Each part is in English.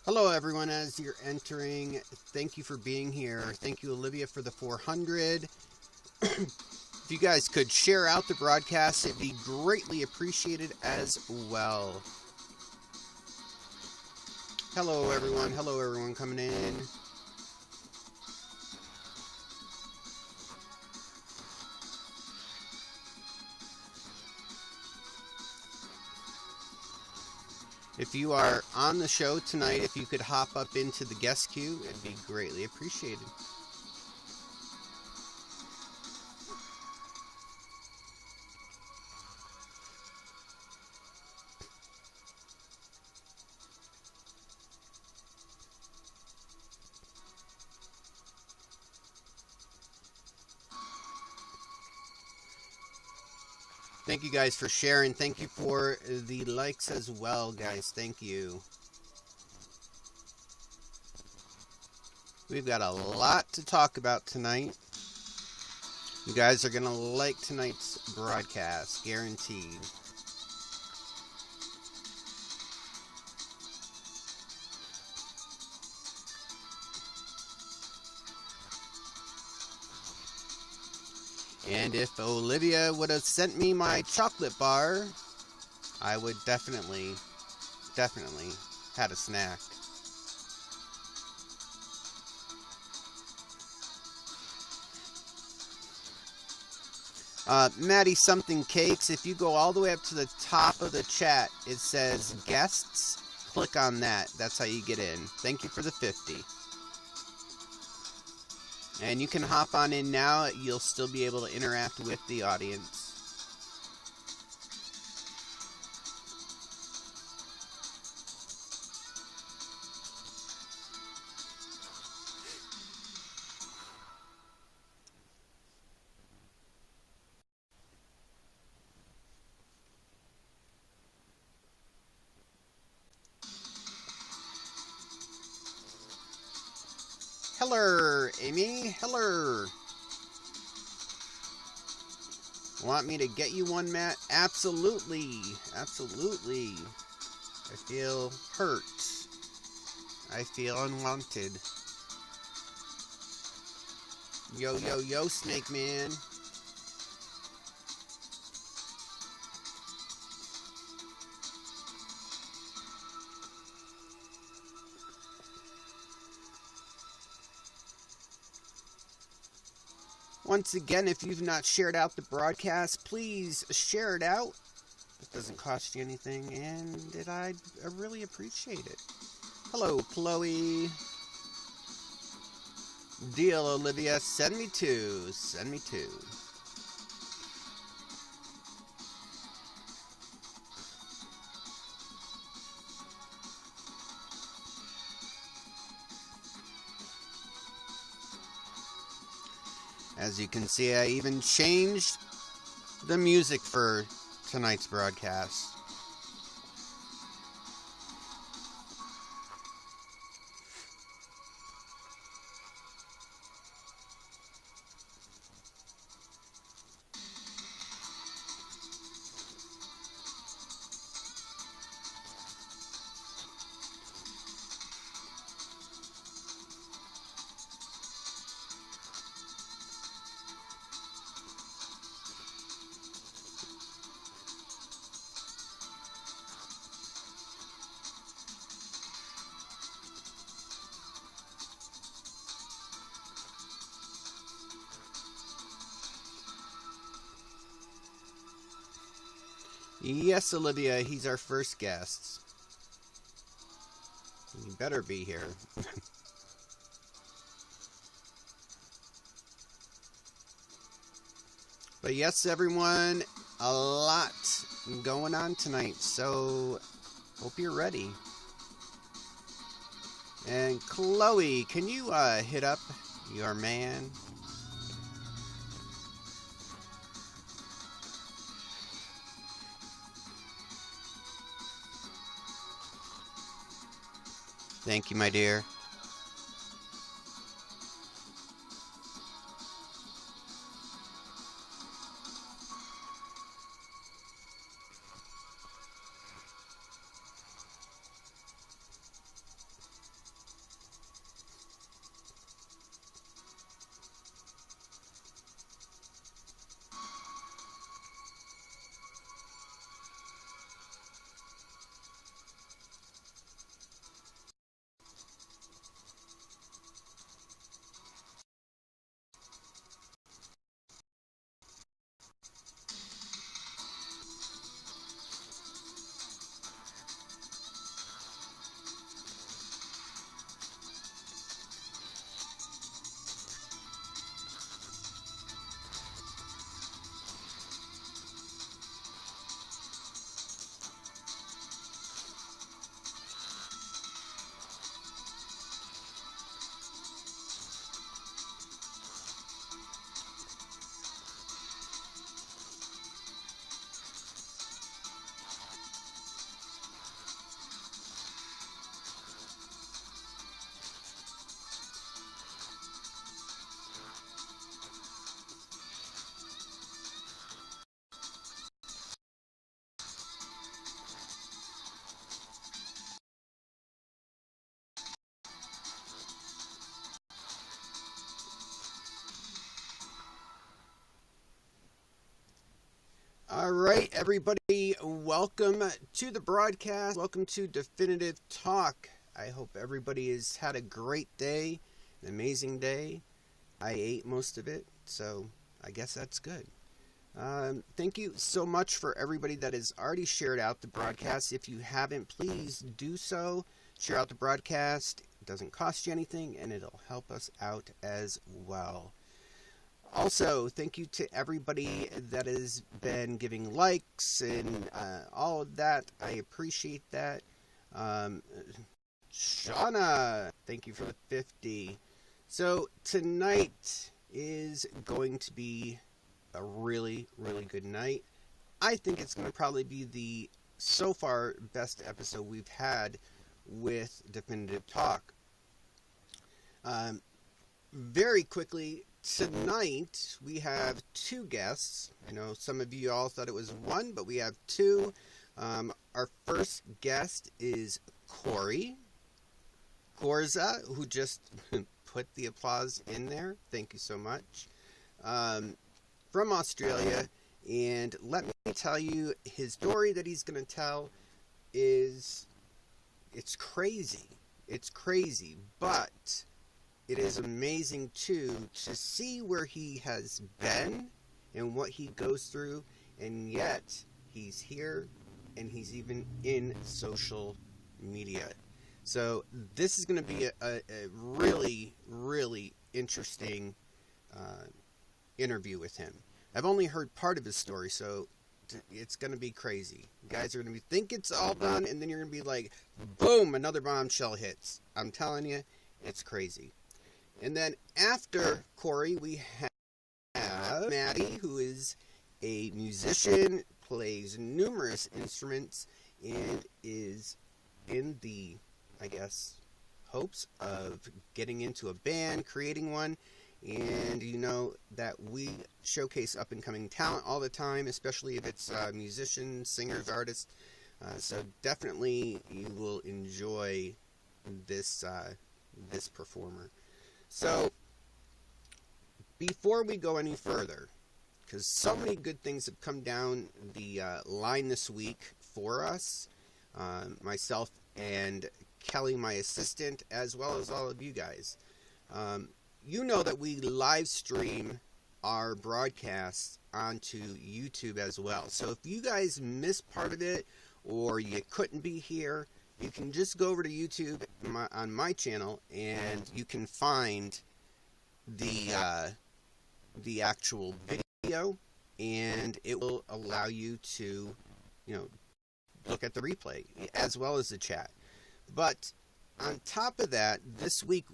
Hello, everyone. As you're entering, thank you for being here. Thank you, Olivia, for the 400. If you guys could share out the broadcast, it'd be greatly appreciated as well. Hello, everyone. Hello, everyone coming in. If you are on the show tonight, if you could hop up into the guest queue, it'd be greatly appreciated. Thank you guys for sharing. Thank you for the likes as well, guys. Thank you. We've got a lot to talk about tonight. You guys are going to like tonight's broadcast, guaranteed. And if Olivia would have sent me my chocolate bar, I would definitely had a snack. Maddie Something Cakes, if you go all the way up to the top of the chat, it says guests. Click on that. That's how you get in. Thank you for the 50. And you can hop on in now. You'll still be able to interact with the audience. Hello, Amy. Hello. Want me to get you one, Matt? Absolutely. Absolutely. I feel hurt. I feel unwanted. Yo, yo, yo, Snake Man. Once again, if you've not shared out the broadcast, please share it out. It doesn't cost you anything, and I really appreciate it. Hello, Chloe. Deal, Olivia. Send me two. Send me two. As you can see, I even changed the music for tonight's broadcast. Yes, Olivia, he's our first guest. You better be here. But yes, everyone, a lot going on tonight, so hope you're ready. And Chloe, can you hit up your man? Thank you, my dear. right, everybody, welcome to the broadcast. Welcome to Definitive Talk. I hope everybody has had a great day, an amazing day. I ate most of it, so I guess that's good. Thank you so much for everybody that has already shared out the broadcast. If you haven't, please do so. Share out the broadcast. It doesn't cost you anything, and it'll help us out as well. Also, thank you to everybody that has been giving likes and all of that. I appreciate that. Shauna, thank you for the 50. So tonight is going to be a really, really good night. I think it's going to probably be the, so far, best episode we've had with Definitive Talk. Very quickly, tonight we have two guests. I know some of you all thought it was one, but we have two. Our first guest is Cory Gorza, who just put the applause in there. Thank you so much. From Australia. And let me tell you, his story that he's going to tell is, it's crazy. It's crazy, but it is amazing, too, to see where he has been and what he goes through, and yet he's here, and he's even in social media. So this is going to be a really, really interesting interview with him. I've only heard part of his story, so it's going to be crazy. You guys are going to think it's all done, and then you're going to be like, boom, another bombshell hits. I'm telling you, it's crazy. And then after Cory, we have Maddie, who is a musician, plays numerous instruments, and is in the, I guess, hopes of getting into a band, creating one. And you know that we showcase up-and-coming talent all the time, especially if it's musicians, singers, artists. So definitely you will enjoy this this performer. So, before we go any further, because so many good things have come down the line this week for us, myself and Kelly, my assistant, as well as all of you guys. You know that we live stream our broadcasts onto YouTube as well. So if you guys missed part of it, or you couldn't be here, you can just go over to YouTube on my channel, and you can find the actual video, and it will allow you to, look at the replay as well as the chat. But on top of that, this week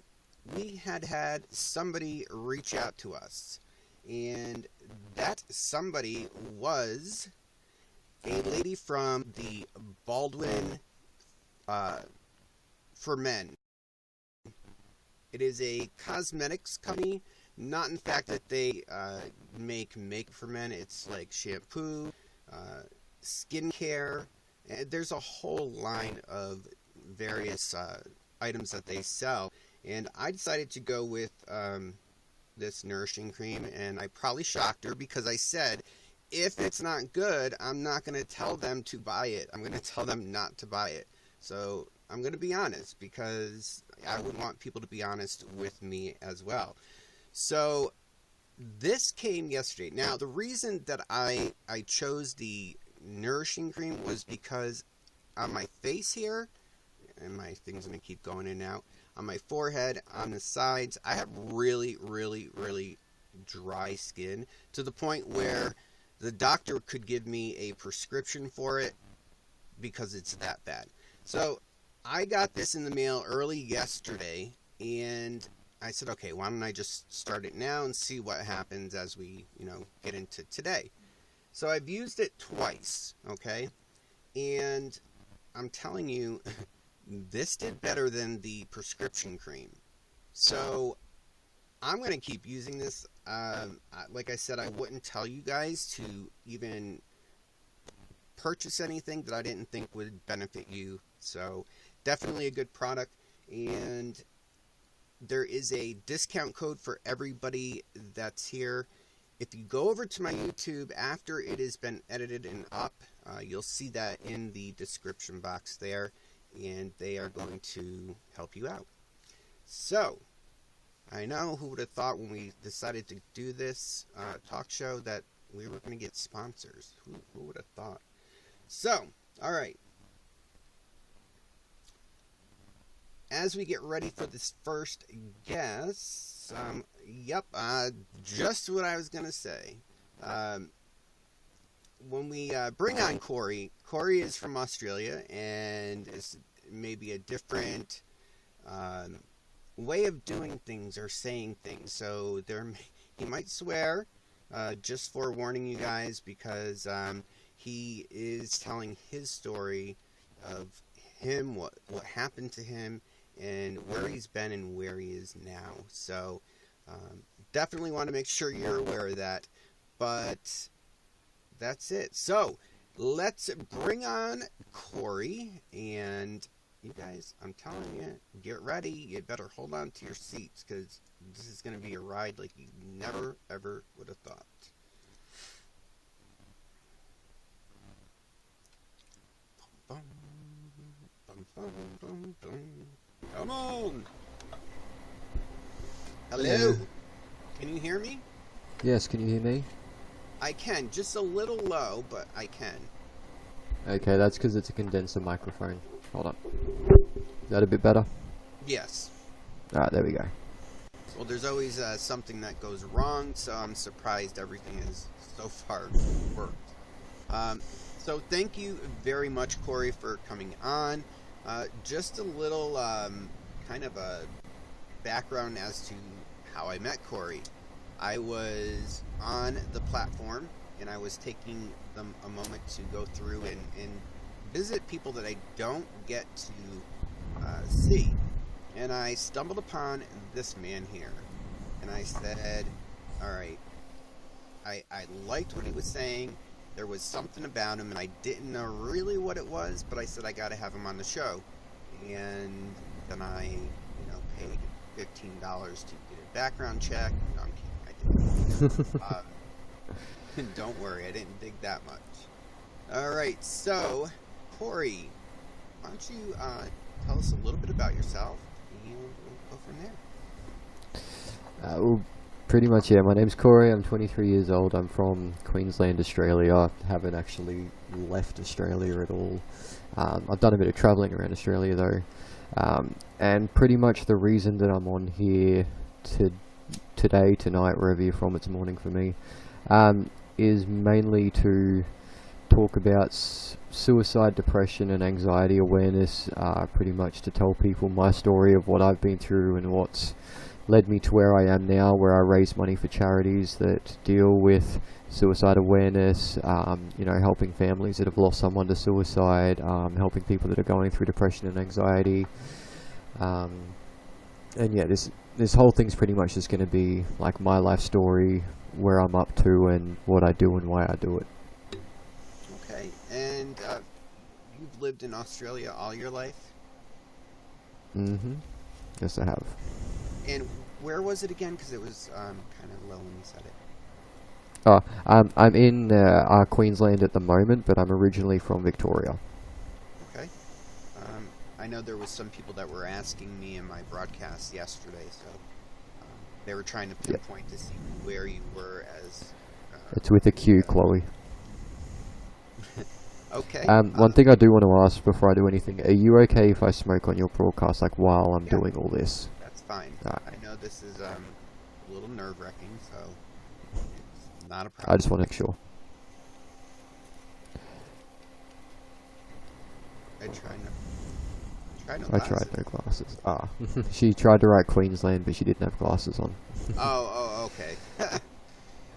we had somebody reach out to us, and that somebody was a lady from the Baldwin for Men. It is a cosmetics company, not in fact that they make makeup for men. It's like shampoo, skincare. There's a whole line of various items that they sell, and I decided to go with this nourishing cream, and I probably shocked her because I said, if it's not good, I'm not going to tell them to buy it. I'm going to tell them not to buy it. So I'm going to be honest, because I would want people to be honest with me as well. So this came yesterday. Now, the reason that I chose the nourishing cream was because on my face here, and my thing's going to keep going in and out, on my forehead, on the sides, I have really, really, really dry skin, to the point where the doctor could give me a prescription for it because it's that bad. So I got this in the mail early yesterday, and I said, okay, why don't I just start it now and see what happens as we, get into today. So I've used it twice, okay? And I'm telling you, this did better than the prescription cream. So I'm going to keep using this. Like I said, I wouldn't tell you guys to even purchase anything that I didn't think would benefit you. So definitely a good product, and there is a discount code for everybody that's here. if you go over to my YouTube after it has been edited and up, you'll see that in the description box there, and they are going to help you out. So, I know, who would have thought when we decided to do this talk show that we were going to get sponsors? Who would have thought? So, all right. As we get ready for this first guest, just what I was going to say. When we bring on Cory is from Australia, and is maybe a different way of doing things or saying things. So he might swear, just forewarning you guys, because he is telling his story of him, what happened to him, and where he's been and where he is now. So definitely want to make sure you're aware of that. But that's it. So let's bring on Cory, and you guys, I'm telling you, get ready. You better hold on to your seats, because this is going to be a ride like you never, ever would have thought. Come on. Hello. Can you hear me? Yes, can you hear me? I can. Just a little low, but I can. Okay, that's because it's a condenser microphone. Hold on. Is that a bit better? Yes. Alright, there we go. Well, there's always something that goes wrong, so I'm surprised everything is so far worked. So thank you very much, Cory, for coming on. Just a little kind of a background as to how I met Cory. I was on the platform, and I was taking them a moment to go through and visit people that I don't get to see. And I stumbled upon this man here. And I said, all right, I liked what he was saying. There was something about him, and I didn't know really what it was, but I said I got to have him on the show. And then I, paid $15 to get a background check. No, I'm kidding. I didn't. Don't worry, I didn't dig that much. All right, so Cory, why don't you tell us a little bit about yourself, and we'll go from there. Well, pretty much, yeah. My name's Cory. I'm 23 years old. I'm from Queensland, Australia. I haven't actually left Australia at all. I've done a bit of travelling around Australia, though. And pretty much the reason that I'm on here today, tonight, wherever you're from, it's morning for me, is mainly to talk about suicide, depression, and anxiety awareness, pretty much to tell people my story of what I've been through and what's led me to where I am now, where I raise money for charities that deal with suicide awareness, helping families that have lost someone to suicide, helping people that are going through depression and anxiety. And yeah, this whole thing's pretty much just going to be like my life story, where I'm up to and what I do and why I do it. Okay, and you've lived in Australia all your life? Mm-hmm. Yes, I have. And where was it again? Because it was kind of low when you said it. Oh, I'm in Queensland at the moment, but I'm originally from Victoria. Okay. I know there was some people that were asking me in my broadcast yesterday, so they were trying to pinpoint to see where you were as... it's with a Q, Chloe. Okay. One thing I do want to ask before I do anything, are you okay if I smoke on your broadcast, like while I'm doing all this? That's fine. Right. I know this is a little nerve-wracking, so it's not a problem. I just want to make sure. I tried no glasses. She tried to write Queensland, but she didn't have glasses on. Okay.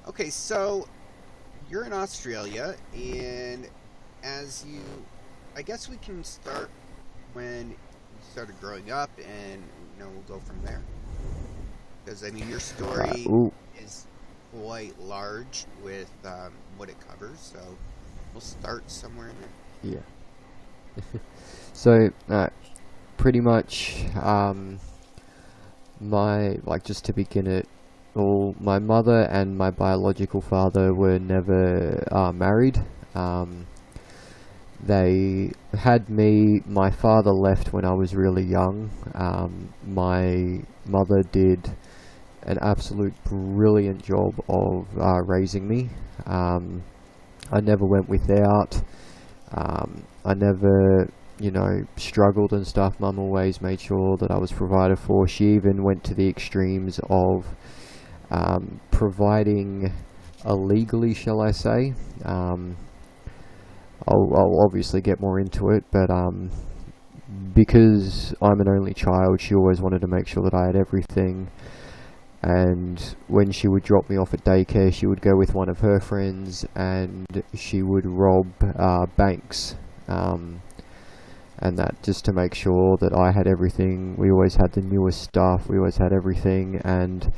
Okay, so you're in Australia, and I guess we can start when you started growing up, and we'll go from there. Because your story is quite large with what it covers, so we'll start somewhere in there. Yeah. So, pretty much, just to begin it, well, my mother and my biological father were never married. They had me. My father left when I was really young. My mother did an absolute brilliant job of raising me. I never went without. I never, struggled and stuff. Mum always made sure that I was provided for. She even went to the extremes of providing illegally, shall I say. I'll obviously get more into it, but because I'm an only child, she always wanted to make sure that I had everything. And when she would drop me off at daycare, she would go with one of her friends and she would rob banks, and that just to make sure that I had everything. We always had the newest stuff, we always had everything. And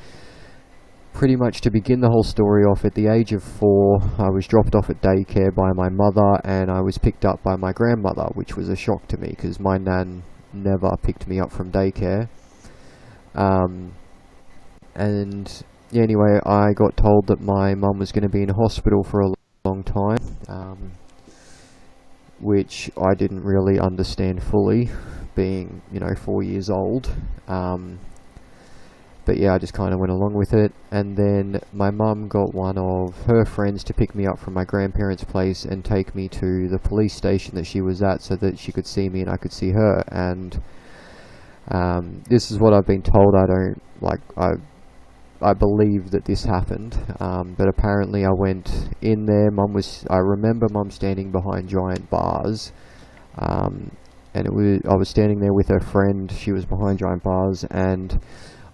pretty much to begin the whole story off, at the age of 4, I was dropped off at daycare by my mother, and I was picked up by my grandmother, which was a shock to me because my nan never picked me up from daycare. And yeah, anyway, I got told that my mum was going to be in hospital for a long time, which I didn't really understand fully, being 4 years old. But yeah, I just kind of went along with it. And then my mum got one of her friends to pick me up from my grandparents' place and take me to the police station that she was at so that she could see me and I could see her. And this is what I've been told. I believe that this happened, but apparently I went in there. I remember Mum standing behind giant bars, and I was standing there with her friend. She was behind giant bars, and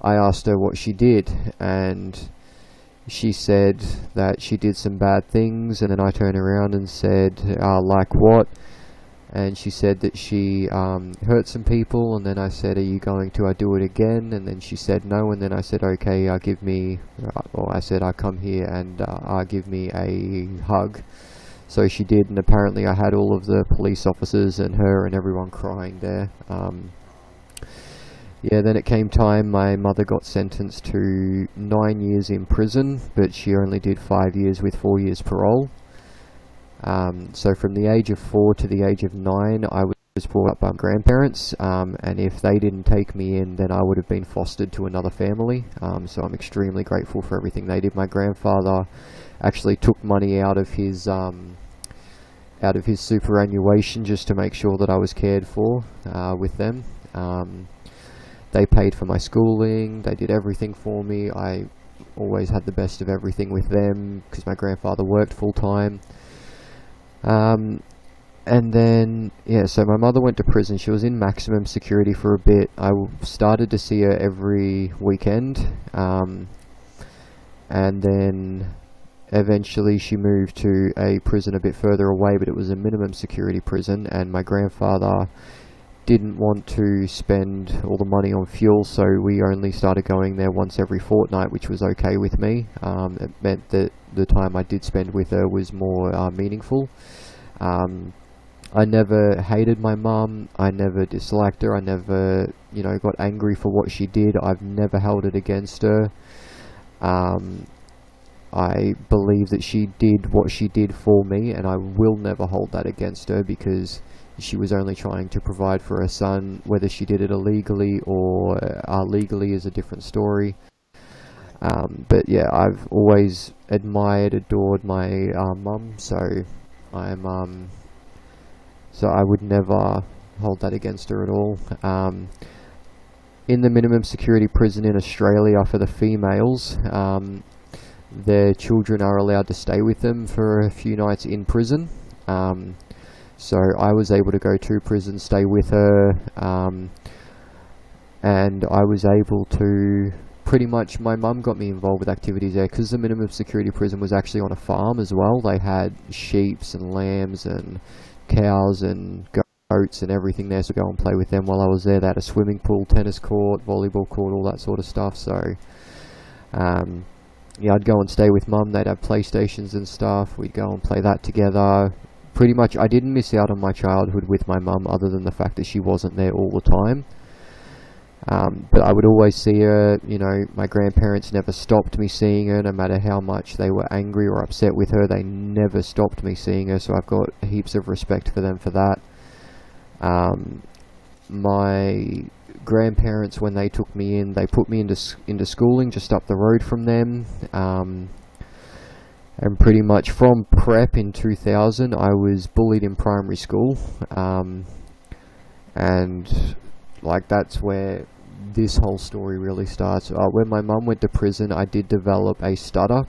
I asked her what she did, and she said that she did some bad things. And then I turned around and said, like what? And she said that she hurt some people. And then I said, are you going to do it again? And then she said no. And then I said, okay, I said, I'll come here and give me a hug. So she did, and apparently I had all of the police officers and her and everyone crying there. Yeah, then it came time. My mother got sentenced to 9 years in prison, but she only did 5 years with 4 years parole. So from the age of 4 to the age of 9, I was brought up by my grandparents, and if they didn't take me in, then I would have been fostered to another family. So I'm extremely grateful for everything they did. My grandfather actually took money out of his superannuation just to make sure that I was cared for with them. They paid for my schooling, they did everything for me. I always had the best of everything with them because my grandfather worked full time. And then, so my mother went to prison. She was in maximum security for a bit. I started to see her every weekend, and then eventually she moved to a prison a bit further away, but it was a minimum security prison, and my grandfather didn't want to spend all the money on fuel, so we only started going there once every fortnight, which was okay with me. It meant that the time I did spend with her was more meaningful. I never hated my mum, I never disliked her, I never, got angry for what she did. I've never held it against her. I believe that she did what she did for me, and I will never hold that against her because she was only trying to provide for her son. Whether she did it illegally or legally is a different story. But yeah, I've always admired, adored my mum, so I would never hold that against her at all. In the minimum security prison in Australia for the females, their children are allowed to stay with them for a few nights in prison. So I was able to go to prison, stay with her, and I was able to pretty much, my mum got me involved with activities there because the minimum security prison was actually on a farm as well. They had sheep and lambs and cows and goats and everything there, so go and play with them while I was there. They had a swimming pool, tennis court, volleyball court, all that sort of stuff. So I'd go and stay with mum. They'd have PlayStations and stuff. We'd go and play that together. Pretty much I didn't miss out on my childhood with my mum other than the fact that she wasn't there all the time. But I would always see her, my grandparents never stopped me seeing her, no matter how much they were angry or upset with her, they never stopped me seeing her, so I've got heaps of respect for them for that. My grandparents, when they took me in, they put me into schooling just up the road from them, and pretty much from prep in 2000, I was bullied in primary school, and that's where this whole story really starts. When my mum went to prison, I did develop a stutter,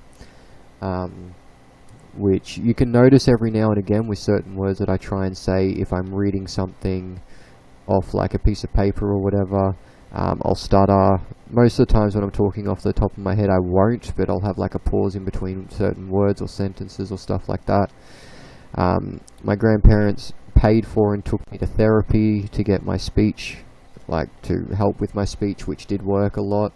which you can notice every now and again with certain words that I try and say. If I'm reading something off like a piece of paper or whatever, I'll stutter. Most of the times when I'm talking off the top of my head, I won't, but I'll have like a pause in between certain words or sentences or stuff like that. My grandparents paid for and took me to therapy to get my speech, to help with my speech, which did work a lot.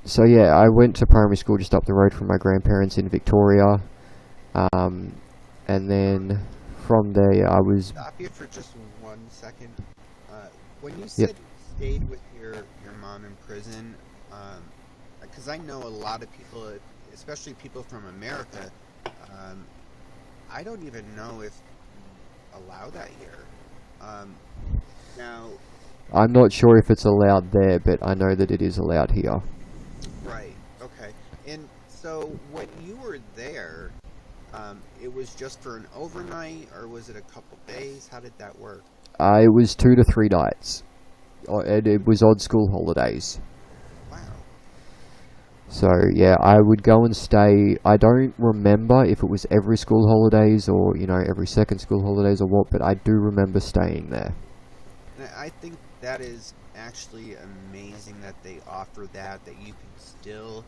So yeah, I went to primary school just up the road from my grandparents in Victoria, and then from there I was... Stop you for just 1 second. When you said you stayed with your mom in prison, because I know a lot of people, especially people from America, I don't even know if you allow that here. Now, I'm not sure if it's allowed there, but I know that it is allowed here. Right, okay. And so when you were there, it was just for an overnight, or was it a couple days? How did that work? It was 2 to 3 nights. And it was odd school holidays. Wow. So, yeah, I would go and stay. I don't remember if it was every school holidays or, every second school holidays or what, but I do remember staying there. I think that is actually amazing that they offer that you can still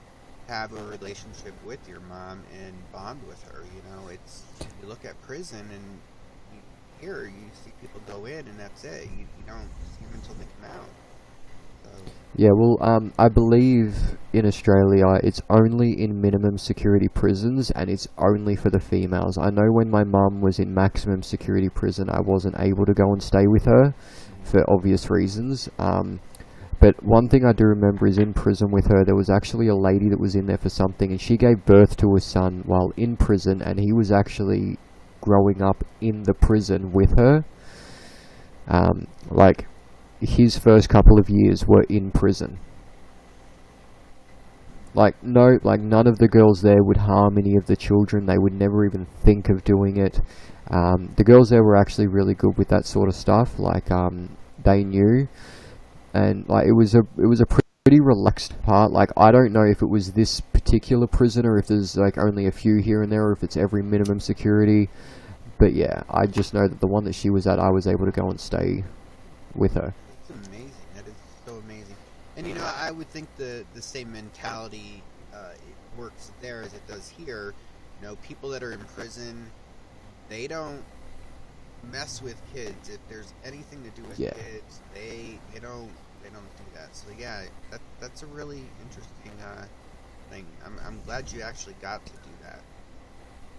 have a relationship with your mom and bond with her. You look at prison and you see people go in and that's it. You don't see them until they come out. So. Yeah, well, I believe in Australia it's only in minimum security prisons and it's only for the females. I know when my mum was in maximum security prison, I wasn't able to go and stay with her for obvious reasons. But one thing I do remember is in prison with her, there was actually a lady that was in there for something, and she gave birth to a son while in prison, and he was actually growing up in the prison with her. His first couple of years were in prison. None of the girls there would harm any of the children. They would never even think of doing it. The girls there were actually really good with that sort of stuff. They knew, and it was a pretty relaxed part. I don't know if it was this particular prison or if there's only a few here and there, or if it's every minimum security. But yeah, I just know that the one that she was at, I was able to go and stay with her. That's amazing. That is so amazing. And I would think the same mentality it works there as it does here. People that are in prison, they don't mess with kids. If there's anything to do with kids, they don't do that. So yeah, that's a really interesting thing. I'm glad you actually got to do that.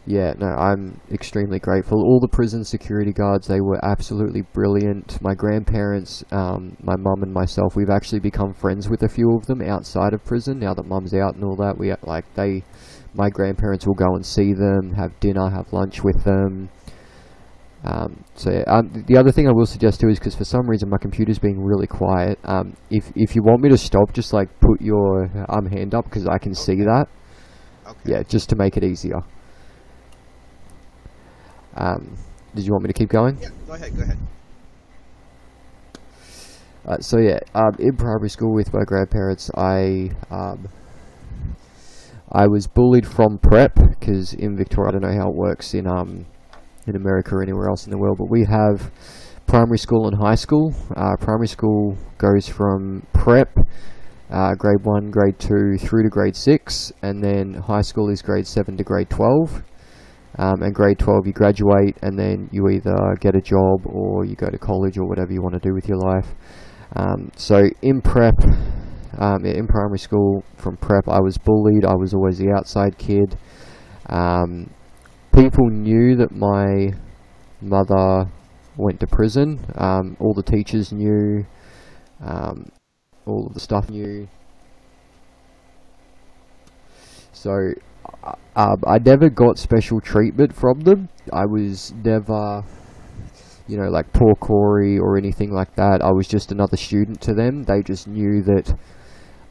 Yeah, no, I'm extremely grateful. All the prison security guards, they were absolutely brilliant. My grandparents, my mum and myself, we've actually become friends with a few of them outside of prison now that mum's out and all that. My grandparents will go and see them, have dinner, have lunch with them. The other thing I will suggest too is, because for some reason my computer's being really quiet, if you want me to stop, just put your hand up, because I can see that. Okay. Yeah, just to make it easier. Did you want me to keep going? Yeah, go ahead. In primary school with my grandparents, I was bullied from prep, because in Victoria, I don't know how it works in America or anywhere else in the world, but we have primary school and high school. Primary school goes from prep, grade 1, grade 2, through to grade 6, and then high school is grade 7 to grade 12. And grade 12 you graduate, and then you either get a job or you go to college or whatever you want to do with your life. So in prep, in primary school, from prep, I was bullied. I was always the outside kid. People knew that my mother went to prison. All the teachers knew, all of the staff knew. So I never got special treatment from them. I was never, like poor Cory or anything like that. I was just another student to them. They just knew that,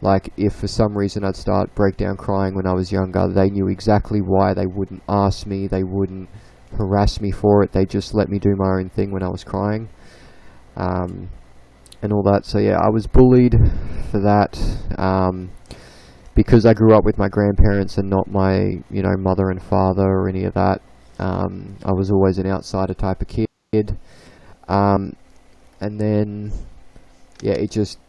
like, if for some reason I'd start breakdown crying when I was younger, they knew exactly why. They wouldn't ask me, they wouldn't harass me for it. They just let me do my own thing when I was crying, and all that. So yeah, I was bullied for that, because I grew up with my grandparents and not my, mother and father or any of that. I was always an outsider type of kid. And then, yeah, it just,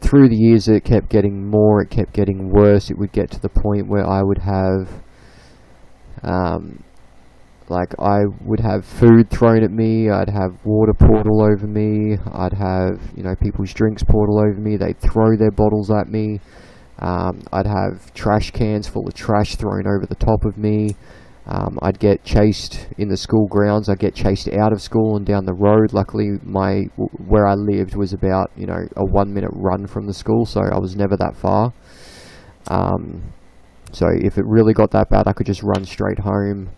through the years, it kept getting more, it kept getting worse. It would get to the point where I would have, I would have food thrown at me, I'd have water poured all over me, I'd have, people's drinks poured all over me, they'd throw their bottles at me. I'd have trash cans full of trash thrown over the top of me. I'd get chased in the school grounds. I'd get chased out of school and down the road. Luckily, where I lived was about, a 1 minute run from the school, so I was never that far. So if it really got that bad, I could just run straight home,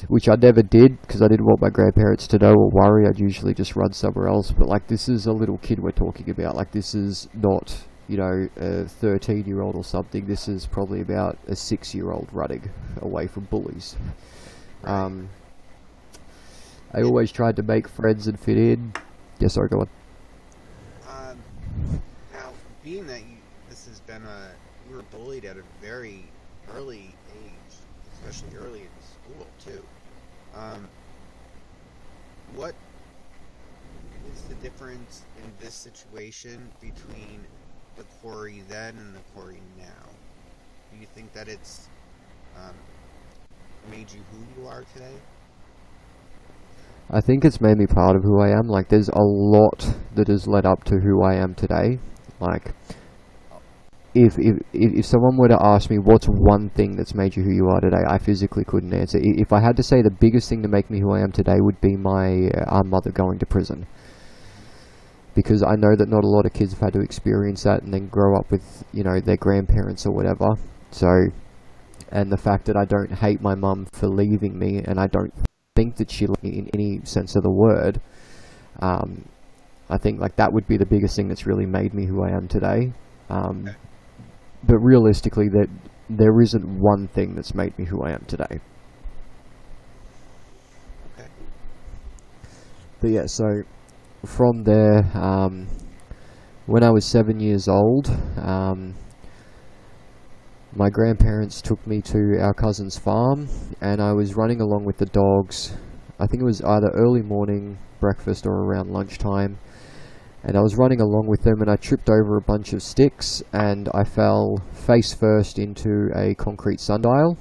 which I never did because I didn't want my grandparents to know or worry. I'd usually just run somewhere else. But this is a little kid we're talking about. This is not, a 13-year-old or something. This is probably about a 6-year-old running away from bullies. I always tried to make friends and fit in. Yeah, sorry, go on. Now, being that this has been you were bullied at a very early age, especially early in school too. What is the difference in this situation between the Cory then and the Cory now? Do you think that it's made you who you are today? I think it's made me proud of who I am. There's a lot that has led up to who I am today. If someone were to ask me what's one thing that's made you who you are today, I physically couldn't answer. If I had to say the biggest thing to make me who I am today would be my mother going to prison. Because I know that not a lot of kids have had to experience that and then grow up with, their grandparents or whatever. So, and the fact that I don't hate my mum for leaving me, and I don't think that she left me in any sense of the word, I think that would be the biggest thing that's really made me who I am today. But realistically, that there isn't one thing that's made me who I am today. Okay. But yeah, so from there, when I was 7 years old, my grandparents took me to our cousin's farm, and I was running along with the dogs. I think it was either early morning, breakfast, or around lunchtime. And I was running along with them, and I tripped over a bunch of sticks, and I fell face first into a concrete sundial.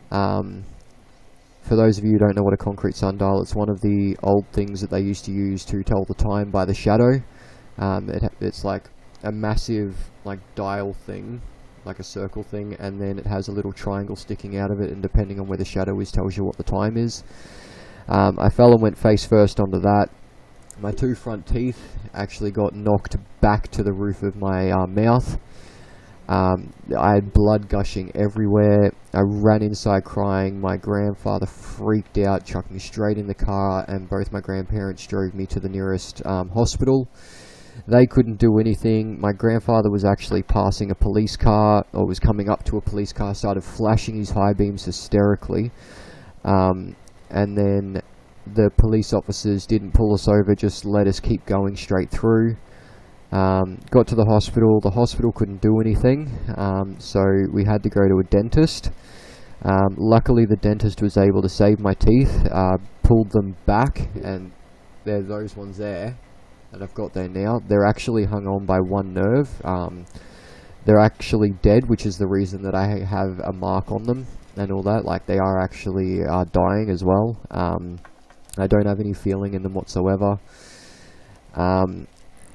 For those of you who don't know what a concrete sundial, it's one of the old things that they used to use to tell the time by the shadow. It's like a massive dial thing, like a circle thing, and then it has a little triangle sticking out of it, and depending on where the shadow is, tells you what the time is. I fell and went face first onto that. My two front teeth actually got knocked back to the roof of my mouth. I had blood gushing everywhere. I ran inside crying. My grandfather freaked out, chucked me straight in the car, and both my grandparents drove me to the nearest hospital. They couldn't do anything. My grandfather was actually passing a police car, or was coming up to a police car, started flashing his high beams hysterically. And then the police officers didn't pull us over, just let us keep going straight through. Got to the hospital couldn't do anything, so we had to go to a dentist. Luckily the dentist was able to save my teeth, pulled them back, and they're those ones there that I've got there now. They're actually hung on by one nerve. They're actually dead, which is the reason that I have a mark on them and all that. They are actually dying as well. I don't have any feeling in them whatsoever.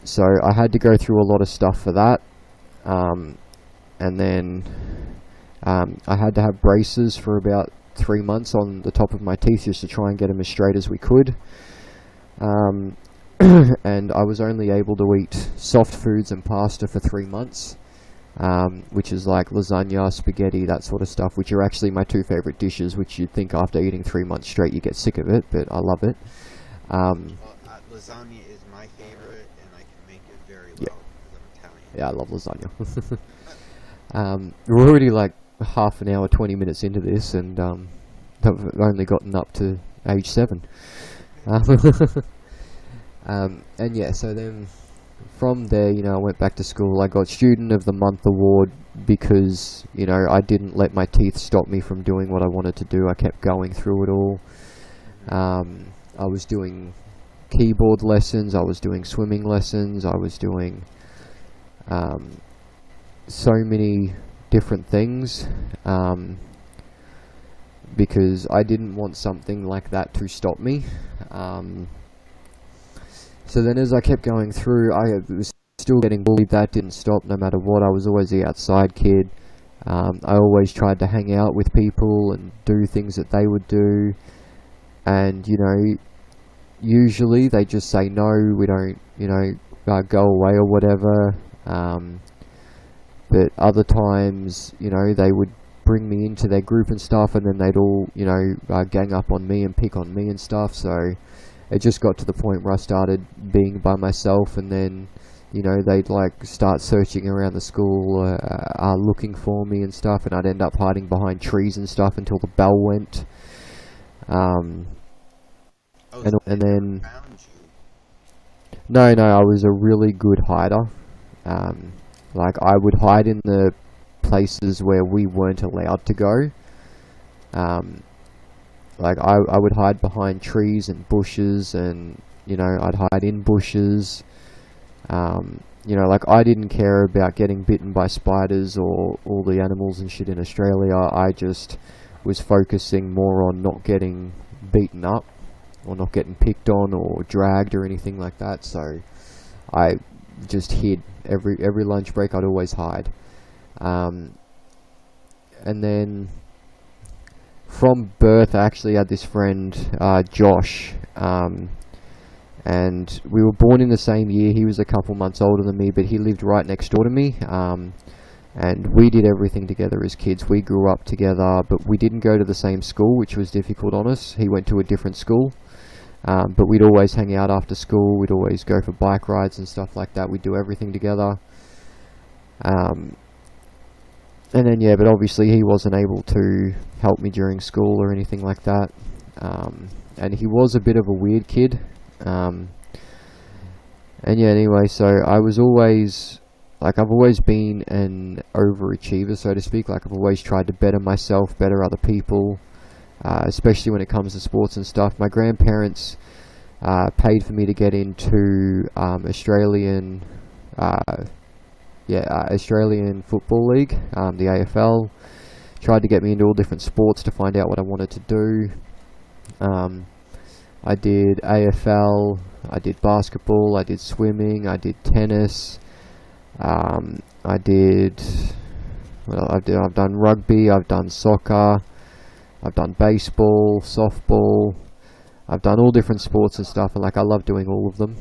So I had to go through a lot of stuff for that. And then I had to have braces for about 3 months on the top of my teeth just to try and get them as straight as we could. And I was only able to eat soft foods and pasta for 3 months, which is like lasagna, spaghetti, that sort of stuff, which are actually my 2 favorite dishes, which you'd think after eating 3 months straight you get sick of it, but I love it. Lasagna is my favorite, and I can make it very well because I'm Italian. Yeah, I love lasagna. We're already like half an hour, 20 minutes into this, and I've only gotten up to age 7. And yeah, so then from there, I went back to school. I got Student of the Month award because, I didn't let my teeth stop me from doing what I wanted to do. I kept going through it all. I was doing keyboard lessons, I was doing swimming lessons, I was doing so many different things, because I didn't want something like that to stop me. So then as I kept going through, I was still getting bullied. That didn't stop no matter what. I was always the outside kid. I always tried to hang out with people and do things that they would do, and usually they just say no, we don't, go away or whatever. But other times, they would bring me into their group and stuff, and then they'd all, gang up on me and pick on me and stuff. So it just got to the point where I started being by myself, and then, they'd like start searching around the school, looking for me and stuff, and I'd end up hiding behind trees and stuff until the bell went. And then, no, I was a really good hider. Like, I would hide in the places where we weren't allowed to go. Like, I would hide behind trees and bushes, and, I'd hide in bushes. Like, I didn't care about getting bitten by spiders or all the animals and shit in Australia. I just was focusing more on not getting beaten up, or not getting picked on or dragged or anything like that. So I just hid. Every lunch break I'd always hide. And then from birth I actually had this friend, Josh, and we were born in the same year. He was a couple months older than me, but he lived right next door to me, and we did everything together as kids. We grew up together, but we didn't go to the same school, which was difficult on us. He went to a different school. But we'd always hang out after school, we'd always go for bike rides and stuff like that, we'd do everything together. And then, but obviously he wasn't able to help me during school or anything like that. And he was a bit of a weird kid. Anyway, so I was always, like, I've always been an overachiever, so to speak. Like, I've always tried to better myself, better other people. Especially when it comes to sports and stuff. My grandparents paid for me to get into Australian Football League, the AFL. Tried to get me into all different sports to find out what I wanted to do. I did AFL, I did basketball, I did swimming, I did tennis. I've done rugby, I've done soccer. I've done baseball, softball. I've done all different sports and stuff, and like, I love doing all of them.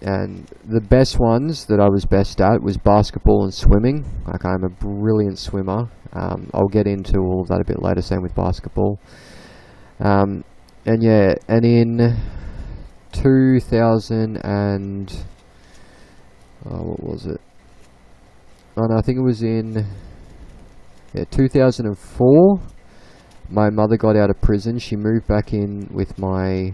And the best ones that I was best at was basketball and swimming. Like, I'm a brilliant swimmer. I'll get into all of that a bit later, same with basketball. And in 2000 and... what was it? Oh no, I think it was in... 2004, my mother got out of prison. She moved back in with my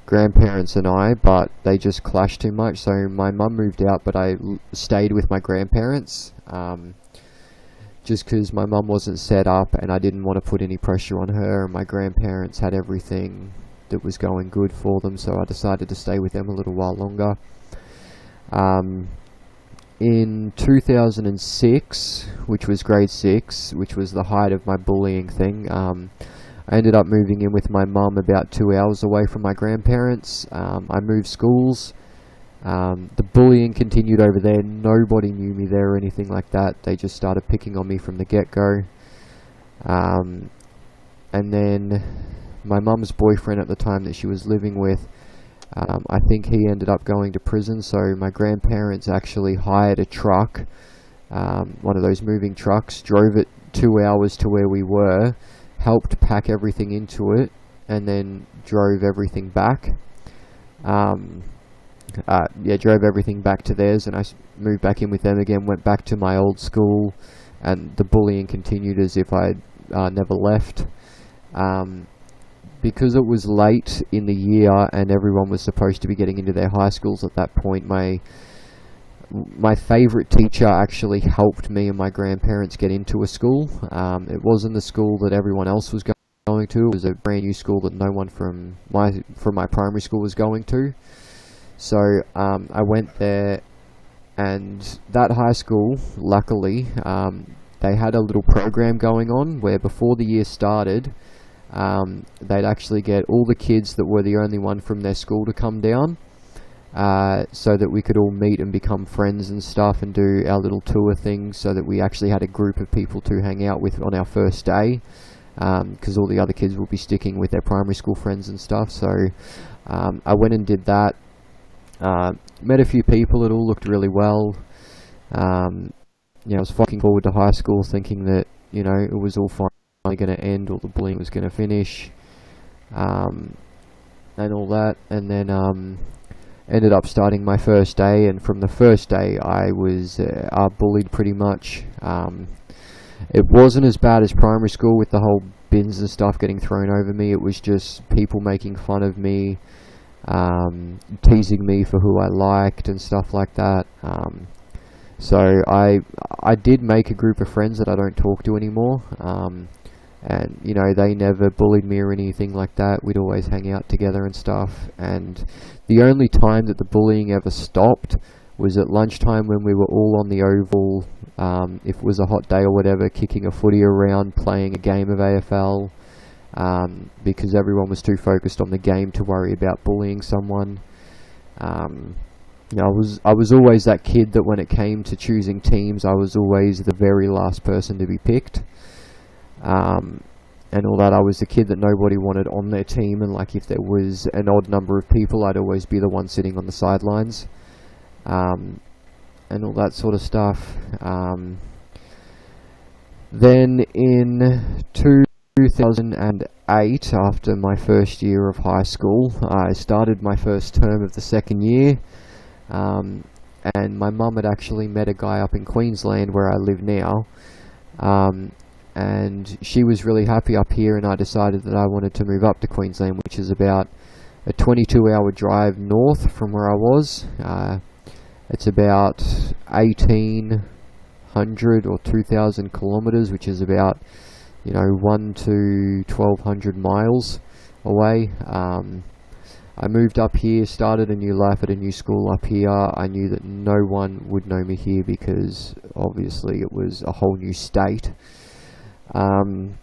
grandparents and I, but they just clashed too much, so my mum moved out, but I stayed with my grandparents, just because my mum wasn't set up and I didn't want to put any pressure on her, and my grandparents had everything that was going good for them, so I decided to stay with them a little while longer. In 2006, which was grade 6, which was the height of my bullying thing, I ended up moving in with my mum about 2 hours away from my grandparents. I moved schools, The bullying continued over there. Nobody knew me there or anything like that. They just started picking on me from the get-go. And then my mum's boyfriend at the time that she was living with, I think he ended up going to prison, so my grandparents actually hired a truck, one of those moving trucks, drove it 2 hours to where we were, helped pack everything into it, and then drove everything back. Drove everything back to theirs, and I moved back in with them again, went back to my old school, and the bullying continued as if I'd never left. Because it was late in the year and everyone was supposed to be getting into their high schools at that point, my favourite teacher actually helped me and my grandparents get into a school. It wasn't the school that everyone else was going to. It was a brand new school that no one from my primary school was going to. So I went there, and that high school, luckily, they had a little program going on where before the year started, they'd actually get all the kids that were the only one from their school to come down, so that we could all meet and become friends and stuff and do our little tour thing, so that we actually had a group of people to hang out with on our first day, because all the other kids would be sticking with their primary school friends and stuff. So I went and did that, met a few people. It all looked really well. I was looking forward to high school, thinking that it was all finally going to end, or the bullying was going to finish, and all that. And then ended up starting my first day, and from the first day I was bullied pretty much. It wasn't as bad as primary school with the whole bins and stuff getting thrown over me. It was just people making fun of me, teasing me for who I liked and stuff like that. So I did make a group of friends that I don't talk to anymore, and they never bullied me or anything like that. We'd always hang out together and stuff, and the only time that the bullying ever stopped was at lunchtime when we were all on the oval, if it was a hot day or whatever, kicking a footy around, playing a game of AFL, because everyone was too focused on the game to worry about bullying someone. I was always that kid that when it came to choosing teams, I was always the very last person to be picked. And all that, I was the kid that nobody wanted on their team, and like if there was an odd number of people, I'd always be the one sitting on the sidelines, and all that sort of stuff. Then in 2008, after my first year of high school, I started my first term of the second year. And my mum had actually met a guy up in Queensland where I live now, and she was really happy up here, and I decided that I wanted to move up to Queensland, which is about a 22-hour drive north from where I was. It's about 1,800 or 2,000 kilometres, which is about 1 to 1,200 miles away. I moved up here, started a new life at a new school up here. I knew that no one would know me here because obviously it was a whole new state. So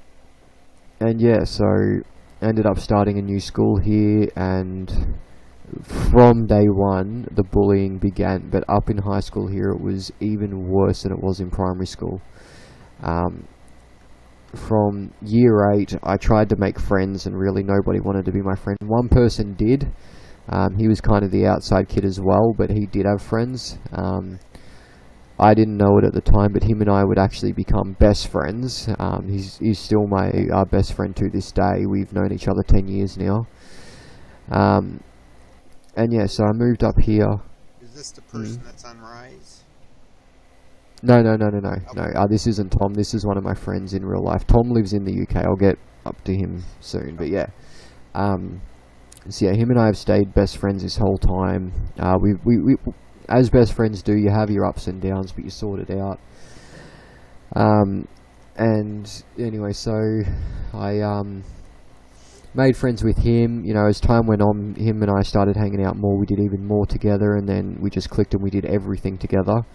ended up starting a new school here, and from day one the bullying began. But up in high school here it was even worse than it was in primary school. From year 8, I tried to make friends, and really nobody wanted to be my friend. One person did. He was kind of the outside kid as well, but he did have friends. I didn't know it at the time, but him and I would actually become best friends. He's still my best friend to this day. We've known each other 10 years now. So I moved up here. Is this the person that's on Rise? No. Okay. This isn't Tom. This is one of my friends in real life. Tom lives in the UK. I'll get up to him soon. But yeah, him and I have stayed best friends this whole time. We as best friends do. You have your ups and downs, but you sort it out. And anyway, so I made friends with him. As time went on, him and I started hanging out more. We did even more together, and then we just clicked and we did everything together.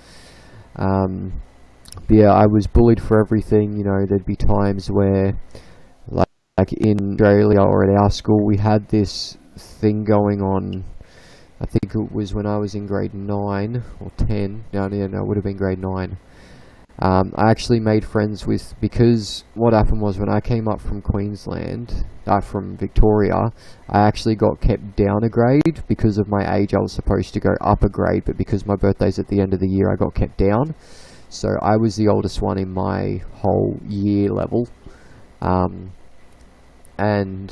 I was bullied for everything. There'd be times where, like in Australia or at our school, we had this thing going on I think it was when I was in grade 9 or 10. No, it would have been grade 9. I actually made friends with, because what happened was when I came up from Queensland, from Victoria, I actually got kept down a grade because of my age. I was supposed to go up a grade, but because my birthday's at the end of the year, I got kept down. So I was the oldest one in my whole year level. And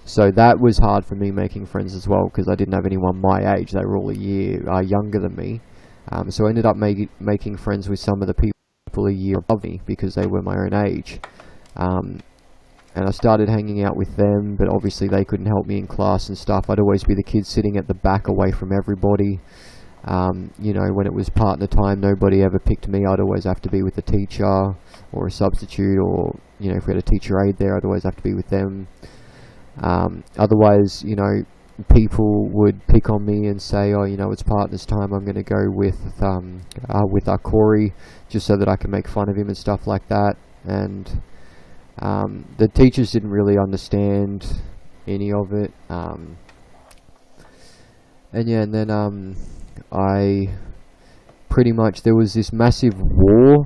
so that was hard for me making friends as well, because I didn't have anyone my age. They were all a year younger than me. So I ended up making friends with some of the people a year above me because they were my own age. And I started hanging out with them, but obviously they couldn't help me in class and stuff. I'd always be the kid sitting at the back away from everybody. When it was partner time, nobody ever picked me. I'd always have to be with the teacher or a substitute, or, if we had a teacher aide there, I'd always have to be with them. Otherwise, people would pick on me and say, oh, it's partners time, I'm going to go with our Cory, just so that I can make fun of him and stuff like that. And the teachers didn't really understand any of it. And then I pretty much, there was this massive war,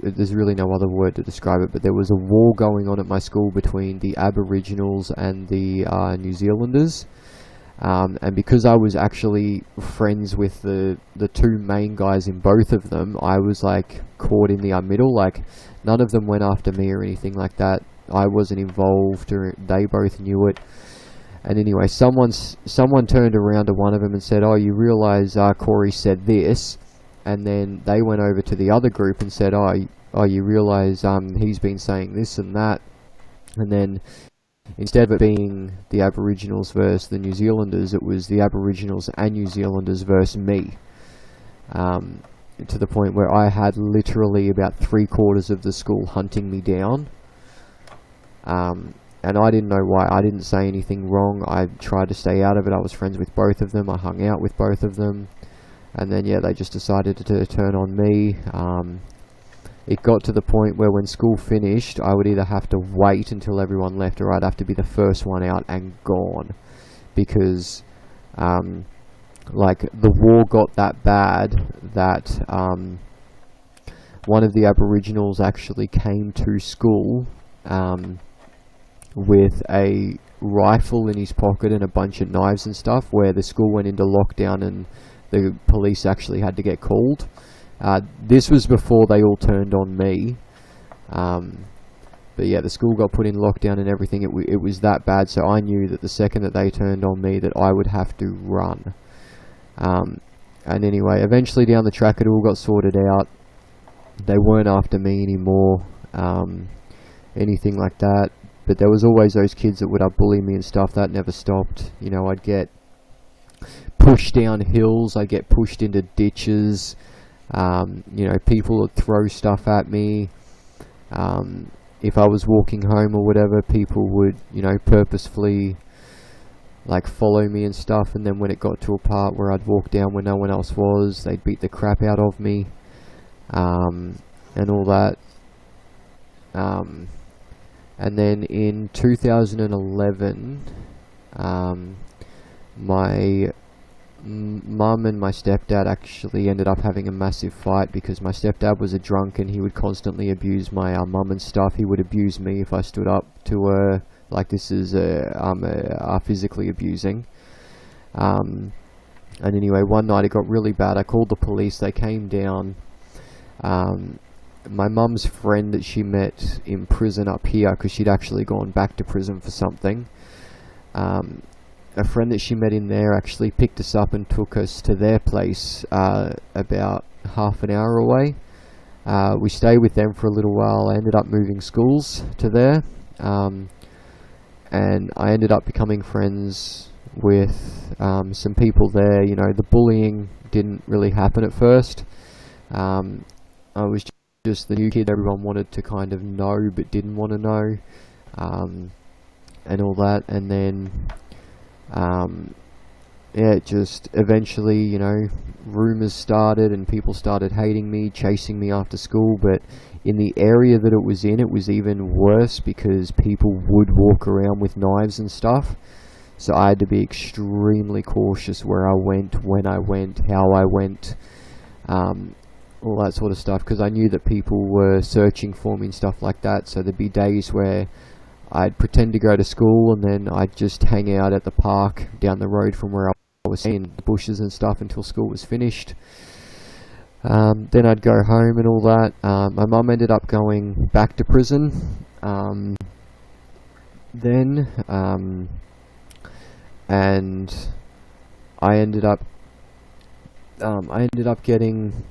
there's really no other word to describe it, but there was a war going on at my school between the Aboriginals and the New Zealanders. And because I was actually friends with the two main guys in both of them, I was caught in the middle. None of them went after me or anything like that. I wasn't involved, or they both knew it. And anyway, someone turned around to one of them and said, oh, you realise Cory said this? And then they went over to the other group and said, oh, you realise he's been saying this and that. And then instead of it being the Aboriginals versus the New Zealanders, it was the Aboriginals and New Zealanders versus me. To the point where I had literally about 3/4 of the school hunting me down. And I didn't know why. I didn't say anything wrong. I tried to stay out of it. I was friends with both of them. I hung out with both of them. And then, they just decided to turn on me. It got to the point where when school finished, I would either have to wait until everyone left, or I'd have to be the first one out and gone. Because, the war got that bad that one of the Aboriginals actually came to school with a rifle in his pocket and a bunch of knives and stuff, where the school went into lockdown and the police actually had to get called. This was before they all turned on me. But yeah, the school got put in lockdown and everything. It was that bad, so I knew that the second that they turned on me, that I would have to run. And anyway, eventually down the track it all got sorted out. They weren't after me anymore, anything like that. But there was always those kids that would bully me and stuff. That never stopped. I'd get pushed down hills, I'd get pushed into ditches. People would throw stuff at me. If I was walking home or whatever, people would, purposefully follow me and stuff. And then when it got to a part where I'd walk down where no one else was, they'd beat the crap out of me, and all that. And then in 2011, my mum and my stepdad actually ended up having a massive fight, because my stepdad was a drunk and he would constantly abuse my mum and stuff. He would abuse me if I stood up to her. This is physically abusing. And anyway, one night it got really bad. I called the police. They came down. My mum's friend that she met in prison up here, because she'd actually gone back to prison for something, a friend that she met in there actually picked us up and took us to their place, about half an hour away. We stayed with them for a little while. I ended up moving schools to there, and I ended up becoming friends with some people there. The bullying didn't really happen at first. I was just the new kid everyone wanted to kind of know but didn't want to know, and all that. And then just eventually, rumours started and people started hating me, chasing me after school. But in the area that it was even worse, because people would walk around with knives and stuff. So I had to be extremely cautious where I went, when I went, how I went, all that sort of stuff, because I knew that people were searching for me and stuff like that. So there'd be days where I'd pretend to go to school, and then I'd just hang out at the park down the road from where I was in the bushes and stuff until school was finished. Then I'd go home and all that. My mum ended up going back to prison. And I ended up getting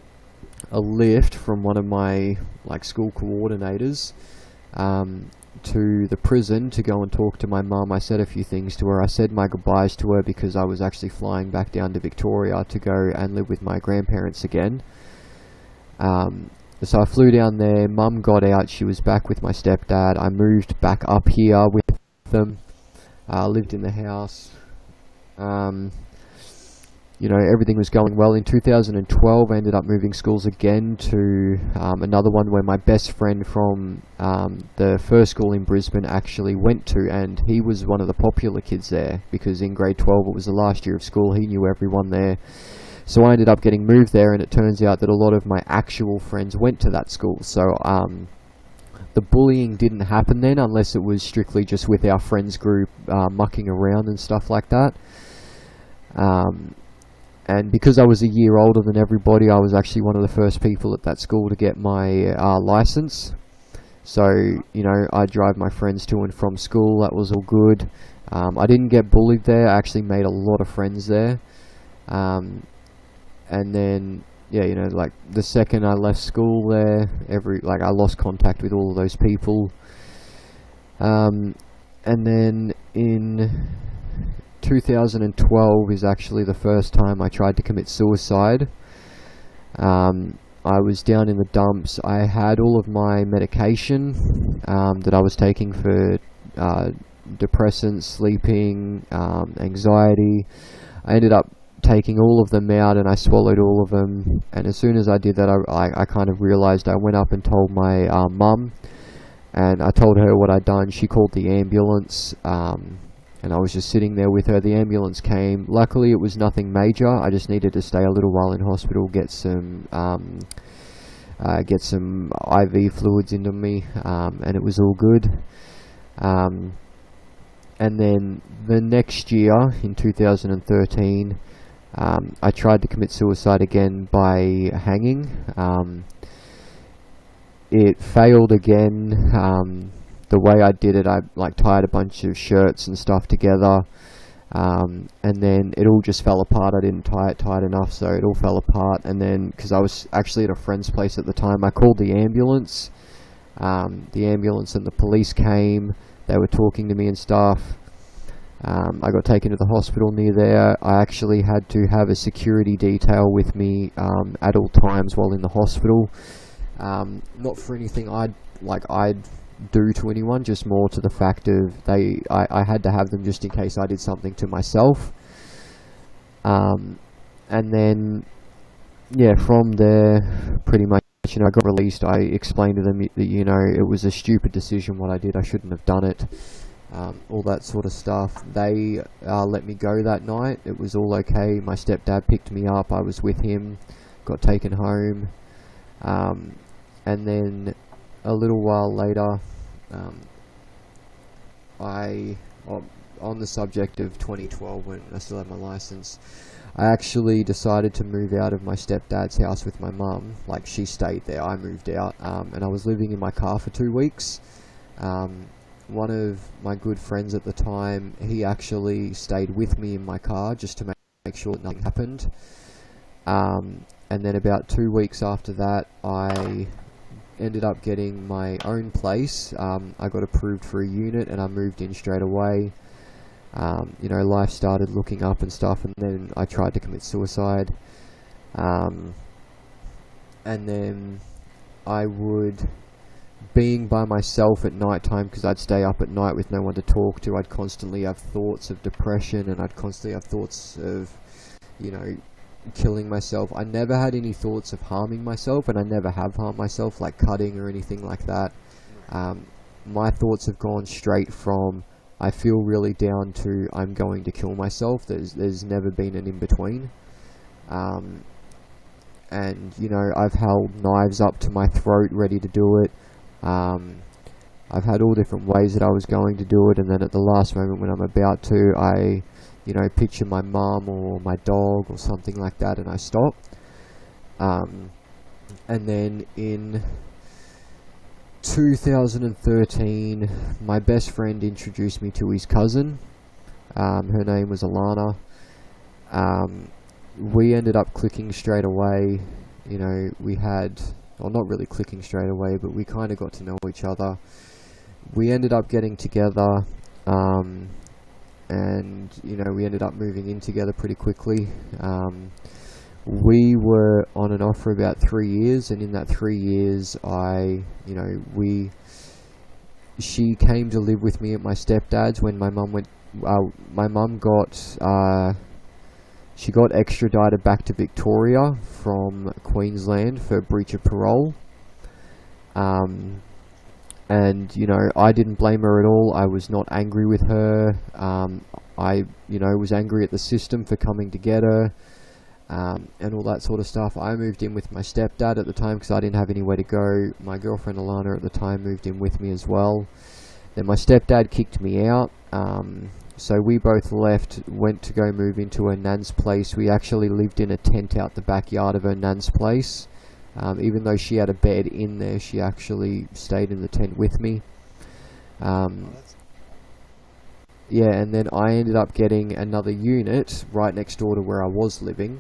a lift from one of my school coordinators to the prison to go and talk to my mum. I said a few things to her. I said my goodbyes to her because I was actually flying back down to Victoria to go and live with my grandparents again. So I flew down there. Mum got out. She was back with my stepdad. I moved back up here with them. Lived in the house. Everything was going well. In 2012, I ended up moving schools again to another one where my best friend from the first school in Brisbane actually went to, and he was one of the popular kids there because in grade 12 it was the last year of school. He knew everyone there. So I ended up getting moved there, and it turns out that a lot of my actual friends went to that school. So the bullying didn't happen then, unless it was strictly just with our friends group mucking around and stuff like that. And because I was a year older than everybody, I was actually one of the first people at that school to get my license. So, I'd drive my friends to and from school. That was all good. I didn't get bullied there. I actually made a lot of friends there. And then, the second I left school there, I lost contact with all of those people. And then in 2012 is actually the first time I tried to commit suicide. I was down in the dumps. I had all of my medication that I was taking for depressants, sleeping, anxiety. I ended up taking all of them out, and I swallowed all of them. And as soon as I did that, I kind of realized. I went up and told my mum, and I told her what I'd done. She called the ambulance. And I was just sitting there with her. The ambulance came. Luckily, it was nothing major. I just needed to stay a little while in hospital, get some IV fluids into me, and it was all good. And then the next year, in 2013, I tried to commit suicide again by hanging. It failed again. The way I did it, I tied a bunch of shirts and stuff together, and then it all just fell apart. I didn't tie it tight enough, so it all fell apart. And then, because I was actually at a friend's place at the time, I called the ambulance. The ambulance and the police came. They were talking to me and stuff. I got taken to the hospital near there. I actually had to have a security detail with me at all times while in the hospital. Not for anything I'd do to anyone, just more to the fact of I had to have them just in case I did something to myself. And then from there, pretty much, I got released. I explained to them that it was a stupid decision what I did. I shouldn't have done it. All that sort of stuff. They let me go that night. It was all okay. My stepdad picked me up. I was with him. Got taken home. And then a little while later, on the subject of 2012, when I still had my license, I actually decided to move out of my stepdad's house with my mum. She stayed there, I moved out, and I was living in my car for 2 weeks. One of my good friends at the time, he actually stayed with me in my car just to make sure that nothing happened. And then about 2 weeks after that, I ended up getting my own place. I got approved for a unit and I moved in straight away. Life started looking up and stuff, and then I tried to commit suicide. And then I would, being by myself at night time, because I'd stay up at night with no one to talk to, I'd constantly have thoughts of depression, and I'd constantly have thoughts of, killing myself. I never had any thoughts of harming myself, and I never have harmed myself, like cutting or anything like that. My thoughts have gone straight from I feel really down to I'm going to kill myself. There's never been an in-between. And, you know, I've held knives up to my throat ready to do it. I've had all different ways that I was going to do it, and then at the last moment when I'm about to, I, you know, picture my mum or my dog or something like that, and I stop. And then in 2013, my best friend introduced me to his cousin. Her name was Alana. We ended up clicking straight away. You know, we had, well, not really clicking straight away, but we kind of got to know each other. We ended up getting together, and, you know, we ended up moving in together pretty quickly. We were on and off for about 3 years, and in that 3 years, she came to live with me at my stepdad's when my mum went, my mum she got extradited back to Victoria from Queensland for breach of parole. And, you know, I didn't blame her at all. I was not angry with her. I, you know, was angry at the system for coming to get her, and all that sort of stuff. I moved in with my stepdad at the time because I didn't have anywhere to go. My girlfriend Alana at the time moved in with me as well. Then my stepdad kicked me out. So we both left, went to go move into her nan's place. We actually lived in a tent out the backyard of her nan's place. Even though she had a bed in there, she actually stayed in the tent with me. Yeah, and then I ended up getting another unit right next door to where I was living.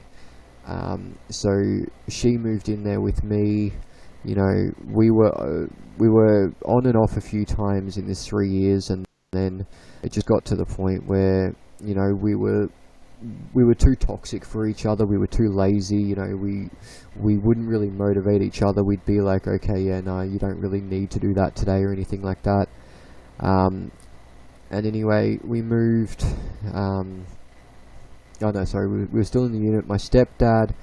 So she moved in there with me. You know, we were on and off a few times in this 3 years, and then it just got to the point where, you know, we were too toxic for each other. We were too lazy. You know, we wouldn't really motivate each other. We'd be like, okay, yeah, no, you don't really need to do that today or anything like that. And anyway, we moved. We were still in the unit. My stepdad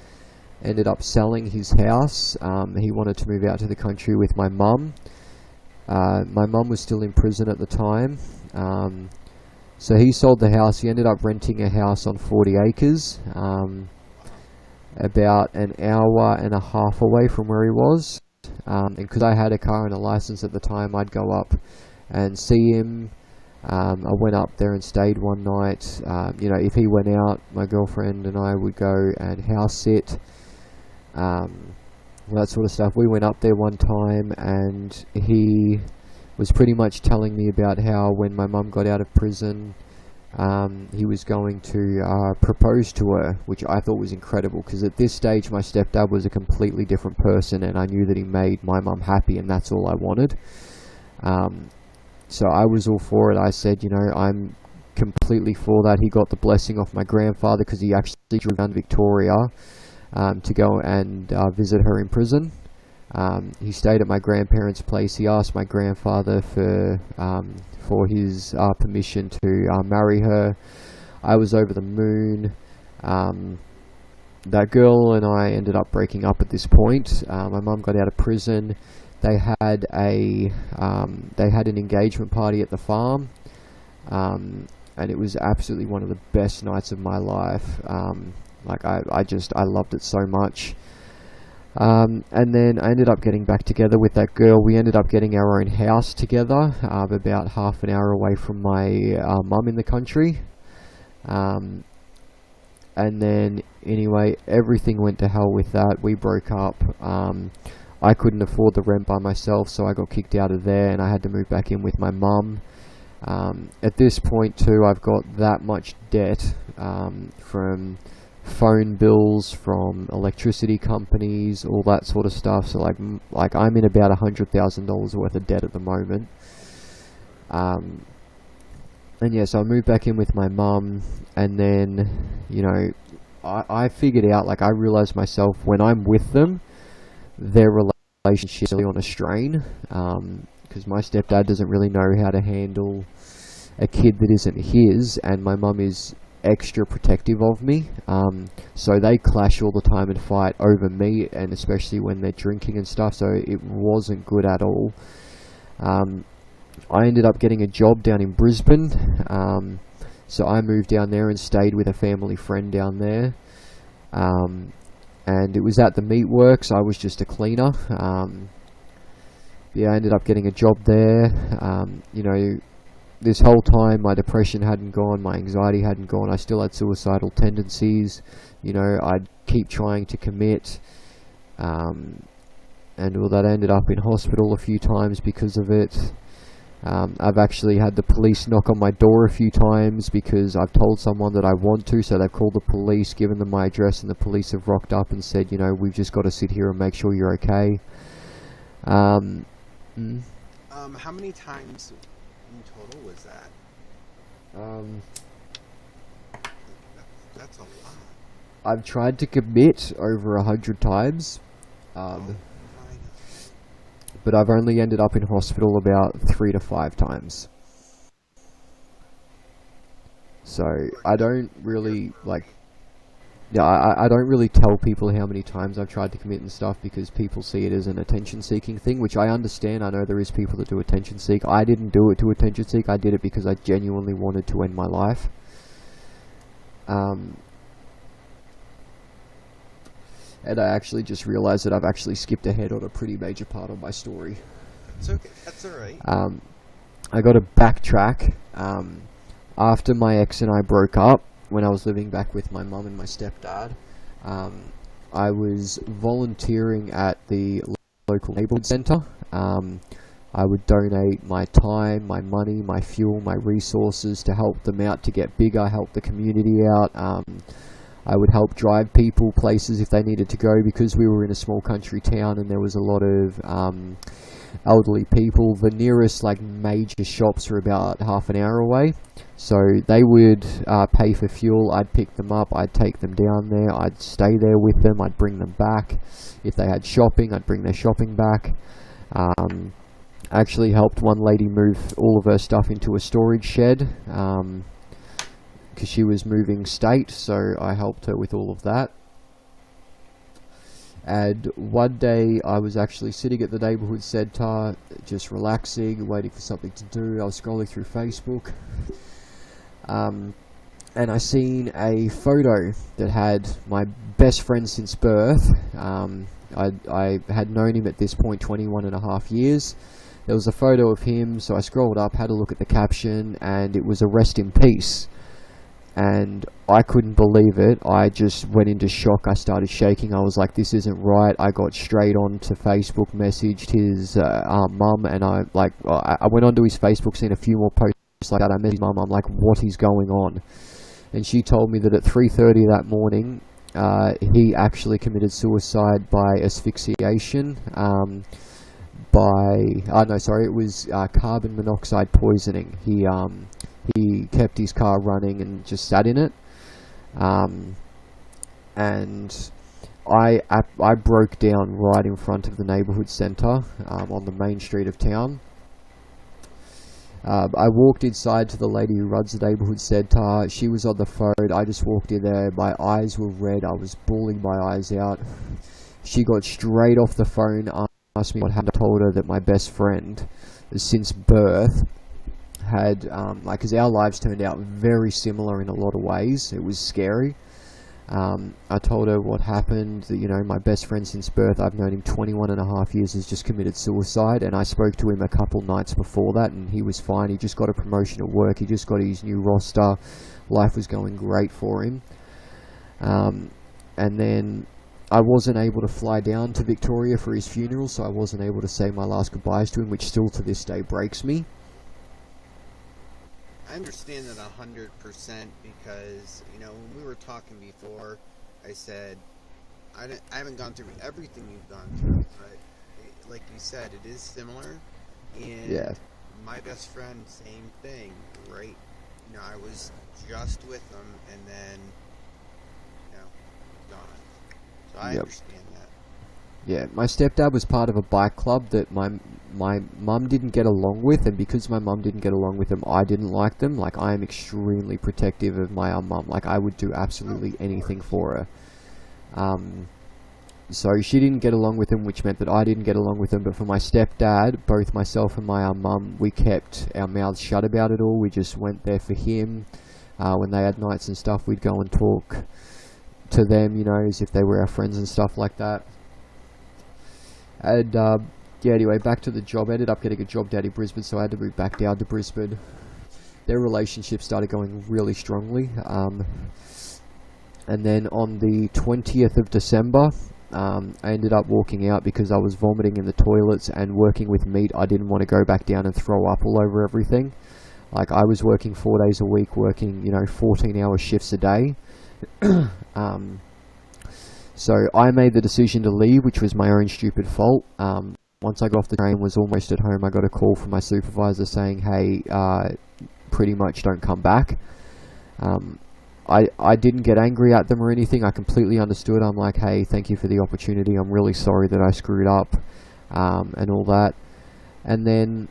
ended up selling his house. He wanted to move out to the country with my mum. My mum was still in prison at the time. So he sold the house. He ended up renting a house on 40 acres, about an hour and a half away from where he was. And because I had a car and a license at the time, I'd go up and see him. I went up there and stayed one night. You know, if he went out, my girlfriend and I would go and house sit. All that sort of stuff. We went up there one time, and he was pretty much telling me about how when my mum got out of prison, he was going to propose to her, which I thought was incredible, because at this stage my stepdad was a completely different person, and I knew that he made my mum happy, and that's all I wanted. So I was all for it. I said, you know, I'm completely for that. He got the blessing off my grandfather because he actually drove down to Victoria to go and visit her in prison. He stayed at my grandparents' place. He asked my grandfather for his permission to marry her. I was over the moon. That girl and I ended up breaking up at this point. My mum got out of prison. They had an engagement party at the farm, and it was absolutely one of the best nights of my life. I loved it so much. And then I ended up getting back together with that girl. We ended up getting our own house together, about half an hour away from my mum in the country. And then, anyway, everything went to hell with that. We broke up. I couldn't afford the rent by myself, so I got kicked out of there, and I had to move back in with my mum. At this point, too, I've got that much debt from phone bills, from electricity companies, all that sort of stuff. So like I'm in about $100,000 worth of debt at the moment. And yeah, so I moved back in with my mum, and then, you know, I figured out, like, I realized myself, when I'm with them, their relationship is really on a strain, because my stepdad doesn't really know how to handle a kid that isn't his, and my mum is extra protective of me, so they clash all the time and fight over me, and especially when they're drinking and stuff, so it wasn't good at all. I ended up getting a job down in Brisbane, so I moved down there and stayed with a family friend down there, and it was at the meatworks. I was just a cleaner. I ended up getting a job there. This whole time my depression hadn't gone, my anxiety hadn't gone, I still had suicidal tendencies. I'd keep trying to commit, and that ended up in hospital a few times because of it. I've actually had the police knock on my door a few times because I've told someone that I want to, so they've called the police, given them my address, and the police have rocked up and said, we've just got to sit here and make sure you're okay. How many times in total was that? That's a lot. I've tried to commit over 100 times. But I've only ended up in hospital about 3 to 5 times. So I don't really I don't really tell people how many times I've tried to commit and stuff, because people see it as an attention-seeking thing, which I understand. I know there is people that do attention seek. I didn't do it to attention seek. I did it because I genuinely wanted to end my life. And I actually just realized that I've actually skipped ahead on a pretty major part of my story. It's okay. That's alright. I got to backtrack. After my ex and I broke up, when I was living back with my mum and my stepdad, I was volunteering at the local neighbourhood centre. I would donate my time, my money, my fuel, my resources to help them out to get bigger, help the community out. I would help drive people places if they needed to go, because we were in a small country town and there was a lot of elderly people. The nearest major shops were about half an hour away, so they would pay for fuel. I'd pick them up, I'd take them down there, I'd stay there with them, I'd bring them back. If they had shopping, I'd bring their shopping back. I actually helped one lady move all of her stuff into a storage shed, because she was moving state, so I helped her with all of that. And one day I was actually sitting at the neighbourhood centre, just relaxing, waiting for something to do. I was scrolling through Facebook, and I seen a photo that had my best friend since birth. I had known him at this point 21 and a half years. There was a photo of him, so I scrolled up, had a look at the caption, and it was a rest in peace. And I couldn't believe it. I just went into shock. I started shaking. I was like, this isn't right. I got straight on to Facebook, messaged his mum, and I went onto his Facebook, seen a few more posts like that. I messaged his mum. I'm like, what is going on? And she told me that at 3:30 that morning, he actually committed suicide by asphyxiation. It was carbon monoxide poisoning. He kept his car running and just sat in it, and I broke down right in front of the neighbourhood centre on the main street of town. I walked inside to the lady who runs the neighbourhood centre. She was on the phone. I just walked in there. My eyes were red. I was bawling my eyes out. She got straight off the phone, asked me what happened. I told her that my best friend, since birth, had because our lives turned out very similar in a lot of ways. It was scary. I told her what happened, that my best friend since birth, I've known him 21 and a half years, has just committed suicide, and I spoke to him a couple nights before that and he was fine. He just got a promotion at work, he just got his new roster, life was going great for him. And then I wasn't able to fly down to Victoria for his funeral, so I wasn't able to say my last goodbyes to him, which still to this day breaks me. I understand that 100% because, when we were talking before, I said, I haven't gone through everything you've gone through, but like you said, it is similar. And yeah. My best friend, same thing, right? I was just with them and then, gone. So I understand that. Yeah, my stepdad was part of a bike club that my mum didn't get along with, and because my mum didn't get along with them, I didn't like them. I am extremely protective of my mum. I would do absolutely anything for her. So she didn't get along with him, which meant that I didn't get along with him. But for my stepdad, both myself and my mum, we kept our mouths shut about it all. We just went there for him. When they had nights and stuff, we'd go and talk to them, you know, as if they were our friends and stuff like that. And yeah, anyway, back to the job. I ended up getting a job down in Brisbane, so I had to move back down to Brisbane. Their relationship started going really strongly. And then on the 20th of December, I ended up walking out because I was vomiting in the toilets, and working with meat, I didn't want to go back down and throw up all over everything. Like, I was working 4 days a week, working, you know, 14-hour shifts a day. So I made the decision to leave, which was my own stupid fault. Once I got off the train, was almost at home, I got a call from my supervisor saying, hey, pretty much don't come back. I didn't get angry at them or anything. I completely understood. I'm like, hey, thank you for the opportunity. I'm really sorry that I screwed up, and all that. And then,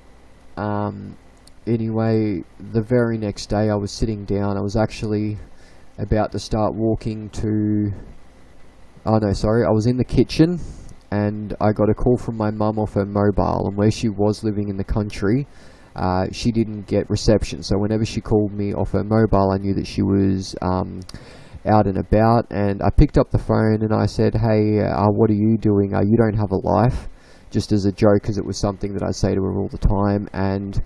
anyway, the very next day I was sitting down. I was actually about to start walking to... Oh no, sorry. I was in the kitchen, and I got a call from my mum off her mobile, and where she was living in the country, she didn't get reception. So whenever she called me off her mobile, I knew that she was out and about. And I picked up the phone and I said, hey, what are you doing? You don't have a life. Just as a joke, because it was something that I say to her all the time. And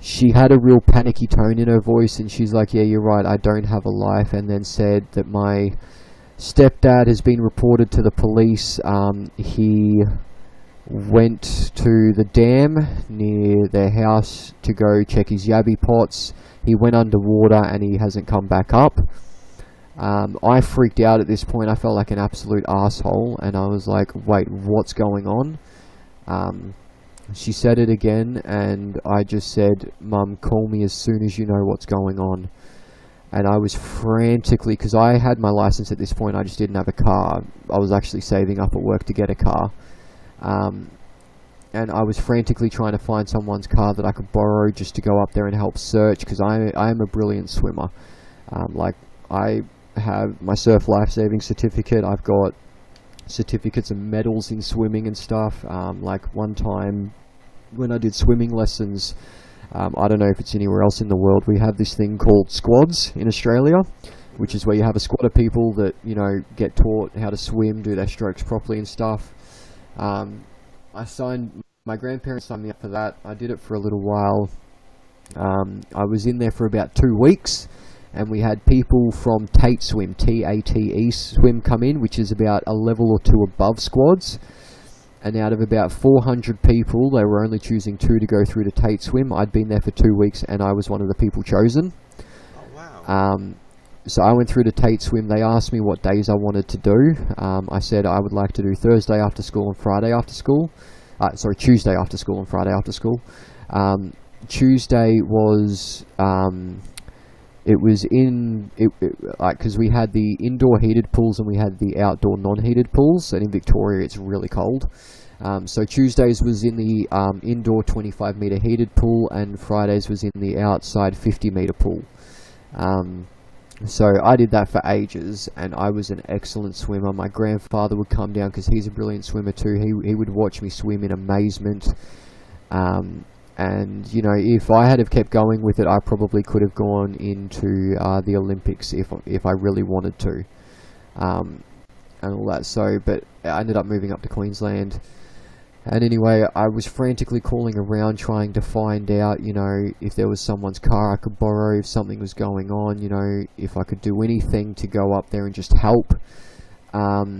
she had a real panicky tone in her voice, and she's like, yeah, you're right, I don't have a life. And then said that my stepdad has been reported to the police. He went to the dam near their house to go check his yabby pots. He went underwater and he hasn't come back up. I freaked out at this point. I felt like an absolute asshole, and I was like, wait, what's going on? She said it again, and I just said, Mum, call me as soon as you know what's going on. And I was frantically, because I had my license at this point, I just didn't have a car. I was actually saving up at work to get a car. And I was frantically trying to find someone's car that I could borrow just to go up there and help search, because I am a brilliant swimmer. Like, I have my surf life-saving certificate. I've got certificates and medals in swimming and stuff. Like, one time when I did swimming lessons, I don't know if it's anywhere else in the world, we have this thing called squads in Australia, which is where you have a squad of people that, you know, get taught how to swim, do their strokes properly and stuff. My grandparents signed me up for that. I did it for a little while. I was in there for about 2 weeks, and we had people from Tate Swim, T-A-T-E Swim, come in, which is about a level or two above squads. And out of about 400 people, they were only choosing 2 to go through to Tate Swim. I'd been there for 2 weeks, and I was one of the people chosen. Oh, wow. So I went through to Tate Swim. They asked me what days I wanted to do. I said I would like to do Thursday after school and Friday after school. Tuesday after school and Friday after school. Tuesday was... because we had the indoor heated pools and we had the outdoor non-heated pools, and in Victoria it's really cold. So Tuesdays was in the indoor 25 metre heated pool, and Fridays was in the outside 50 metre pool. So I did that for ages, and I was an excellent swimmer. My grandfather would come down, because he's a brilliant swimmer too. He would watch me swim in amazement. And, you know, if I had have kept going with it, I probably could have gone into the Olympics if I really wanted to, and all that. So, but I ended up moving up to Queensland. And anyway, I was frantically calling around trying to find out, you know, if there was someone's car I could borrow, if something was going on, you know, if I could do anything to go up there and just help. I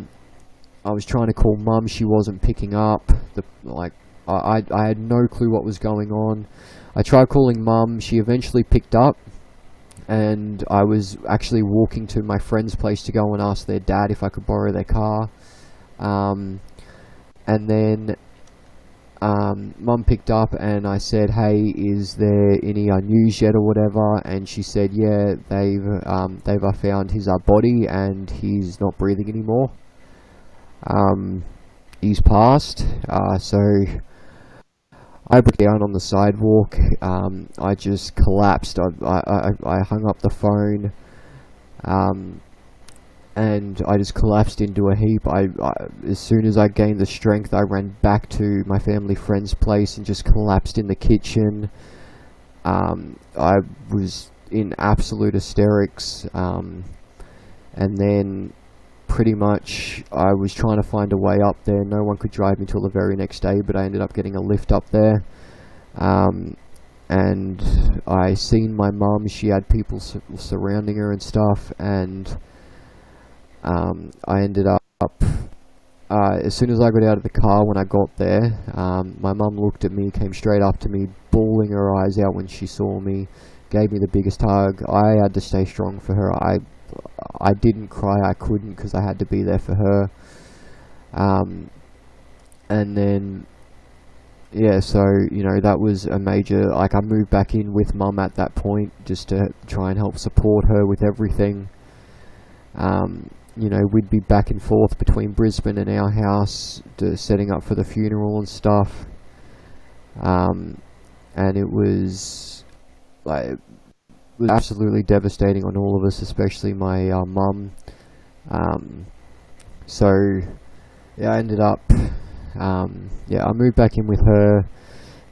was trying to call Mum, she wasn't picking up. I had no clue what was going on. I tried calling Mum, she eventually picked up, and I was actually walking to my friend's place to go and ask their dad if I could borrow their car. And then Mum picked up, and I said, hey, is there any news yet or whatever? And she said, yeah, they've found his body, and he's not breathing anymore. He's passed. So I broke down on the sidewalk. I just collapsed. I hung up the phone. and I just collapsed into a heap. As soon as I gained the strength, I ran back to my family friend's place and just collapsed in the kitchen. I was in absolute hysterics, and then pretty much I was trying to find a way up there. No one could drive me till the very next day, but I ended up getting a lift up there. And I seen my mum. She had people surrounding her and stuff, and I ended up, as soon as I got out of the car, when I got there, my mum looked at me, came straight up to me, bawling her eyes out when she saw me, gave me the biggest hug. I had to stay strong for her. I didn't cry, I couldn't, because I had to be there for her. And then, yeah, so, that was a major, I moved back in with mum at that point, just to try and help support her with everything. We'd be back and forth between Brisbane and our house, setting up for the funeral and stuff. And it was absolutely devastating on all of us, especially my mum. So, yeah, I ended up, I moved back in with her.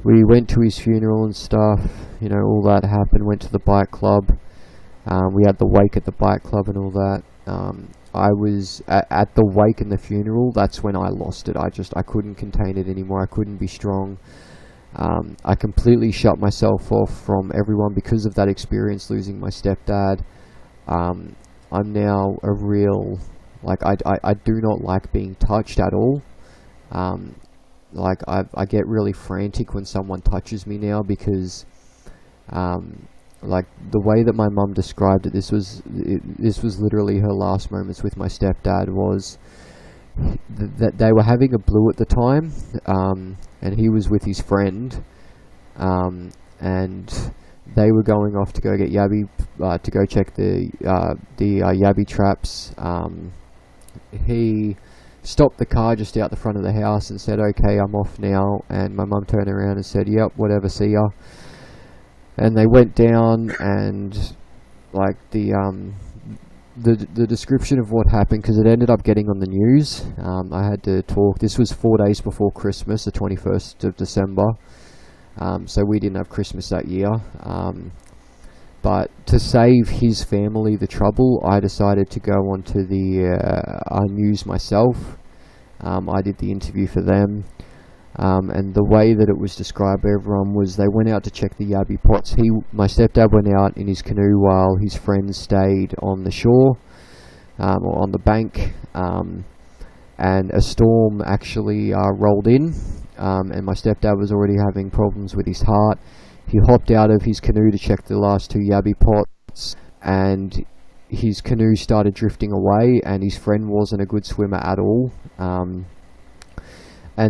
We went to his funeral and stuff, all that happened, went to the bike club. We had the wake at the bike club and all that. I was at the wake and the funeral. That's when I lost it. I couldn't contain it anymore. I couldn't be strong. I completely shut myself off from everyone because of that experience, losing my stepdad. I'm now a real, I do not like being touched at all. I get really frantic when someone touches me now, because the way that my mum described it, this was literally her last moments with my stepdad, was that they were having a blue at the time, and he was with his friend, and they were going off to go get yabby, to go check the yabby traps. He stopped the car just out the front of the house and said, "Okay, I'm off now," and my mum turned around and said, "Yep, whatever, see ya." And they went down, and the description of what happened, because it ended up getting on the news. I had to talk. This was 4 days before Christmas, the 21st of December. So we didn't have Christmas that year. But to save his family the trouble, I decided to go onto the news myself. I did the interview for them. And the way that it was described by everyone was they went out to check the yabby pots. My stepdad went out in his canoe while his friends stayed on the shore, or on the bank, and a storm actually rolled in, and my stepdad was already having problems with his heart. He hopped out of his canoe to check the last 2 yabby pots, and his canoe started drifting away, and his friend wasn't a good swimmer at all. And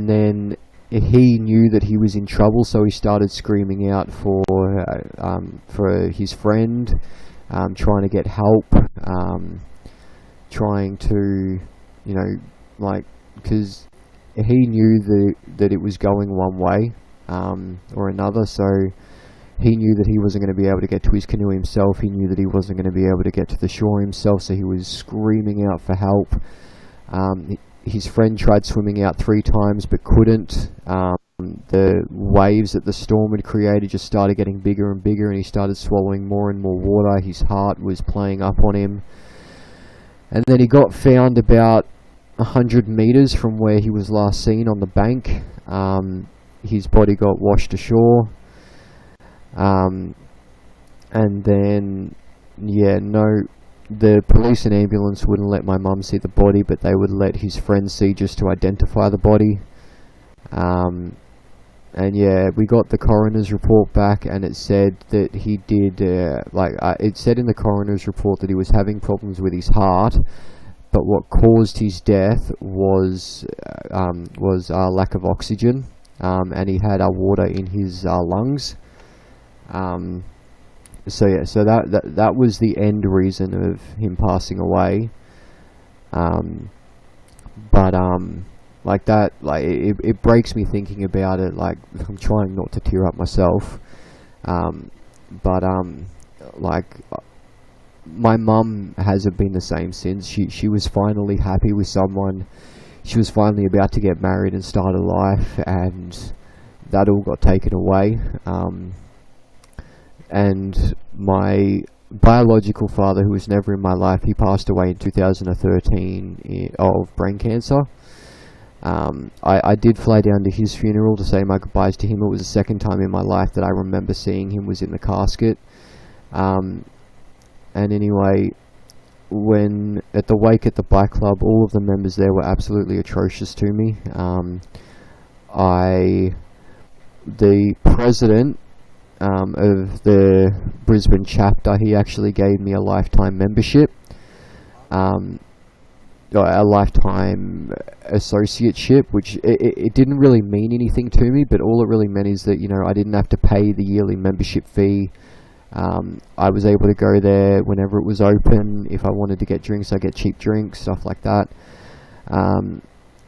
then he knew that he was in trouble, so he started screaming out for his friend, trying to get help, trying to, because he knew that it was going one way or another, so he knew that he wasn't going to be able to get to his canoe himself. He knew that he wasn't going to be able to get to the shore himself, so he was screaming out for help. His friend tried swimming out 3 times but couldn't. The waves that the storm had created just started getting bigger and bigger, and he started swallowing more and more water. His heart was playing up on him. And then he got found about 100 meters from where he was last seen on the bank. His body got washed ashore. And then, the police and ambulance wouldn't let my mum see the body, but they would let his friend see just to identify the body. We got the coroner's report back, and it said that he did, it said in the coroner's report that he was having problems with his heart, but what caused his death was lack of oxygen, and he had water in his lungs. So that was the end reason of him passing away. It breaks me thinking about it. I'm trying not to tear up myself. my mum hasn't been the same since. She was finally happy with someone. She was finally about to get married and start a life, and that all got taken away. And my biological father, who was never in my life, he passed away in 2013 of brain cancer. I did fly down to his funeral to say my goodbyes to him. It was the second time in my life that I remember seeing him was in the casket. And anyway, when at the wake at the bike club, all of the members there were absolutely atrocious to me. The president of the Brisbane chapter, he actually gave me a lifetime membership, a lifetime associateship, which it didn't really mean anything to me, but all it really meant is that, you know, I didn't have to pay the yearly membership fee. I was able to go there whenever it was open. If I wanted to get drinks, I get cheap drinks, stuff like that.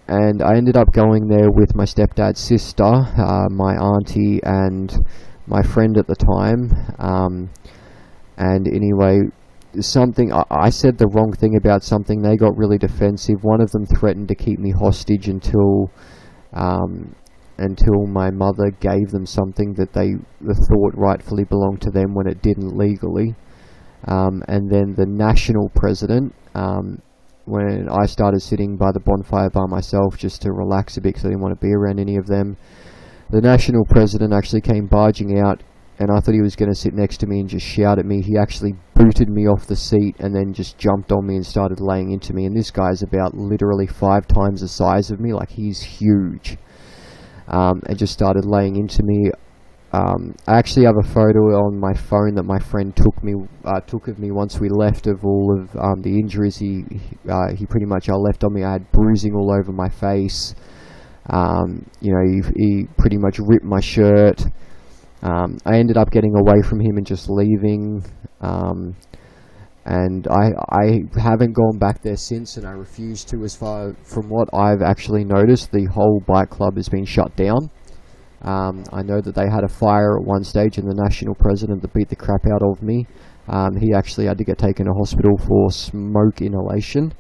And I ended up going there with my stepdad's sister, my auntie, and my friend at the time. And anyway, I said the wrong thing about something. They got really defensive. One of them threatened to keep me hostage until my mother gave them something that they thought rightfully belonged to them when it didn't legally. And then the national president, when I started sitting by the bonfire by myself just to relax a bit because I didn't want to be around any of them, the national president actually came barging out, and I thought he was going to sit next to me and just shout at me. He actually booted me off the seat and then just jumped on me and started laying into me. And this guy's about literally 5 times the size of me, like he's huge. And just started laying into me. I actually have a photo on my phone that my friend took of me once we left, of all of the injuries he pretty much left on me. I had bruising all over my face. You know, he pretty much ripped my shirt. I ended up getting away from him and just leaving. And I haven't gone back there since, and I refuse to. As far from what I've actually noticed, the whole bike club has been shut down. I know that they had a fire at one stage, and the national president that beat the crap out of me, he actually had to get taken to hospital for smoke inhalation,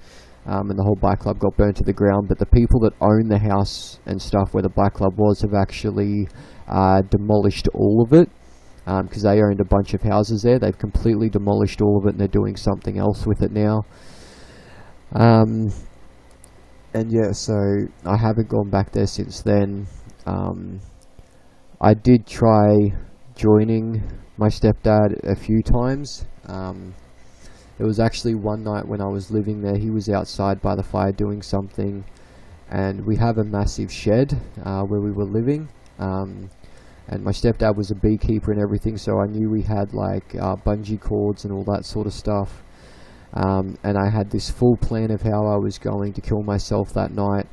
and the whole bike club got burnt to the ground. But the people that own the house and stuff where the bike club was have actually demolished all of it, because they owned a bunch of houses there. They've completely demolished all of it, and they're doing something else with it now. And yeah, so I haven't gone back there since then. I did try joining my stepdad a few times. It was actually one night when I was living there. He was outside by the fire doing something, and we have a massive shed where we were living. And my stepdad was a beekeeper and everything, so I knew we had like bungee cords and all that sort of stuff. And I had this full plan of how I was going to kill myself that night.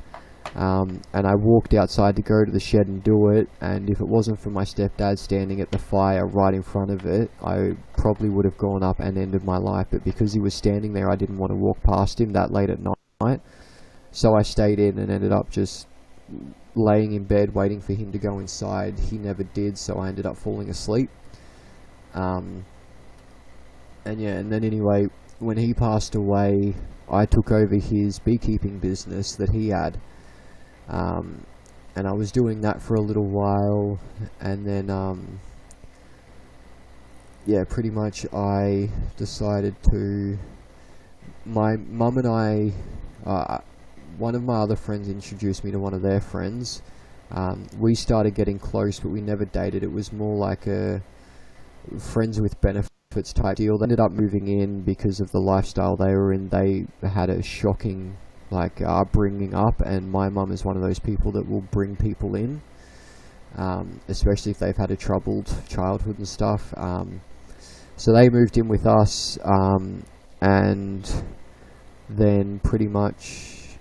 And I walked outside to go to the shed and do it, and if it wasn't for my stepdad standing at the fire right in front of it, I probably would have gone up and ended my life. But because he was standing there, I didn't want to walk past him that late at night, so I stayed in and ended up just laying in bed waiting for him to go inside. He never did, so I ended up falling asleep. And then anyway, when he passed away, I took over his beekeeping business that he had. And I was doing that for a little while, and then, yeah, pretty much I decided to, my mum and I, one of my other friends introduced me to one of their friends. We started getting close, but we never dated. It was more like a friends with benefits type deal. They ended up moving in because of the lifestyle they were in. They had a shocking bringing up, and my mum is one of those people that will bring people in, especially if they've had a troubled childhood and stuff. So they moved in with us, and then pretty much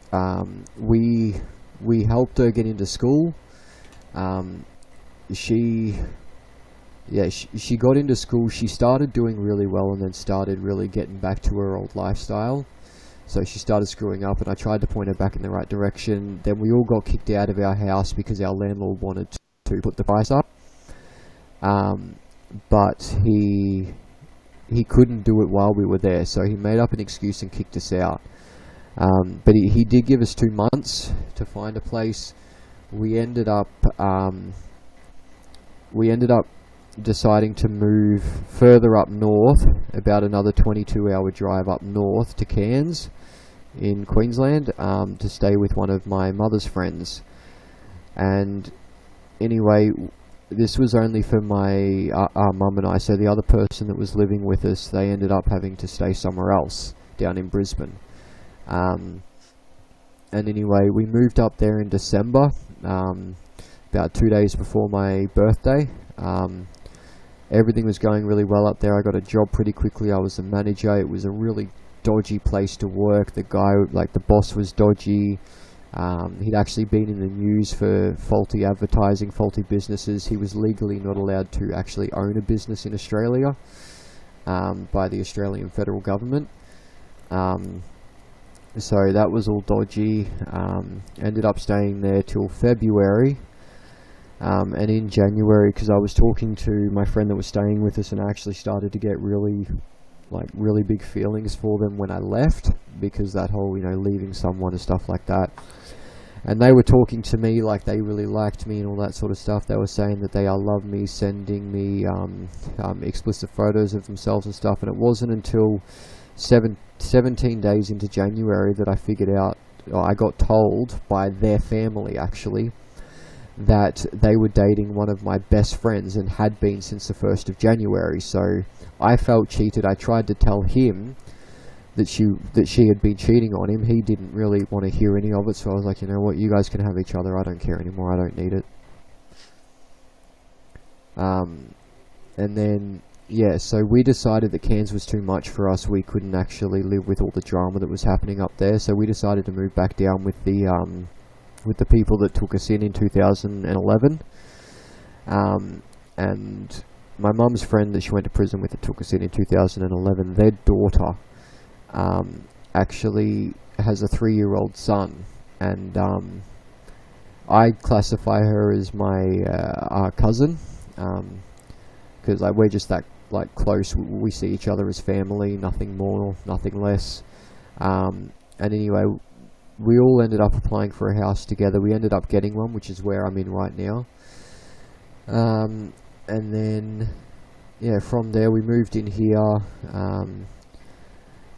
we helped her get into school. She got into school. She started doing really well, and then started really getting back to her old lifestyle. So she started screwing up, and I tried to point her back in the right direction. Then we all got kicked out of our house because our landlord wanted to put the price up. But he he couldn't do it while we were there, so he made up an excuse and kicked us out. But he did give us 2 months to find a place. We ended up deciding to move further up north, about another 22-hour drive up north to Cairns in Queensland, to stay with one of my mother's friends. And anyway, this was only for my mum and I, so the other person that was living with us, they ended up having to stay somewhere else down in Brisbane. And anyway, we moved up there in December, about 2 days before my birthday. Everything was going really well up there. I got a job pretty quickly. I was the manager. It was a really dodgy place to work. The guy, like the boss, was dodgy. He'd actually been in the news for faulty advertising, faulty businesses. He was legally not allowed to actually own a business in Australia by the Australian federal government. So that was all dodgy. Ended up staying there till February. And in January, because I was talking to my friend that was staying with us, and I actually started to get really big feelings for them when I left, because that whole, leaving someone and stuff like that. And they were talking to me like they really liked me and all that sort of stuff. They were saying that they loved me, sending me explicit photos of themselves and stuff. And it wasn't until 17 days into January that I figured out, or I got told by their family actually, that they were dating one of my best friends and had been since the 1st of January. So I felt cheated. I tried to tell him that she had been cheating on him. He didn't really want to hear any of it, so I was like, you know what, you guys can have each other. I don't care anymore. I don't need it. And then, yeah, so we decided that Cairns was too much for us. We couldn't actually live with all the drama that was happening up there, so we decided to move back down with the people that took us in 2011. And my mum's friend that she went to prison with that took us in 2011, their daughter actually has a 3-year-old son, and I classify her as my our cousin, because we're just that close. We see each other as family, nothing more, nothing less. And anyway, we all ended up applying for a house together. We ended up getting one, which is where I'm in right now. And then, yeah, from there we moved in here.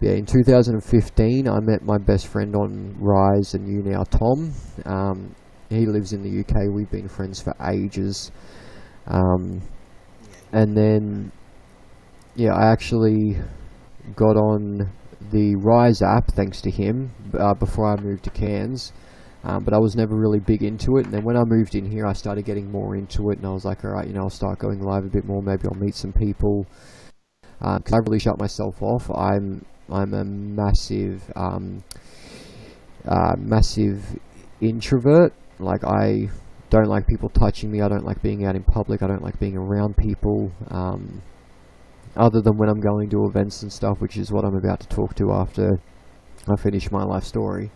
In 2015, I met my best friend on Rise and YouNow, Tom. He lives in the UK. We've been friends for ages. And then, yeah, I actually got on the Rise app thanks to him before I moved to Cairns, but I was never really big into it. And then when I moved in here, I started getting more into it, and I was like, all right, I'll start going live a bit more. Maybe I'll meet some people, because I really shut myself off. I'm a massive introvert. Like, I don't like people touching me. I don't like being out in public. I don't like being around people. Other than when I'm going to events and stuff, which is what I'm about to talk to after I finish my life story.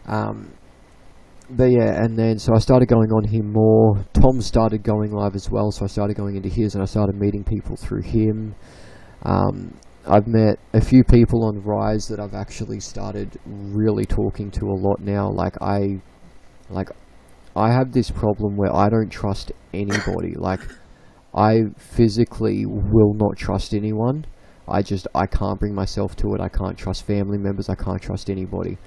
But yeah, and then so I started going on him more. Tom started going live as well, so I started going into his, and I started meeting people through him. I've met a few people on Rise that I've actually started really talking to a lot now. I have this problem where I don't trust anybody. I physically will not trust anyone. I can't bring myself to it. I can't trust family members. I can't trust anybody.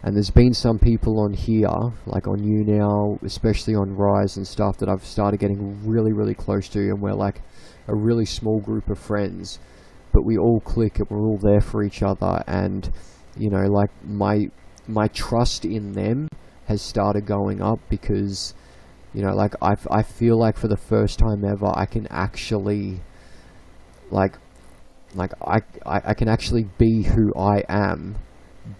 And there's been some people on here, like on YouNow, especially on Rise and stuff, that I've started getting really, really close to, and we're like a really small group of friends, but we all click and we're all there for each other. And, my trust in them has started going up, because I feel like for the first time ever I can actually I can actually be who I am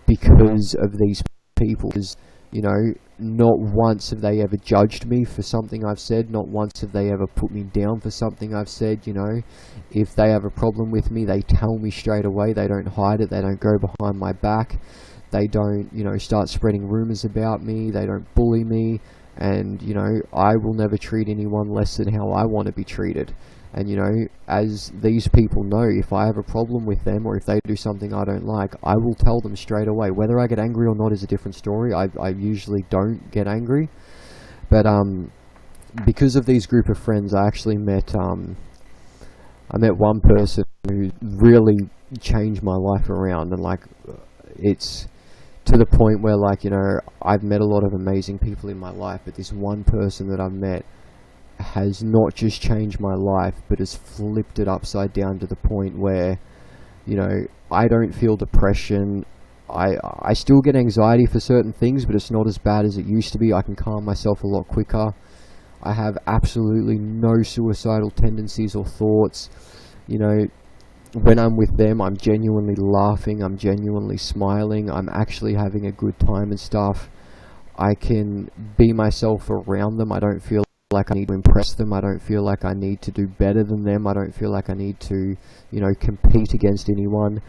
because of these people. Because not once have they ever judged me for something I've said. Not once have they ever put me down for something I've said. If they have a problem with me, they tell me straight away. They don't hide it. They don't go behind my back. They don't start spreading rumors about me. They don't bully me. And I will never treat anyone less than how I want to be treated. And, you know, as these people know, if I have a problem with them or if they do something I don't like, I will tell them straight away. Whether I get angry or not is a different story. I usually don't get angry. But because of these group of friends, I actually met one person who really changed my life around. And, like, it's to the point where, like, you know, I've met a lot of amazing people in my life, but this one person that I've met has not just changed my life, but has flipped it upside down to the point where, you know, I don't feel depression. I still get anxiety for certain things, but it's not as bad as it used to be. I can calm myself a lot quicker. I have absolutely no suicidal tendencies or thoughts. You know, when I'm with them, I'm genuinely laughing, I'm genuinely smiling, I'm actually having a good time and stuff. I can be myself around them. I don't feel like I need to impress them. I don't feel like I need to do better than them. I don't feel like I need to, you know, compete against anyone.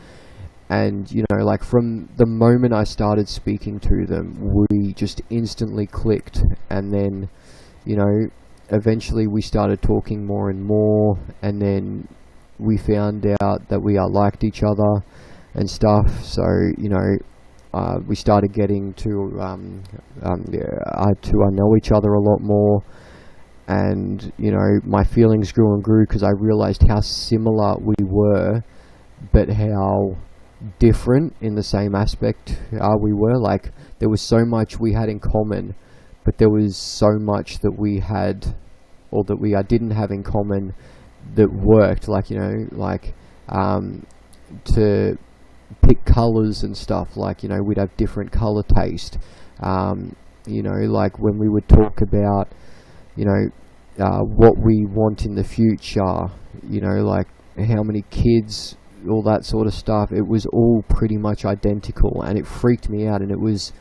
And, you know, like, from the moment I started speaking to them, we just instantly clicked. And then, you know, eventually we started talking more and more, and then we found out that we liked each other and stuff. So, you know, we started getting to know each other a lot more. And, you know, my feelings grew and grew because I realized how similar we were, but how different in the same aspect we were. Like, there was so much we had in common, but there was so much that we had, or that we didn't have in common, that worked. Like, you know, like, to pick colours and stuff. Like, you know, we'd have different colour taste. You know, like, when we would talk about, you know, what we want in the future, you know, like how many kids, all that sort of stuff, it was all pretty much identical, and it freaked me out. And it was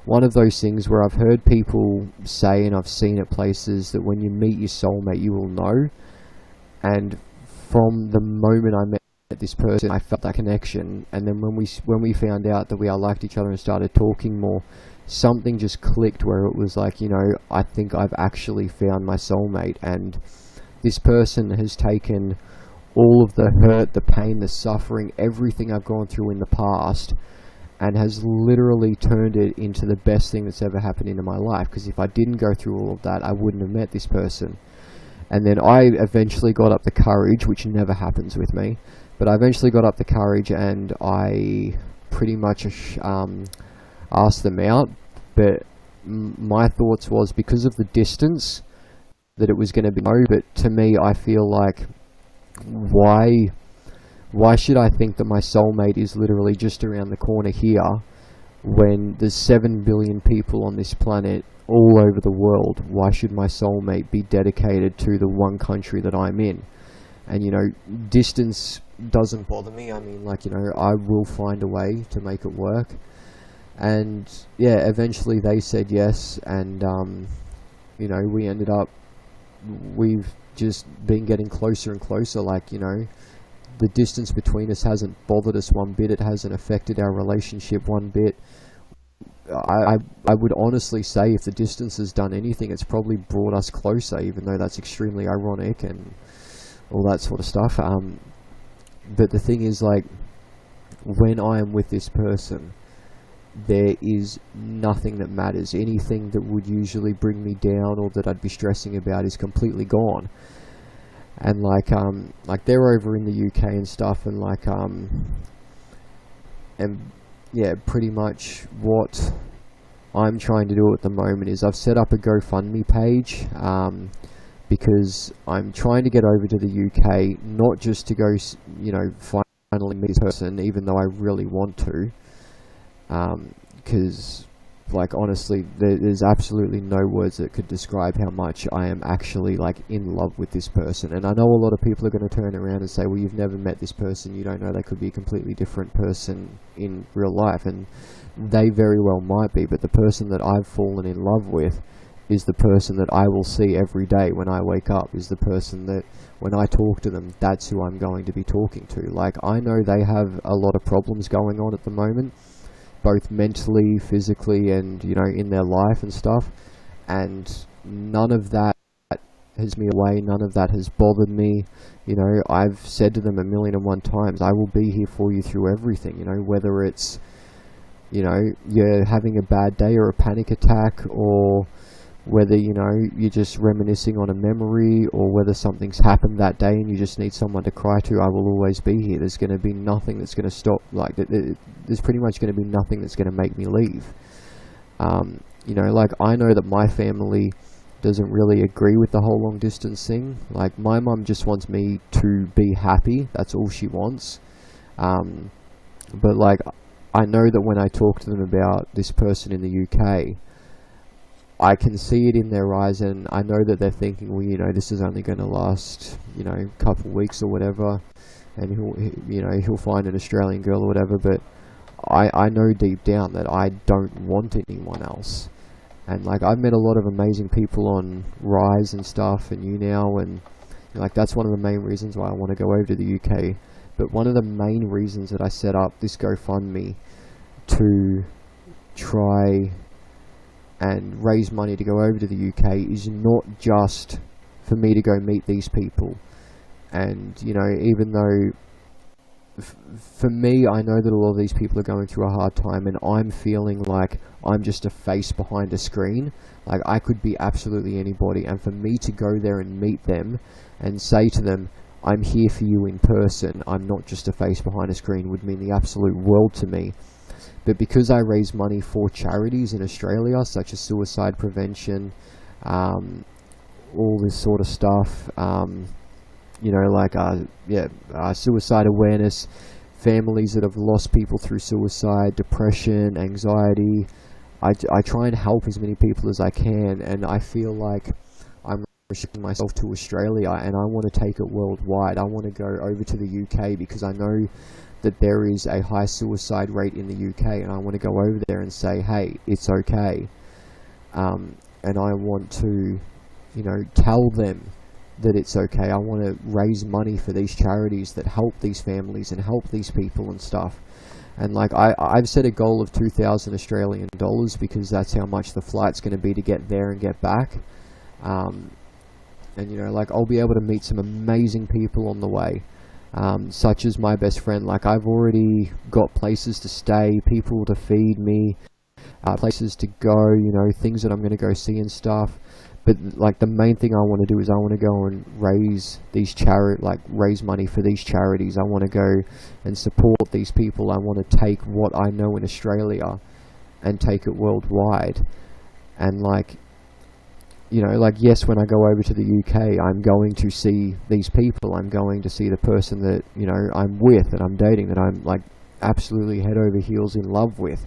one of those things where I've heard people say, and I've seen at places, that when you meet your soulmate, you will know. And from the moment I met this person, I felt that connection. And then when we found out that we liked each other and started talking more, something just clicked where it was like, you know, I think I've actually found my soulmate. And this person has taken all of the hurt, the pain, the suffering, everything I've gone through in the past, and has literally turned it into the best thing that's ever happened into my life. Because if I didn't go through all of that, I wouldn't have met this person. And then I eventually got up the courage, which never happens with me, but I eventually got up the courage, and I pretty much asked them out. But my thoughts was, because of the distance, that it was going to be no. But to me, I feel like, why should I think that my soulmate is literally just around the corner here, when there's 7 billion people on this planet all over the world? Why should my soulmate be dedicated to the one country that I'm in? And, you know, distance doesn't bother me. I mean, like, you know, I will find a way to make it work. And yeah, eventually they said yes, and you know, we've just been getting closer and closer. Like, you know, the distance between us hasn't bothered us one bit. It hasn't affected our relationship one bit. I would honestly say, if the distance has done anything, it's probably brought us closer, even though that's extremely ironic and all that sort of stuff. But the thing is, like, when I am with this person, there is nothing that matters. Anything that would usually bring me down or that I'd be stressing about is completely gone. And like they're over in the UK and stuff, and like and yeah, pretty much what I'm trying to do at the moment is I've set up a GoFundMe page, because I'm trying to get over to the UK, not just to go, you know, finally meet this person, even though I really want to. Because, like, honestly, there's absolutely no words that could describe how much I am actually, like, in love with this person. And I know a lot of people are going to turn around and say, well, you've never met this person, you don't know, they could be a completely different person in real life. And they very well might be, but the person that I've fallen in love with is the person that I will see every day when I wake up, is the person that, when I talk to them, that's who I'm going to be talking to. Like, I know they have a lot of problems going on at the moment, both mentally, physically, and, you know, in their life and stuff, and none of that has me away. None of that has bothered me. You know, I've said to them 1,000,001 times, I will be here for you through everything. You know, whether it's, you know, you're having a bad day or a panic attack, or whether, you know, you're just reminiscing on a memory, or whether something's happened that day and you just need someone to cry to, I will always be here. There's going to be nothing that's going to stop, like, there's pretty much going to be nothing that's going to make me leave. You know, like, I know that my family doesn't really agree with the whole long distance thing. Like, my mum just wants me to be happy. That's all she wants. But, like, I know that when I talk to them about this person in the UK, I can see it in their eyes, and I know that they're thinking, well, you know, this is only going to last, you know, a couple of weeks or whatever, and he'll find an Australian girl or whatever. But I know deep down that I don't want anyone else. And, like, I've met a lot of amazing people on Rise and stuff, and YouNow, and, like, that's one of the main reasons why I want to go over to the UK. But one of the main reasons that I set up this GoFundMe to try and raise money to go over to the UK is not just for me to go meet these people. And, you know, even though for me, I know that a lot of these people are going through a hard time, and I'm feeling like I'm just a face behind a screen. Like, I could be absolutely anybody, and for me to go there and meet them and say to them, I'm here for you in person, I'm not just a face behind a screen, would mean the absolute world to me. But because I raise money for charities in Australia, such as suicide prevention, all this sort of stuff, you know, like, suicide awareness, families that have lost people through suicide, depression, anxiety, I try and help as many people as I can, and I feel like I'm restricting myself to Australia, and I want to take it worldwide. I want to go over to the UK because I know that there is a high suicide rate in the UK, and I want to go over there and say, hey, it's okay. And I want to, you know, tell them that it's okay. I want to raise money for these charities that help these families and help these people and stuff. And, like, I've set a goal of 2,000 Australian dollars because that's how much the flight's going to be to get there and get back. And, you know, like, I'll be able to meet some amazing people on the way. Such as my best friend. Like, I've already got places to stay, people to feed me, places to go, you know, things that I'm going to go see and stuff. But, like, the main thing I want to do is I want to go and raise raise money for these charities. I want to go and support these people. I want to take what I know in Australia and take it worldwide. And, like, you know, like, yes, when I go over to the UK, I'm going to see these people. I'm going to see the person that, you know, I'm with, that I'm dating, that I'm, like, absolutely head over heels in love with.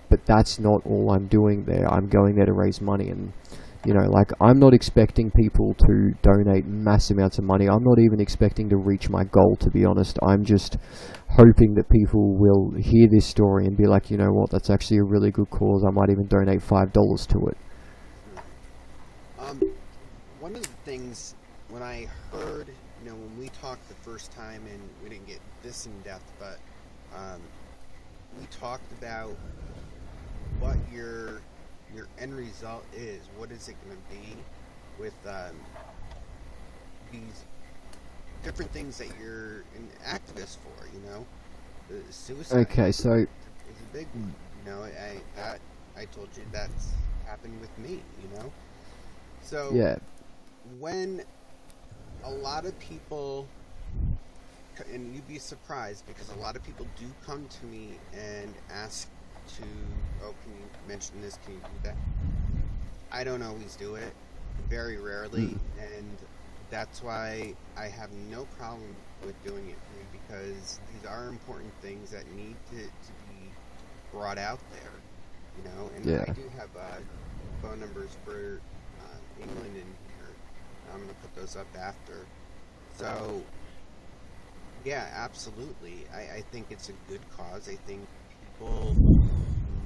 But that's not all I'm doing there. I'm going there to raise money. And, you know, like, I'm not expecting people to donate mass amounts of money. I'm not even expecting to reach my goal, to be honest. I'm just hoping that people will hear this story and be like, you know what, that's actually a really good cause. I might even donate $5 to it. One of the things, when I heard, you know, when we talked the first time, and we didn't get this in depth, but we talked about what your end result is. What is it going to be with these different things that you're an activist for? You know, the suicide. Okay, so is a big one. You know, I told you that's happened with me. You know. So, yeah. When a lot of people, and you'd be surprised because a lot of people do come to me and ask to, oh, can you mention this, can you do that? I don't always do it, very rarely, and that's why I have no problem with doing it, because these are important things that need to be brought out there, you know, and yeah. I do have phone numbers for England and here. I'm going to put those up after. So, yeah, absolutely. I think it's a good cause. I think people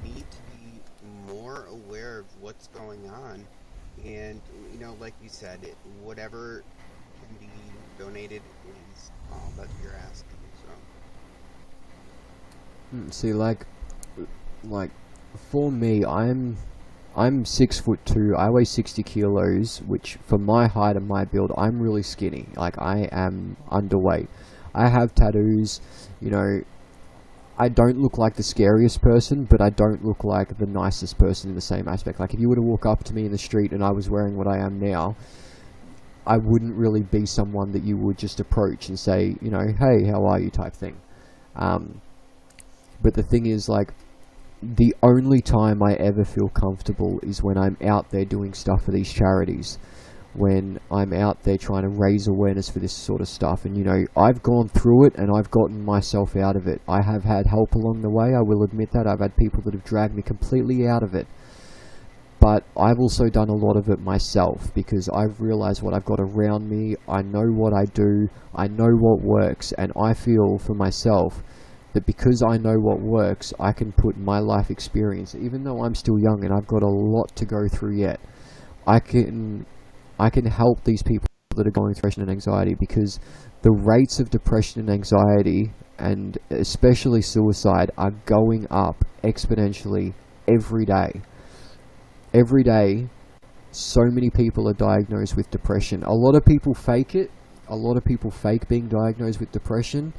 need to be more aware of what's going on. And, you know, like you said, whatever can be donated is all that you're asking. So. See, like, for me, I'm I'm 6'2", I weigh 60 kilos, which for my height and my build, I'm really skinny. Like, I am underweight. I have tattoos, you know, I don't look like the scariest person, but I don't look like the nicest person in the same aspect. Like, if you were to walk up to me in the street and I was wearing what I am now, I wouldn't really be someone that you would just approach and say, you know, hey, how are you type thing. But the thing is, like, the only time I ever feel comfortable is when I'm out there doing stuff for these charities, when I'm out there trying to raise awareness for this sort of stuff. And, you know, I've gone through it and I've gotten myself out of it. I have had help along the way, I will admit that. I've had people that have dragged me completely out of it. But I've also done a lot of it myself, because I've realized what I've got around me. I know what I do, I know what works, and I feel for myself that because I know what works, I can put my life experience, even though I'm still young and I've got a lot to go through yet, I can help these people that are going through depression and anxiety, because the rates of depression and anxiety, and especially suicide, are going up exponentially every day. Every day, so many people are diagnosed with depression. A lot of people fake it. A lot of people fake being diagnosed with depression.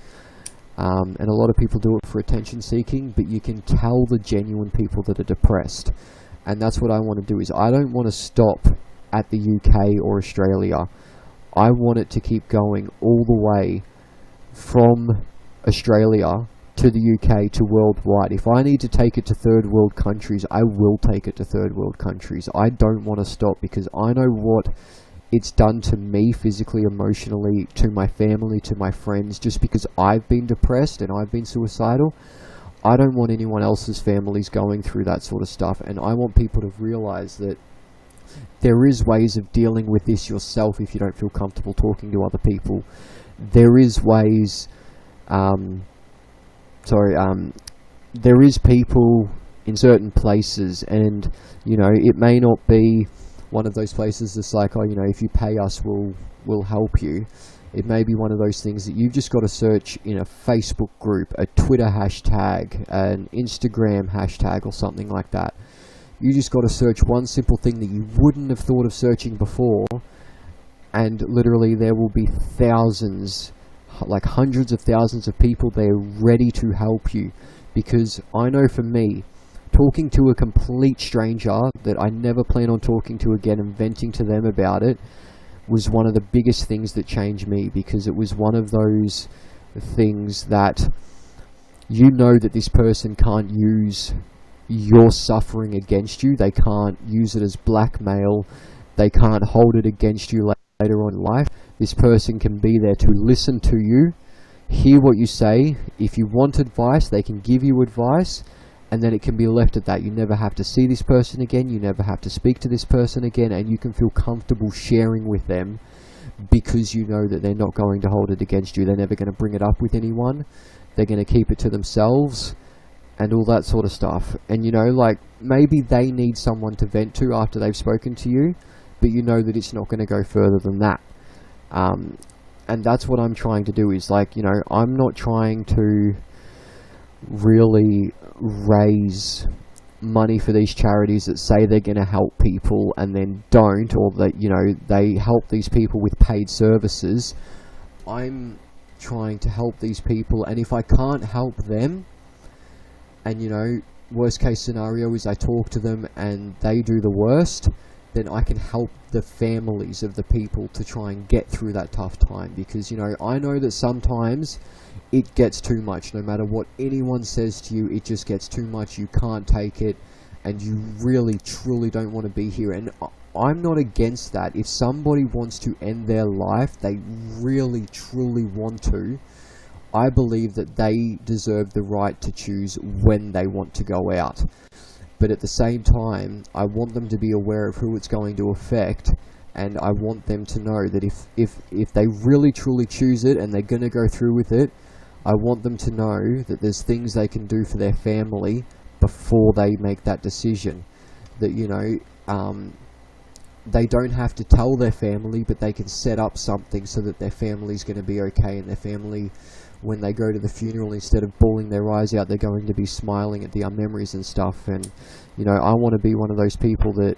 And a lot of people do it for attention seeking, but you can tell the genuine people that are depressed. And that's what I want to do. Is I don't want to stop at the UK or Australia. I want it to keep going all the way from Australia to the UK to worldwide. If I need to take it to third world countries, I will take it to third world countries. I don't want to stop, because I know what it's done to me physically, emotionally, to my family, to my friends, just because I've been depressed and I've been suicidal. I don't want anyone else's families going through that sort of stuff, and I want people to realize that there is ways of dealing with this yourself if you don't feel comfortable talking to other people. There is ways, there is people in certain places, and, you know, it may not be one of those places that's like, oh, you know, if you pay us, we'll help you. It may be one of those things that you've just got to search in a Facebook group, a Twitter hashtag, an Instagram hashtag, or something like that. You just got to search one simple thing that you wouldn't have thought of searching before, and literally there will be thousands, like hundreds of thousands of people there ready to help you. Because I know for me, talking to a complete stranger that I never plan on talking to again and venting to them about it was one of the biggest things that changed me, because it was one of those things that you know that this person can't use your suffering against you. They can't use it as blackmail. They can't hold it against you later on in life. This person can be there to listen to you, hear what you say. If you want advice, they can give you advice, and then it can be left at that. You never have to see this person again, you never have to speak to this person again, and you can feel comfortable sharing with them, because you know that they're not going to hold it against you. They're never going to bring it up with anyone. They're going to keep it to themselves, and all that sort of stuff. And, you know, like, maybe they need someone to vent to after they've spoken to you, but you know that it's not going to go further than that. And that's what I'm trying to do, is, like, you know, I'm not trying to really raise money for these charities that say they're going to help people and then don't, or that, you know, they help these people with paid services. I'm trying to help these people, and if I can't help them, and, you know, worst case scenario is I talk to them and they do the worst, then I can help the families of the people to try and get through that tough time. Because, you know, I know that sometimes it gets too much. No matter what anyone says to you, it just gets too much. You can't take it, and you really, truly don't want to be here. And I'm not against that. If somebody wants to end their life, they really, truly want to, I believe that they deserve the right to choose when they want to go out. But at the same time, I want them to be aware of who it's going to affect, and I want them to know that if they really truly choose it and they're going to go through with it, I want them to know that there's things they can do for their family before they make that decision. That, you know, they don't have to tell their family, but they can set up something so that their family's going to be okay, and their family when they go to the funeral, instead of bawling their eyes out, they're going to be smiling at the memories and stuff. And, you know, I want to be one of those people that,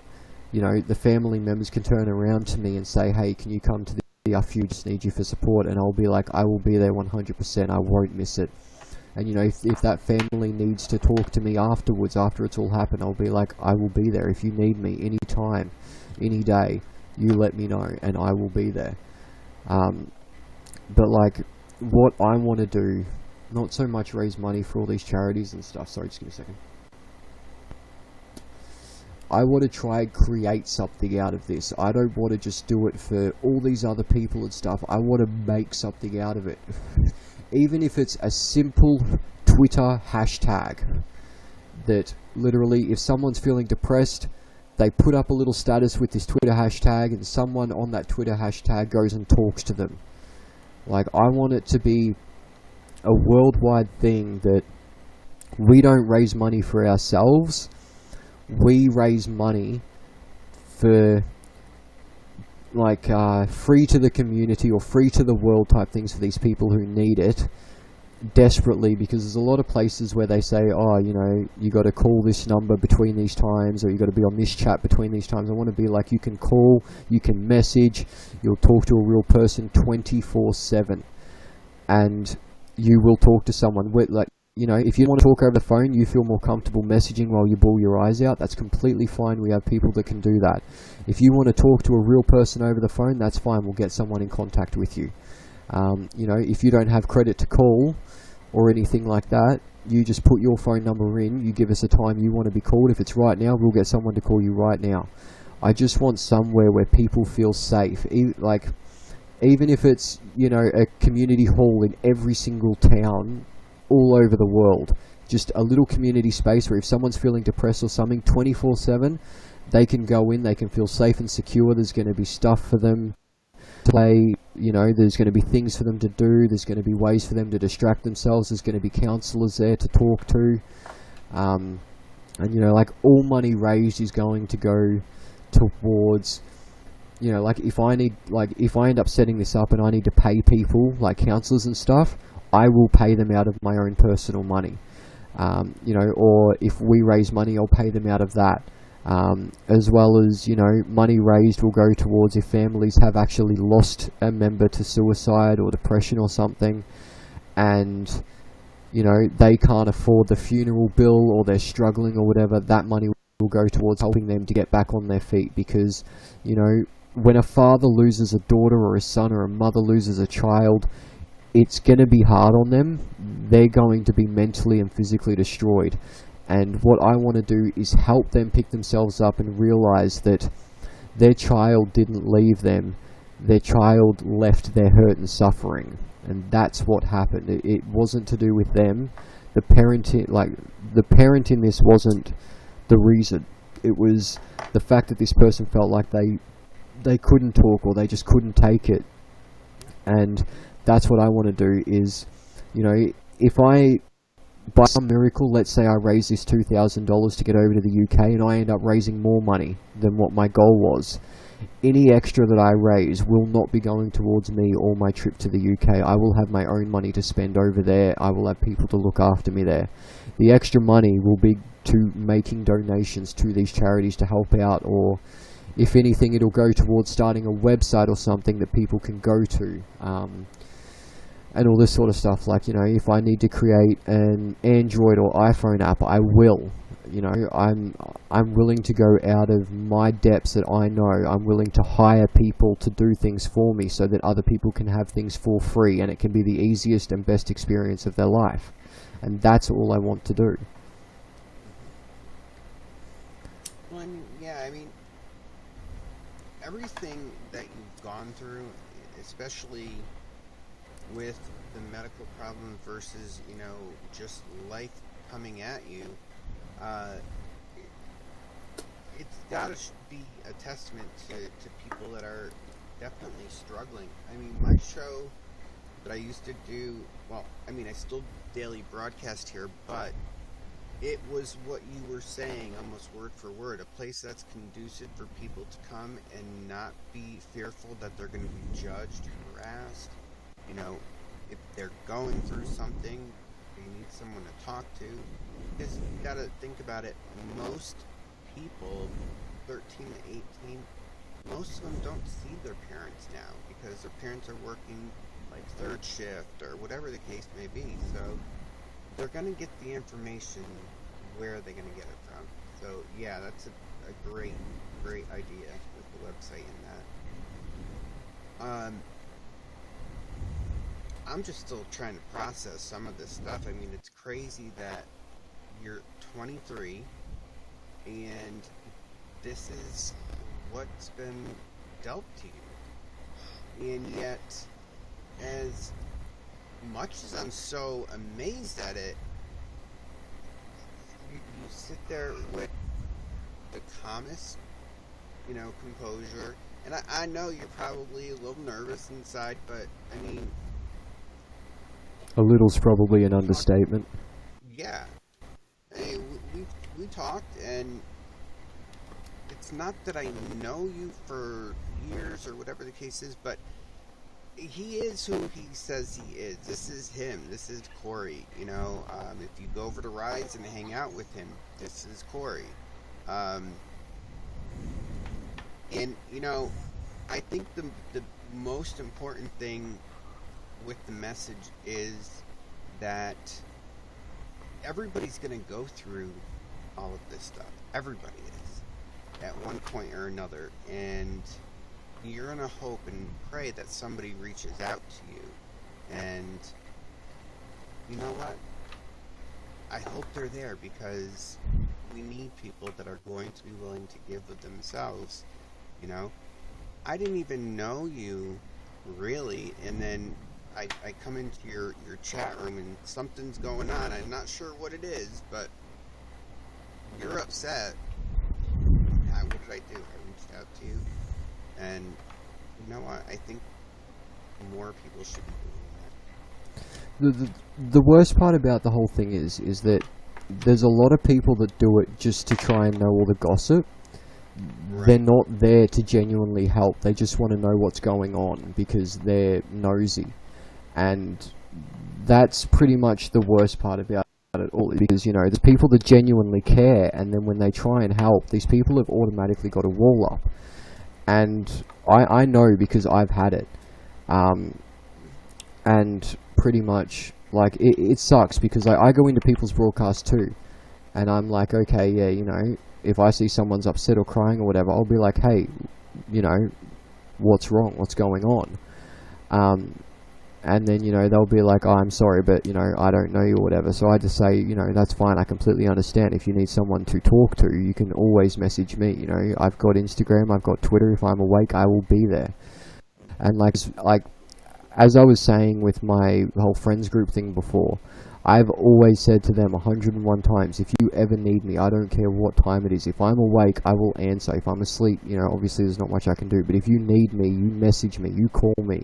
you know, the family members can turn around to me and say, hey, can you come to the funeral? Just need you for support. And I'll be like, I will be there 100%. I won't miss it. And, you know, if that family needs to talk to me afterwards, after it's all happened, I'll be like, I will be there. If you need me any time, any day, you let me know and I will be there. But, like, what I want to do, not so much raise money for all these charities and stuff. Sorry, just give me a second. I want to try and create something out of this. I don't want to just do it for all these other people and stuff. I want to make something out of it. Even if it's a simple Twitter hashtag that literally, if someone's feeling depressed, they put up a little status with this Twitter hashtag and someone on that Twitter hashtag goes and talks to them. Like, I want it to be a worldwide thing that we don't raise money for ourselves. We raise money for, like, free to the community or free to the world type things for these people who need it desperately, because there's a lot of places where they say, oh, you know, you got to call this number between these times, or you got to be on this chat between these times. I want to be like, you can call, you can message, you'll talk to a real person 24/7, and you will talk to someone with, like, you know, if you want to talk over the phone, you feel more comfortable messaging while you bawl your eyes out, that's completely fine. We have people that can do that. If you want to talk to a real person over the phone, that's fine. We'll get someone in contact with you. You know, if you don't have credit to call or anything like that, you just put your phone number in, you give us a time you want to be called. If it's right now, we'll get someone to call you right now. I just want somewhere where people feel safe. Even if it's, you know, a community hall in every single town all over the world, just a little community space where if someone's feeling depressed or something, 24/7, they can go in, they can feel safe and secure. There's going to be stuff for them to play, you know, there's going to be things for them to do, there's going to be ways for them to distract themselves, there's going to be counsellors there to talk to, and, you know, like, all money raised is going to go towards, you know, like, if I end up setting this up and I need to pay people, like counsellors and stuff, I will pay them out of my own personal money, you know, or if we raise money, I'll pay them out of that. As well as, you know, money raised will go towards if families have actually lost a member to suicide or depression or something, and, you know, they can't afford the funeral bill or they're struggling or whatever, that money will go towards helping them to get back on their feet. Because, you know, when a father loses a daughter or a son, or a mother loses a child, it's going to be hard on them. They're going to be mentally and physically destroyed. And what I want to do is help them pick themselves up and realize that their child didn't leave them. Their child left their hurt and suffering. And that's what happened. It wasn't to do with them. The parent in this wasn't the reason. It was the fact that this person felt like they couldn't talk, or they just couldn't take it. And that's what I want to do is, you know, if I, by some miracle, let's say I raise this $2,000 to get over to the UK and I end up raising more money than what my goal was, any extra that I raise will not be going towards me or my trip to the UK. I will have my own money to spend over there. I will have people to look after me there. The extra money will be to making donations to these charities to help out, or if anything, it'll go towards starting a website or something that people can go to. And all this sort of stuff. Like, you know, if I need to create an Android or iPhone app, I will. You know, I'm willing to go out of my depths that I know. I'm willing to hire people to do things for me so that other people can have things for free, and it can be the easiest and best experience of their life. And that's all I want to do. Well, I mean, everything that you've gone through, especially with the medical problem versus, you know, just life coming at you, it's got to be a testament to people that are definitely struggling. I mean, my show that I used to do, well, I mean, I still daily broadcast here, but it was what you were saying, almost word for word, a place that's conducive for people to come and not be fearful that they're going to be judged, harassed, you know, if they're going through something, they need someone to talk to. Because you gotta think about it, most people, 13 to 18, most of them don't see their parents now because their parents are working like third shift or whatever the case may be. So they're going to get the information. Where are they going to get it from? So yeah, that's a great idea with the website and that. I'm just still trying to process some of this stuff. I mean, it's crazy that you're 23 and this is what's been dealt to you. And yet, as much as I'm so amazed at it, you sit there with the calmest, composure. And I know you're probably a little nervous inside, but I mean... A little's probably an understatement. Yeah. Hey, we talked, and it's not that I know you for years or whatever the case is, but he is who he says he is. This is him. This is Cory. If you go over to Rise and hang out with him, this is Cory. And I think the most important thing with the message is that everybody's going to go through all of this stuff. Everybody is at one point or another, and you're going to hope and pray that somebody reaches out to you. And you know what? I hope they're there, because we need people that are going to be willing to give of themselves. I didn't even know you really, and then I come into your chat room and something's going on. I'm not sure what it is, but you're upset. What did I do? I reached out to you, and you know what? I think more people should be doing that. The worst part about the whole thing is that there's a lot of people that do it just to try and know all the gossip. Right. They're not there to genuinely help. They just want to know what's going on because they're nosy. And that's pretty much the worst part about it all, because, there's people that genuinely care, and then when they try and help, these people have automatically got a wall up. And I know because I've had it. And pretty much, like, it sucks because I go into people's broadcasts too, and I'm like, okay, yeah, if I see someone's upset or crying or whatever, I'll be like, hey, what's wrong? What's going on? And then, they'll be like, oh, I'm sorry, but, I don't know you or whatever. So I just say, that's fine. I completely understand. If you need someone to talk to, you can always message me. I've got Instagram, I've got Twitter. If I'm awake, I will be there. And like as I was saying with my whole friends group thing before, I've always said to them 101 times, if you ever need me, I don't care what time it is. If I'm awake, I will answer. If I'm asleep, obviously there's not much I can do. But if you need me, you message me, you call me,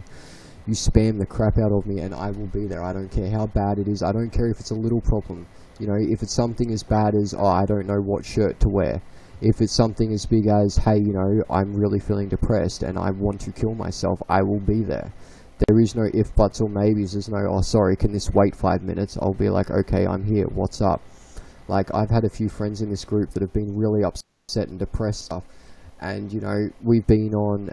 you spam the crap out of me, and I will be there. I don't care how bad it is. I don't care if it's a little problem. If it's something as bad as, oh, I don't know what shirt to wear. If it's something as big as, hey, I'm really feeling depressed and I want to kill myself, I will be there. There is no if, buts, or maybes. There's no, oh, sorry, can this wait 5 minutes? I'll be like, okay, I'm here, what's up? Like, I've had a few friends in this group that have been really upset and depressed stuff. And, we've been on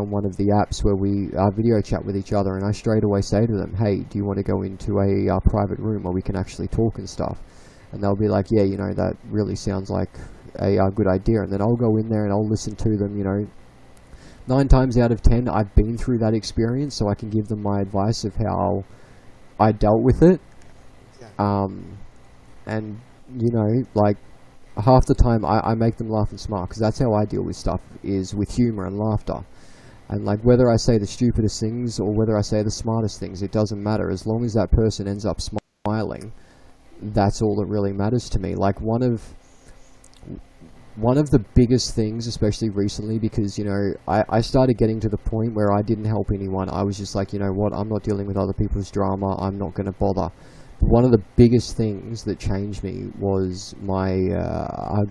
one of the apps where we video chat with each other, and I straight away say to them, hey, do you want to go into a private room where we can actually talk and stuff? And they'll be like, yeah, that really sounds like a good idea. And then I'll go in there and I'll listen to them, 9 times out of 10, I've been through that experience, so I can give them my advice of how I dealt with it. Yeah. And, like, half the time I make them laugh and smile, because that's how I deal with stuff, is with humour and laughter. And, like, whether I say the stupidest things or whether I say the smartest things, it doesn't matter. As long as that person ends up smiling, that's all that really matters to me. Like, one of the biggest things, especially recently, because, I started getting to the point where I didn't help anyone. I was just like, you know what, I'm not dealing with other people's drama, I'm not going to bother. One of the biggest things that changed me was my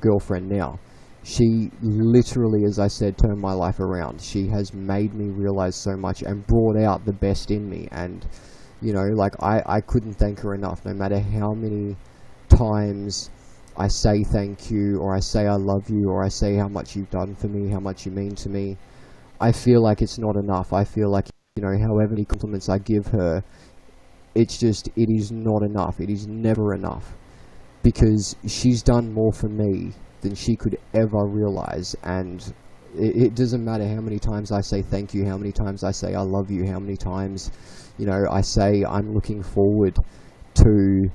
girlfriend now. She literally, as I said, turned my life around. She has made me realize so much and brought out the best in me. And You know, like, I couldn't thank her enough, no matter how many times I say thank you, or I say I love you, or I say how much you've done for me, how much you mean to me. I feel like it's not enough. I feel like, you know, however many compliments I give her, it is not enough. It is never enough. Because she's done more for me than she could ever realize. And it doesn't matter how many times I say thank you, how many times I say I love you, how many times, you know, I say I'm looking forward to,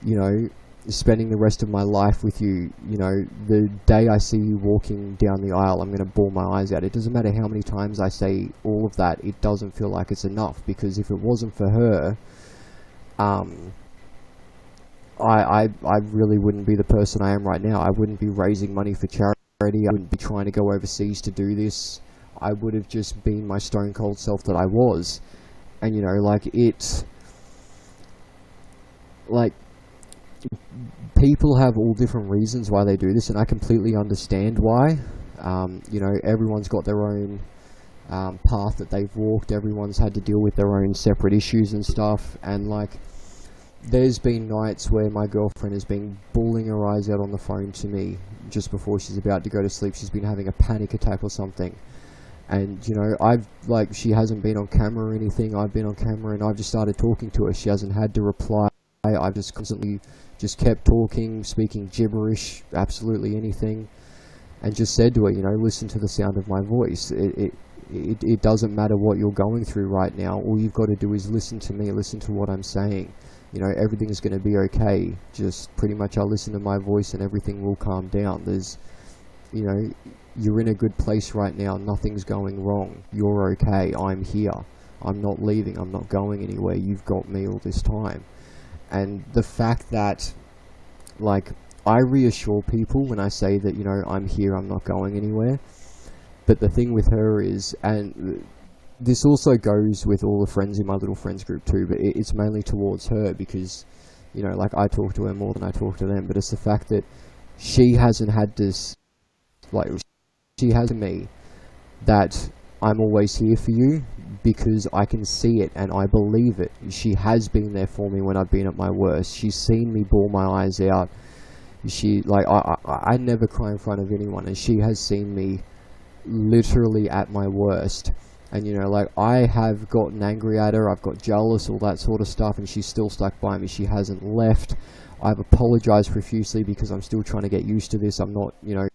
you know, spending the rest of my life with you. You know, the day I see you walking down the aisle, I'm going to bawl my eyes out. It doesn't matter how many times I say all of that, it doesn't feel like it's enough, because if it wasn't for her, I really wouldn't be the person I am right now. I wouldn't be raising money for charity. I wouldn't be trying to go overseas to do this. I would have just been my stone cold self that I was. And, you know, like, it's like, people have all different reasons why they do this, and I completely understand why. You know, everyone's got their own path that they've walked. Everyone's had to deal with their own separate issues and stuff. And, like, there's been nights where my girlfriend has been bawling her eyes out on the phone to me just before she's about to go to sleep. She's been having a panic attack or something. And, you know, she hasn't been on camera or anything. I've been on camera, and I've just started talking to her. She hasn't had to reply. I've just constantly just kept talking, speaking gibberish, absolutely anything. And just said to her, you know, listen to the sound of my voice. It doesn't matter what you're going through right now. All you've got to do is listen to me, listen to what I'm saying. You know, everything's going to be okay. Just pretty much I'll listen to my voice and everything will calm down. You know, you're in a good place right now. Nothing's going wrong. You're okay. I'm here. I'm not leaving. I'm not going anywhere. You've got me all this time. And the fact that, like, I reassure people when I say that, you know, I'm here, I'm not going anywhere. But the thing with her is, and this also goes with all the friends in my little friends group too, but it's mainly towards her because, you know, like, I talk to her more than I talk to them, but it's the fact that she hasn't had this, like, she has to me that I'm always here for you because I can see it and I believe it. She has been there for me when I've been at my worst. She's seen me bawl my eyes out. I never cry in front of anyone, and she has seen me literally at my worst. And, you know, like, I have gotten angry at her, I've got jealous, all that sort of stuff, and she's still stuck by me. She hasn't left. I've apologized profusely because I'm still trying to get used to this. I'm not, you know,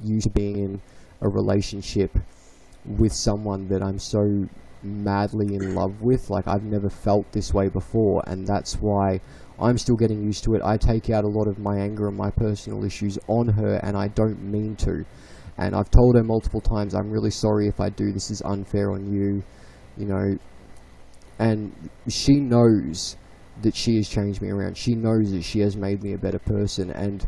used to being in a relationship with someone that I'm so madly in love with. Like, I've never felt this way before, and that's why I'm still getting used to it. I take out a lot of my anger and my personal issues on her, and I don't mean to. And I've told her multiple times, I'm really sorry if I do, this is unfair on you, you know. And she knows that she has changed me around. She knows that she has made me a better person, and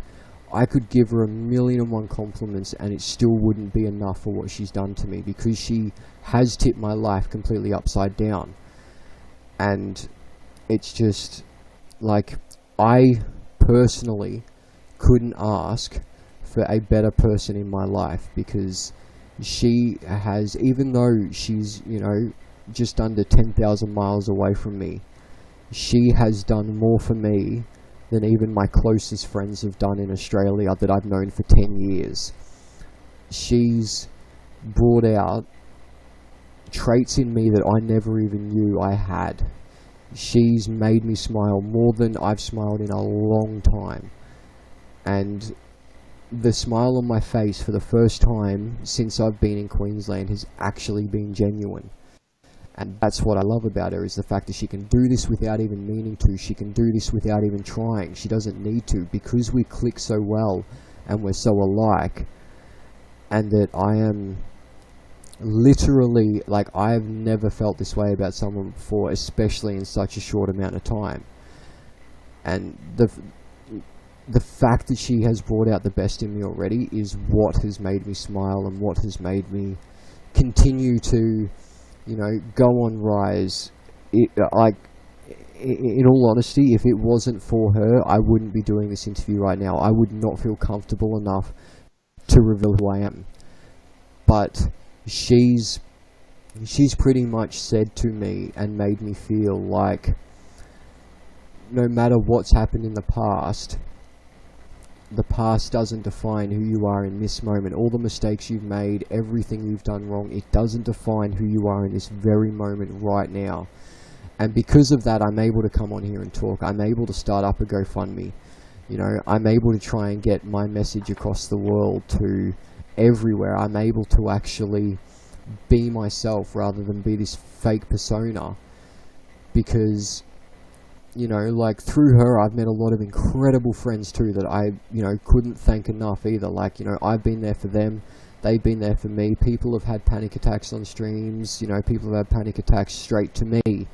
I could give her 1,000,001 compliments and it still wouldn't be enough for what she's done to me, because she has tipped my life completely upside down. And it's just, like, I personally couldn't ask for a better person in my life, because she has, even though she's, you know, just under 10,000 miles away from me, she has done more for me than even my closest friends have done in Australia that I've known for 10 years. She's brought out traits in me that I never even knew I had. She's made me smile more than I've smiled in a long time. And the smile on my face for the first time since I've been in Queensland has actually been genuine. And that's what I love about her, is the fact that she can do this without even meaning to. She can do this without even trying. She doesn't need to, because we click so well and we're so alike. And that I am literally, like, I have never felt this way about someone before, especially in such a short amount of time. And the fact that she has brought out the best in me already is what has made me smile and what has made me continue to, you know, go on rise. In all honesty, if it wasn't for her, I wouldn't be doing this interview right now. I would not feel comfortable enough to reveal who I am. But she's pretty much said to me and made me feel like no matter what's happened in the past doesn't define who you are in this moment. All the mistakes you've made, everything you've done wrong, it doesn't define who you are in this very moment right now. And because of that, I'm able to come on here and talk. I'm able to start up a GoFundMe. You know, I'm able to try and get my message across the world to everywhere. I'm able to actually be myself rather than be this fake persona. Because, you know, like, through her, I've met a lot of incredible friends too that I, you know, couldn't thank enough either. Like, you know, I've been there for them. They've been there for me. People have had panic attacks on streams. You know, people have had panic attacks straight to me.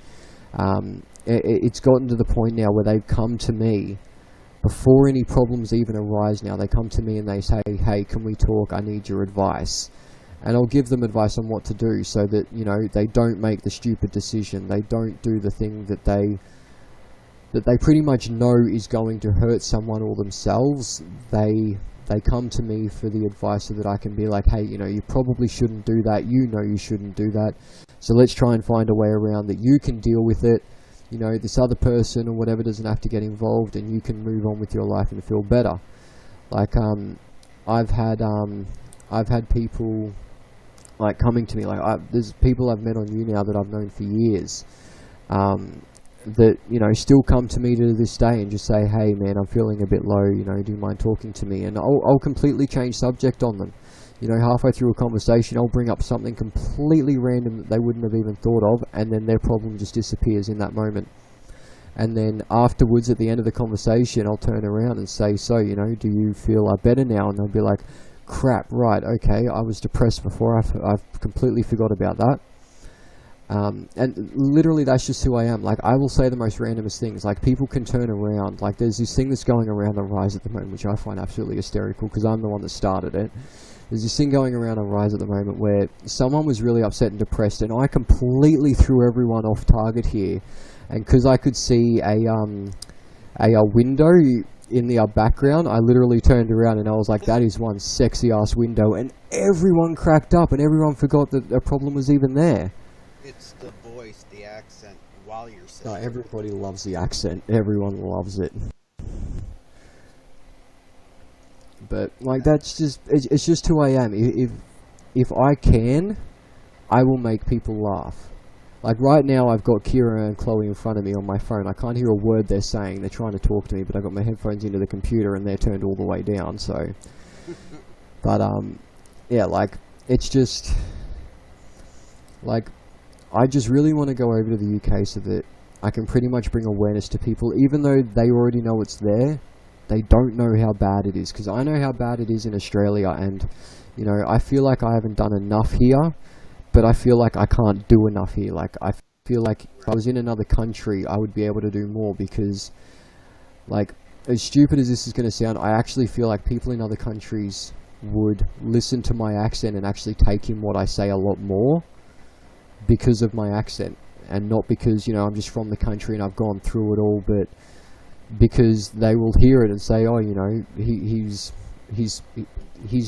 It's gotten to the point now where they've come to me before any problems even arise now. They come to me and they say, hey, can we talk? I need your advice. And I'll give them advice on what to do so that, you know, they don't make the stupid decision. They don't do the thing that they pretty much know is going to hurt someone or themselves. They come to me for the advice so that I can be like, hey, you know, you probably shouldn't do that. You know you shouldn't do that. So let's try and find a way around that you can deal with it. You know, this other person or whatever doesn't have to get involved, and you can move on with your life and feel better. Like, I've had people like coming to me, like, there's people I've met on YouNow that I've known for years, that, you know, still come to me to this day and just say, hey man, I'm feeling a bit low, you know, do you mind talking to me? And I'll completely change subject on them. You know, halfway through a conversation, I'll bring up something completely random that they wouldn't have even thought of, and then their problem just disappears in that moment. And then afterwards, at the end of the conversation, I'll turn around and say, so, you know, do you feel better now? And they'll be like, crap, right, okay, I was depressed before, I've completely forgot about that. And literally that's just who I am. Like, I will say the most randomest things. Like, people can turn around. Like, there's this thing that's going around on Rise at the moment, which I find absolutely hysterical because I'm the one that started it. There's this thing going around on Rise at the moment where someone was really upset and depressed, and I completely threw everyone off target here. And because I could see a window in the background, I literally turned around and I was like, that is one sexy ass window, and everyone cracked up and everyone forgot that a problem was even there. It's the voice, the accent, while you're saying. No, everybody loves the accent. Everyone loves it. But, like, that's just, it's just who I am. If I can, I will make people laugh. Like, right now, I've got Kira and Chloe in front of me on my phone. I can't hear a word they're saying. They're trying to talk to me, but I've got my headphones into the computer and they're turned all the way down, so. But, yeah, like, it's just, like, I just really want to go over to the UK so that I can pretty much bring awareness to people, even though they already know it's there. They don't know how bad it is, because I know how bad it is in Australia, and, you know, I feel like I haven't done enough here, but I feel like I can't do enough here. Like, I feel like if I was in another country, I would be able to do more, because, like, as stupid as this is going to sound, I actually feel like people in other countries would listen to my accent and actually take in what I say a lot more because of my accent, and not because, you know, I'm just from the country and I've gone through it all, but because they will hear it and say, oh, you know, he's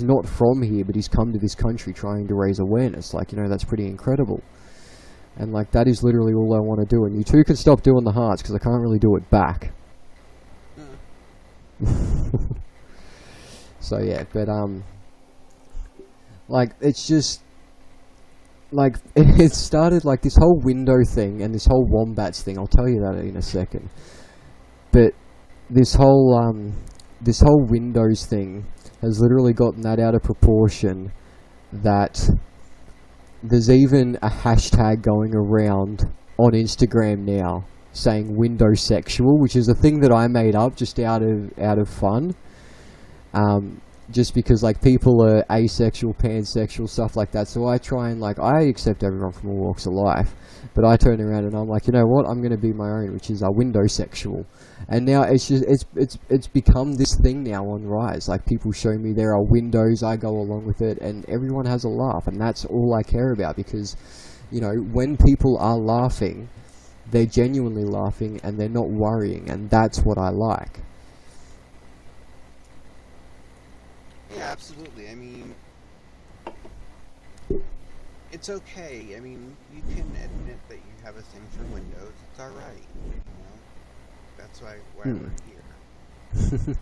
not from here, but he's come to this country trying to raise awareness. Like, you know, that's pretty incredible. And, like, that is literally all I want to do. And you two can stop doing the hearts, because I can't really do it back. So, yeah, but, like, it's just, like, it started, like, this whole window thing and this whole wombats thing. I'll tell you that in a second. But this whole Windows thing has literally gotten that out of proportion that there's even a hashtag going around on Instagram now saying Windows sexual, which is a thing that I made up just out of fun. Just because, like, people are asexual, pansexual, stuff like that. So I try and, like, I accept everyone from all walks of life, but I turn around and I'm like, you know what? I'm going to be my own, which is a Windows sexual. And now it's just it's become this thing now on Rise. Like, people show me there are windows, I go along with it, and everyone has a laugh, and that's all I care about, because, you know, when people are laughing, they're genuinely laughing and they're not worrying, and that's what I like. Yeah, absolutely. I mean, it's okay. I mean, you can admit that you have a thing for Windows. It's alright, you know? That's why we're here.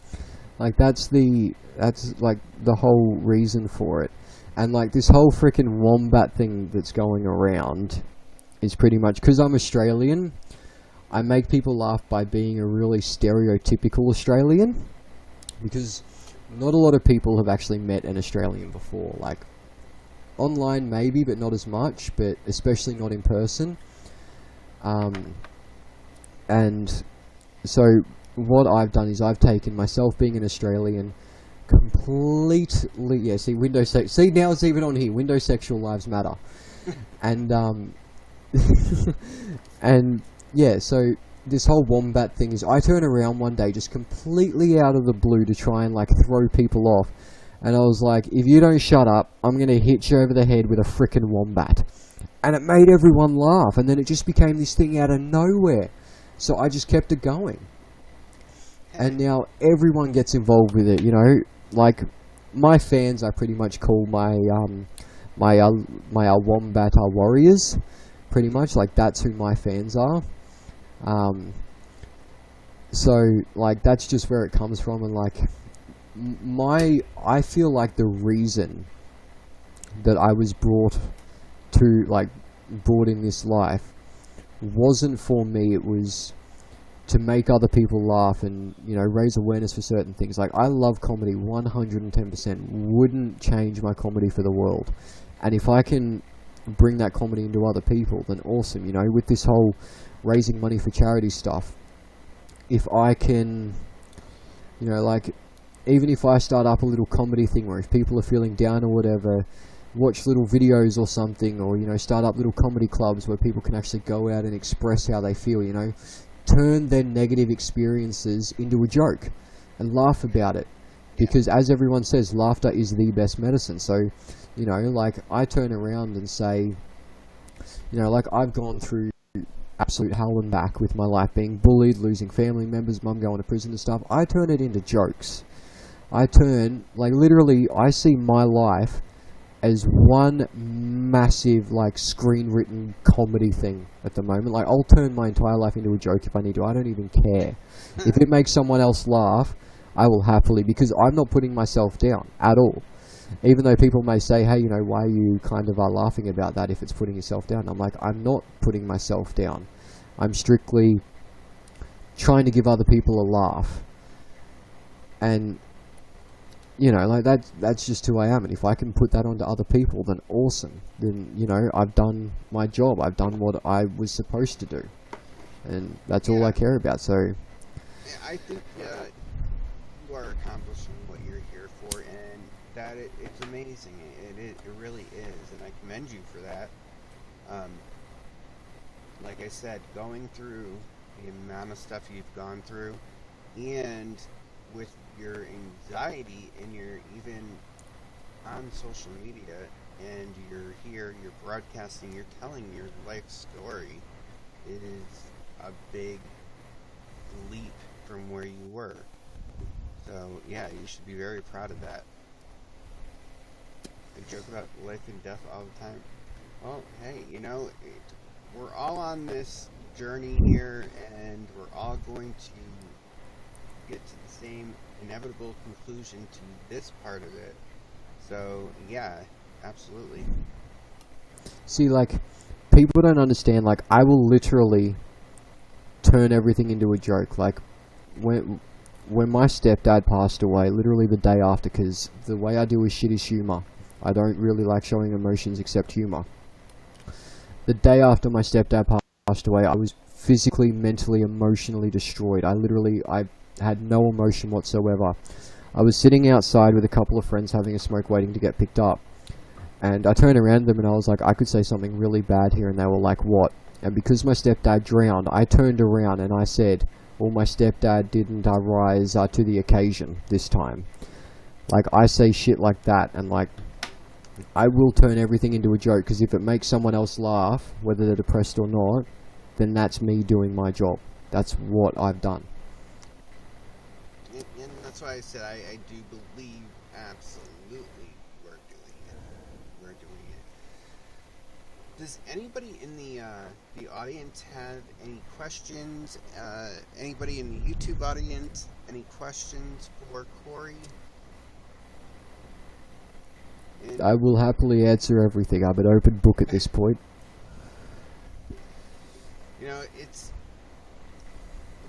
Like that's like the whole reason for it. And like this whole freaking wombat thing that's going around is pretty much because I'm Australian. I make people laugh by being a really stereotypical Australian, because not a lot of people have actually met an Australian before. Like online maybe, but not as much, but especially not in person. And so what I've done is I've taken myself being an Australian completely, yeah, see, see, now it's even on here, Windows Sexual Lives Matter. And, and, yeah, so this whole wombat thing is, I turn around one day just completely out of the blue to try and, like, throw people off. And I was like, if you don't shut up, I'm going to hit you over the head with a frickin' wombat. And it made everyone laugh, and then it just became this thing out of nowhere. So I just kept it going. And now everyone gets involved with it, you know. Like, my fans I pretty much call my wombat warriors, pretty much. Like, that's who my fans are. So, like, that's just where it comes from. And, like, I feel like the reason that I was brought in this life wasn't for me, it was to make other people laugh and, you know, raise awareness for certain things. Like, I love comedy 110%, wouldn't change my comedy for the world. And if I can bring that comedy into other people, then awesome, you know, with this whole raising money for charity stuff. If I can, you know, like, even if I start up a little comedy thing where if people are feeling down or whatever, watch little videos or something, or, you know, start up little comedy clubs where people can actually go out and express how they feel, you know, turn their negative experiences into a joke and laugh about it. Because as everyone says, laughter is the best medicine. So, you know, like, I turn around and say, you know, like, I've gone through absolute hell and back with my life, being bullied, losing family members, mum going to prison and stuff. I turn it into jokes. I literally, I see my life as one massive, like, screen-written comedy thing at the moment. Like, I'll turn my entire life into a joke if I need to. I don't even care. If it makes someone else laugh, I will happily, because I'm not putting myself down at all. Even though people may say, hey, you know, why are you kind of laughing about that if it's putting yourself down? I'm like, I'm not putting myself down. I'm strictly trying to give other people a laugh. And, you know, like, that's just who I am. And if I can put that onto other people, then awesome. Then, you know, I've done my job. I've done what I was supposed to do. And that's all I care about. So, yeah, I think you are accomplishing what you're here for, and that it's amazing. It really is, and I commend you for that. Like I said, going through the amount of stuff you've gone through, and with your anxiety, and you're even on social media, and you're here, you're broadcasting, you're telling your life story, it is a big leap from where you were. So, yeah, you should be very proud of that. I joke about life and death all the time. Well, hey, you know, we're all on this journey here, and we're all going to get to the same inevitable conclusion to this part of it. So, yeah, absolutely. see, like, people don't understand, like, I will literally turn everything into a joke. Like, when my stepdad passed away, literally the day after, because the way I deal with shit is humor. I don't really like showing emotions except humor. The day after my stepdad passed away, I was physically, mentally, emotionally destroyed. I had no emotion whatsoever. I was sitting outside with a couple of friends having a smoke waiting to get picked up. And I turned around to them and I was like, I could say something really bad here. And they were like, what? And because my stepdad drowned, I turned around and I said, well, my stepdad didn't rise to the occasion this time. Like, I say shit like that, and, like, I will turn everything into a joke, because if it makes someone else laugh, whether they're depressed or not, then that's me doing my job. That's what I've done. And that's why I said I do believe absolutely we're doing it. We're doing it. Does anybody in the audience have any questions? Anybody in the YouTube audience, any questions for Cory? I will happily answer everything. I'm an open book at this point. You know,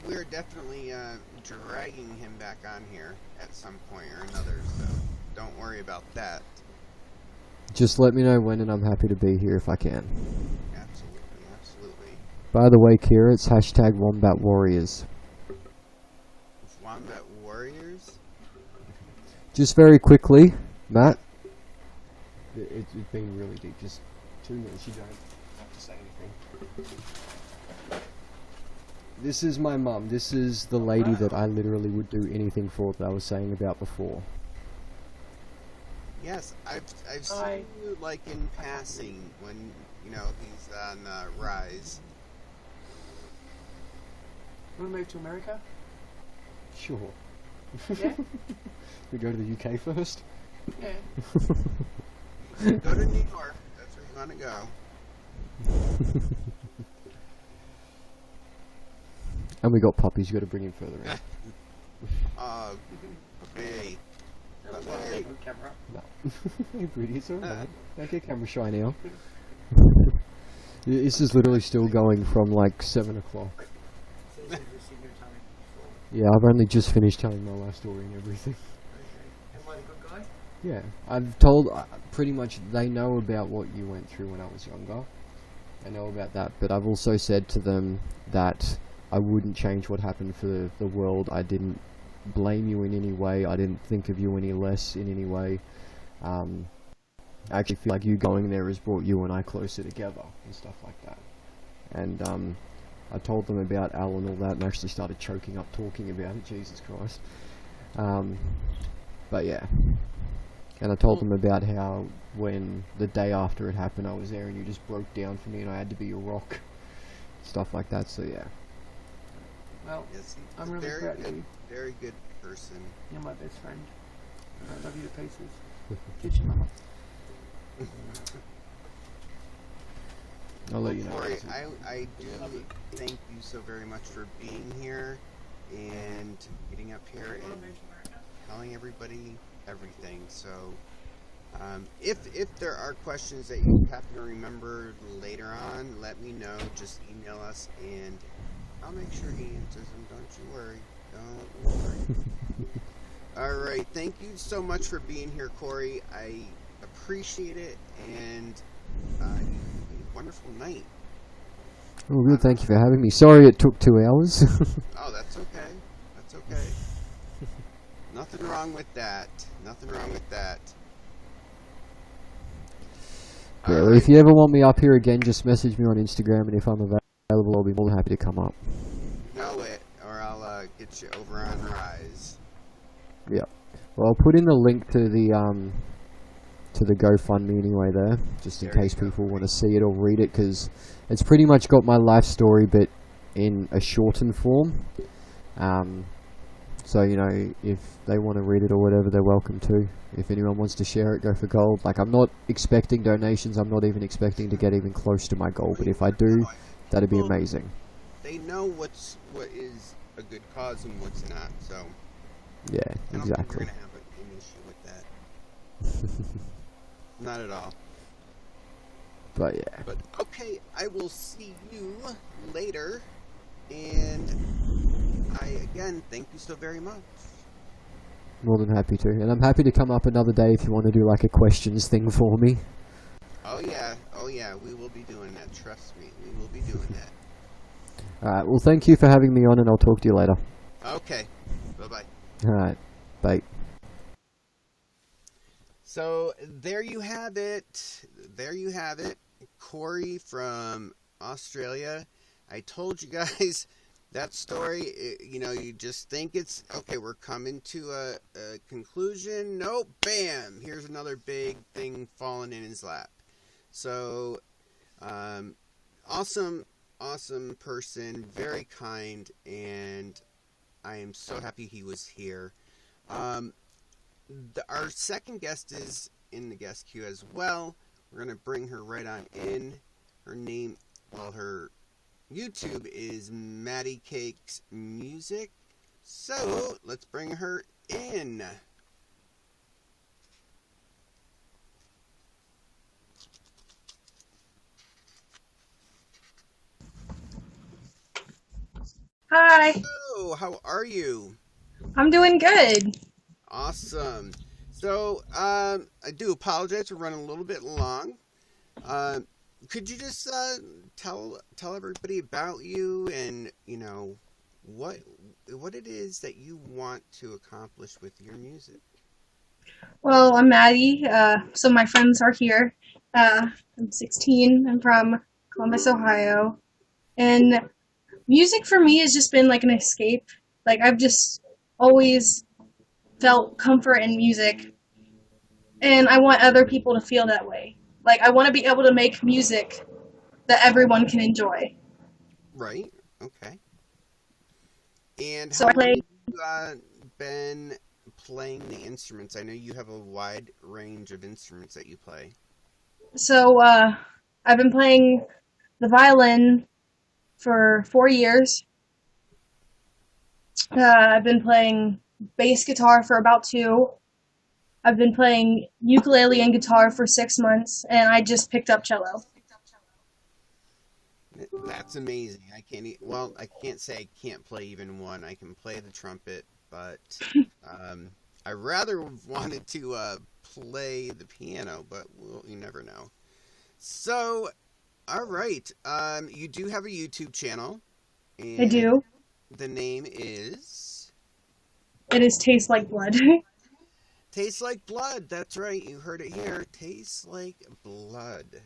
we're definitely dragging him back on here at some point or another, so don't worry about that. Just let me know when, and I'm happy to be here if I can. Absolutely, absolutely. By the way, Kira, it's hashtag Wombat Warriors. Wombat Warriors? Just very quickly, Matt. It's been really deep. Just 2 minutes. You don't have to say anything. This is my mum. This is the lady that I literally would do anything for that I was saying about before. Yes, I've seen you like in passing when he's on Rise. Want to move to America? Sure. Yeah. We go to the UK first. Yeah. Go to New York. That's where you want to go. And we got puppies. You got to bring him further in. Hey. Hey, camera. No. Hey, Brady, it's alright. Don't get camera shy now. This is literally still going from like 7 o'clock. Yeah, I've only just finished telling my life story and everything. Am I the good guy? Yeah, I've told pretty much they know about what you went through when I was younger. They know about that, but I've also said to them that I wouldn't change what happened for the world. I didn't blame you in any way. I didn't think of you any less in any way. I actually feel like you going there has brought you and I closer together and stuff like that. And I told them about Al and all that, and actually started choking up talking about it. Jesus Christ. But yeah. And I told them about how when the day after it happened I was there and you just broke down for me and I had to be your rock. Stuff like that, so yeah. Well, Yes, I'm really proud of you. Very good person. You're my best friend. I love you to pieces. Kiss your mama. I'll let you know. Cory, I do thank you so very much for being here and getting up here and telling everybody everything. So, if there are questions that you happen to remember later on, let me know. Just email us and I'll make sure he answers them. Don't you worry. Don't worry. All right. Thank you so much for being here, Cory. I appreciate it, and have a wonderful night. Oh, good. Thank you for having me. Sorry it took 2 hours. Oh, that's okay. That's okay. Nothing wrong with that. Nothing wrong with that. Yeah, well, if you ever want me up here again, just message me on Instagram, and if I'm available, I'll be more than happy to come up. Know it, or I'll get you over on Rise. Yeah. Well, I'll put in the link to the GoFundMe anyway there, just in case people want to see it or read it, because it's pretty much got my life story, but in a shortened form. So, if they want to read it or whatever, they're welcome to. If anyone wants to share it, go for gold. Like, I'm not expecting donations. I'm not even expecting to get even close to my goal. But if I do, that'd be amazing. They know what is a good cause and what's not. So yeah, I don't exactly. think you're gonna have an issue with that. Not at all. But yeah. But okay, I will see you later. And I again thank you so very much. More than happy to. And I'm happy to come up another day if you want to do like a questions thing for me. Oh yeah, we will be doing that, trust me, we will be doing that. Alright, well thank you for having me on, and I'll talk to you later. Okay, bye-bye. Alright, bye. So, there you have it. Cory from Australia. I told you guys that story, you just think it's, okay, we're coming to a conclusion. Nope, bam, here's another big thing falling in his lap. So, awesome person, very kind, and I am so happy he was here. Our second guest is in the guest queue as well. We're going to bring her right on in. Her name, well, her YouTube is Maddie Cakes Music. So let's bring her in. Hi. Hello, how are you? I'm doing good. Awesome. So, I do apologize for running a little bit long. Could you just tell everybody about you and what it is that you want to accomplish with your music? Well, I'm Maddie. So my friends are here. I'm 16. I'm from Columbus, Ohio. And music for me has just been like an escape. Like I've just always felt comfort in music. And I want other people to feel that way. Like I want to be able to make music that everyone can enjoy. Right. Okay. And So how I play. long have you been playing the instruments? I know you have a wide range of instruments that you play. So I've been playing the violin for 4 years. I've been playing bass guitar for about 2. I've been playing ukulele and guitar for 6 months, and I just picked up cello. That's amazing. I can't say I can't play even one. I can play the trumpet, but I rather wanted to play the piano, but you never know. So, all right. You do have a YouTube channel. And I do. the name is It is Taste Like Blood. Tastes Like Blood. That's right. You heard it here. Tastes Like Blood.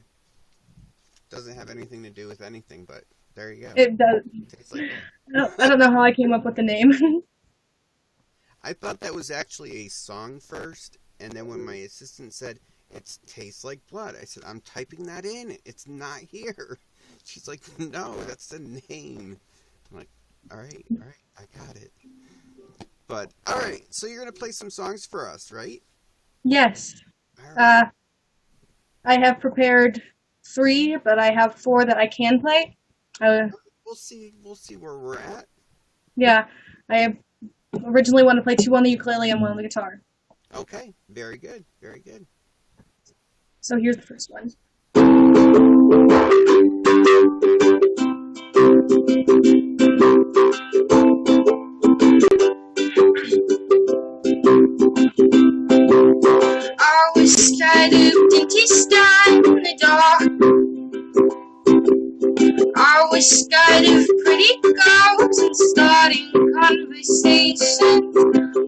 Doesn't have anything to do with anything, but there you go. It does. Tastes Like Blood. I don't know how I came up with the name. I thought that was actually a song first, and then when my assistant said, "It tastes like blood," I said, "I'm typing that in. It's not here." She's like, "No, that's the name." I'm like, all right, I got it. But, all right, so you're going to play some songs for us, right? Yes. All right. I have prepared 3, but I have 4 that I can play. We'll see where we're at. Yeah, I originally wanted to play 2 on the ukulele and 1 on the guitar. Okay, very good, very good. So here's the first one. I was scared of dentist in the dark. I was scared of pretty girls and starting conversations.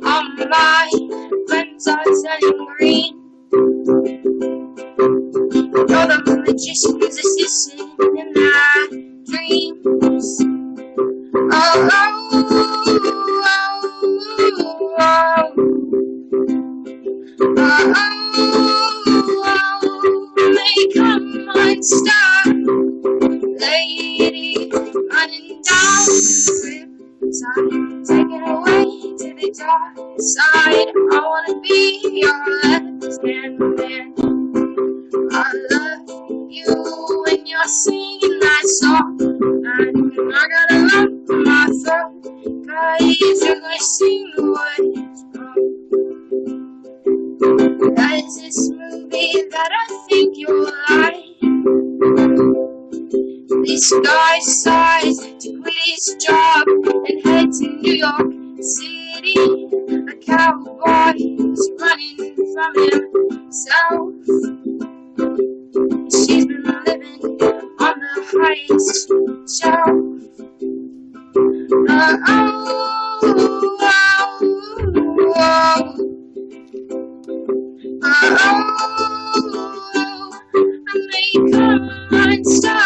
All my friends are turning green. All the magicians assisting in my dreams. Oh, oh, oh, oh. Make a monster lady running down the riptide, taken away to the dark side. I wanna be your left-hand man. I love you when you're singing that song, and I got a lump in my throat, 'cause you're gonna sing the words wrong. There's this movie that I think you'll like. This guy decides to quit his job and head to New York City. A cowboy is running from himself. She's been living on the highest shelf. Oh, oh, oh. Oh, I make a monster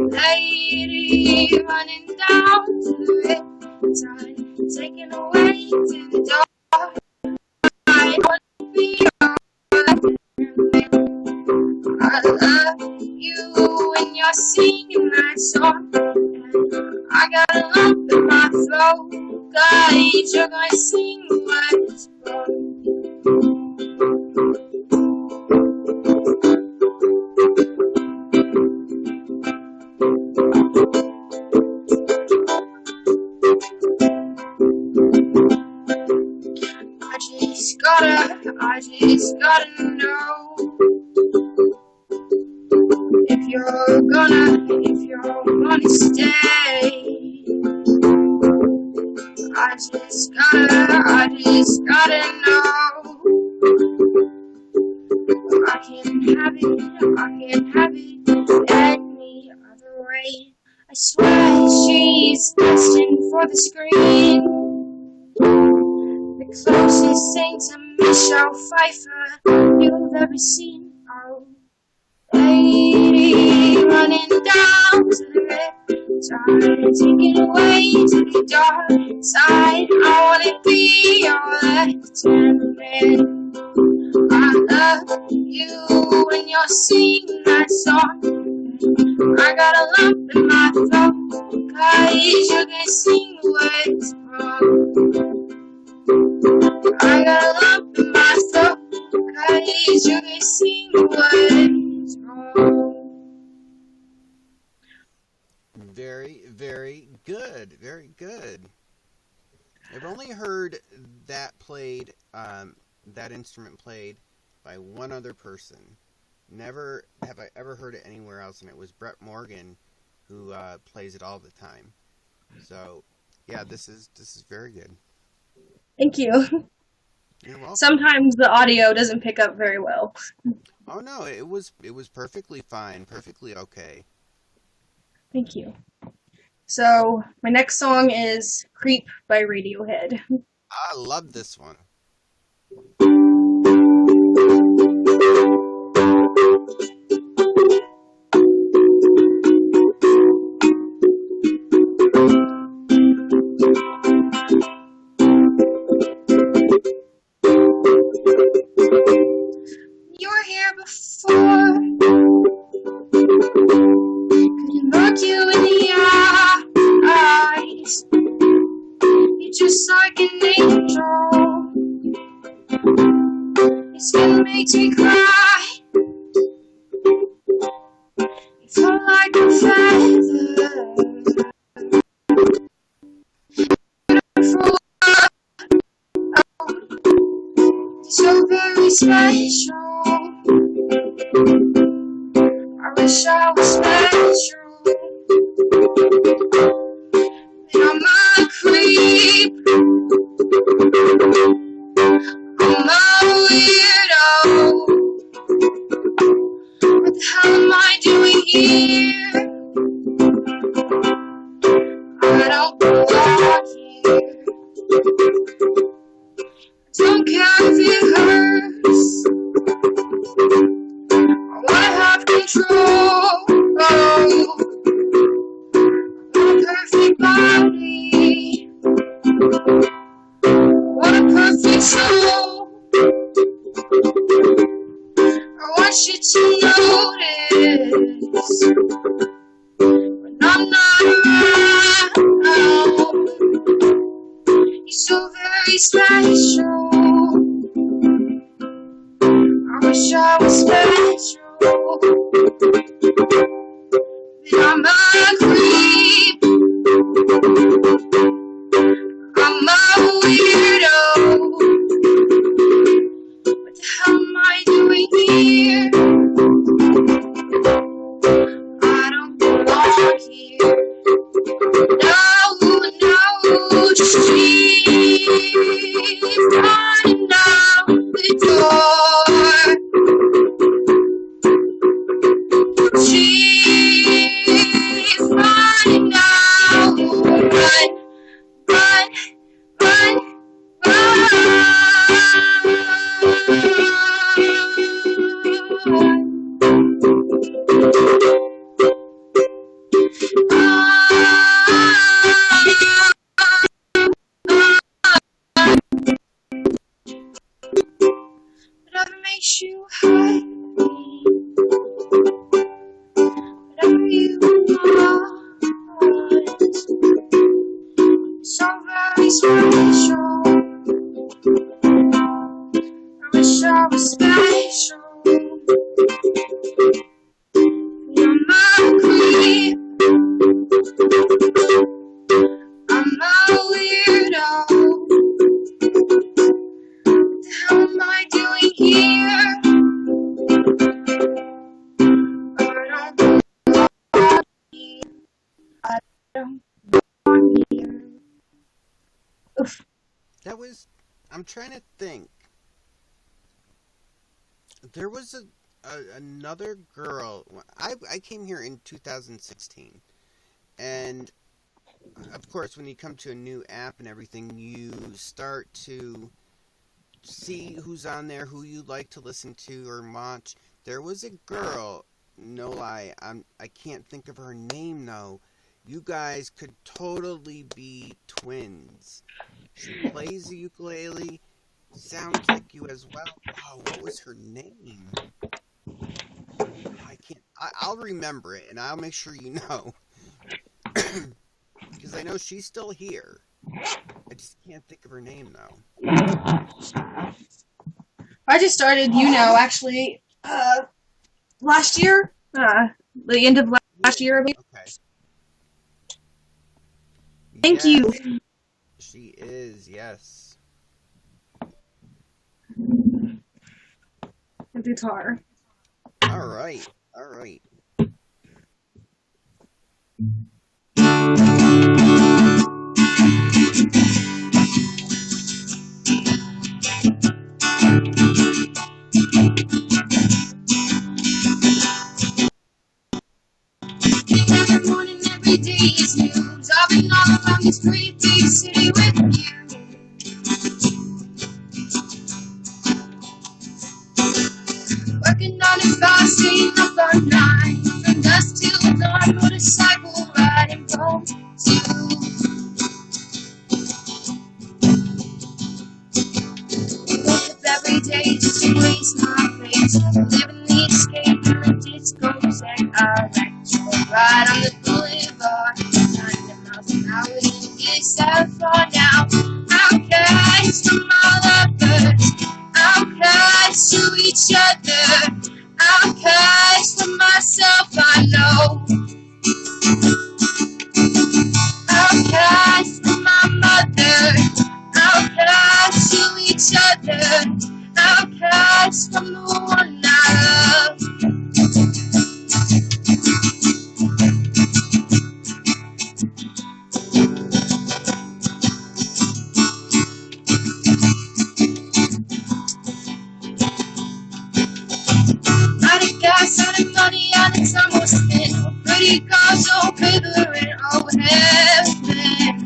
lady running down to the riptide, taken away to the dark. I want to be your man. I love you when you're singing that song, and I got a lump in my throat, 'cause you're gonna sing the words wrong. just gotta know if you're gonna stay. I just gotta know. I can't have it any other way. I swear she's destined for the screen. The closest thing to Michelle Pfeiffer you've ever seen. Oh, lady running down to the red side, taking away to the dark side. I wanna be your left-hand man. I love you when you're singing that song. I got a lump in my throat, 'cause you're gonna sing the words wrong. I got a lump in my throat, 'cause you're gonna sing the words wrong. Very, very good. Very good. I've only heard that played, that instrument played by one other person. Never have I ever heard it anywhere else, and it was Brett Morgan, who plays it all the time. So, yeah, this is very good. Thank you. You're welcome. Sometimes the audio doesn't pick up very well. Oh no, it was perfectly fine, perfectly okay. Thank you. So, my next song is Creep by Radiohead. I love this one. You were here before. Couldn't look you in the eyes. You're just like an angel. Your skin makes me cry. You felt like a feather. Beautiful. So very special. I wish I was special. And I'm a creep. I'm a weirdo. What the hell am I doing here? I don't belong here. Don't care if it hurts. I wanna have control. Want a perfect body. Want a perfect soul. I want you to notice when I'm not around. You're so very special. I wish I was special. But I'm a creep. I'm a weirdo. What the hell am I doing here? I don't belong here. No, she's running out the door. She's running out. Run, run, whatever makes you happy, whatever you want, so very special. I wish I was special. I'm a creep. I'm a weirdo. What the hell That was. I'm trying to think. There was another girl. I came here in 2016, and of course, when you come to a new app and everything, you start to see who's on there, who you like to listen to or watch. There was a girl. No lie, I can't think of her name though. You guys could totally be twins. She plays the ukulele. Sounds like you as well. Oh, what was her name? I can't. I'll remember it, and I'll make sure you know. Because I know she's still here. I just can't think of her name, though. I just started YouNow, actually, last year. The end of last year, I believe. Okay. Thank you. She is, yes. The guitar. All right. All right. Every morning, every day is new. Driving all around this great big city with you. Working on and fast, staying up all night. From dusk till dawn, motorcycle riding home to you. Wake up every day just to waste my face. Living the escape in the discotheque. I like to ride on the boulevard. 90 miles an hour and it's that far now. Outcasts from all others. Outcasts to each other. Outcasts from myself, I know. Outcasts from my mother. Outcasts to each other. Outcasts from the one I love. Out of gas, out of money, out of time was spent. Pretty cars, all paper, and all heaven.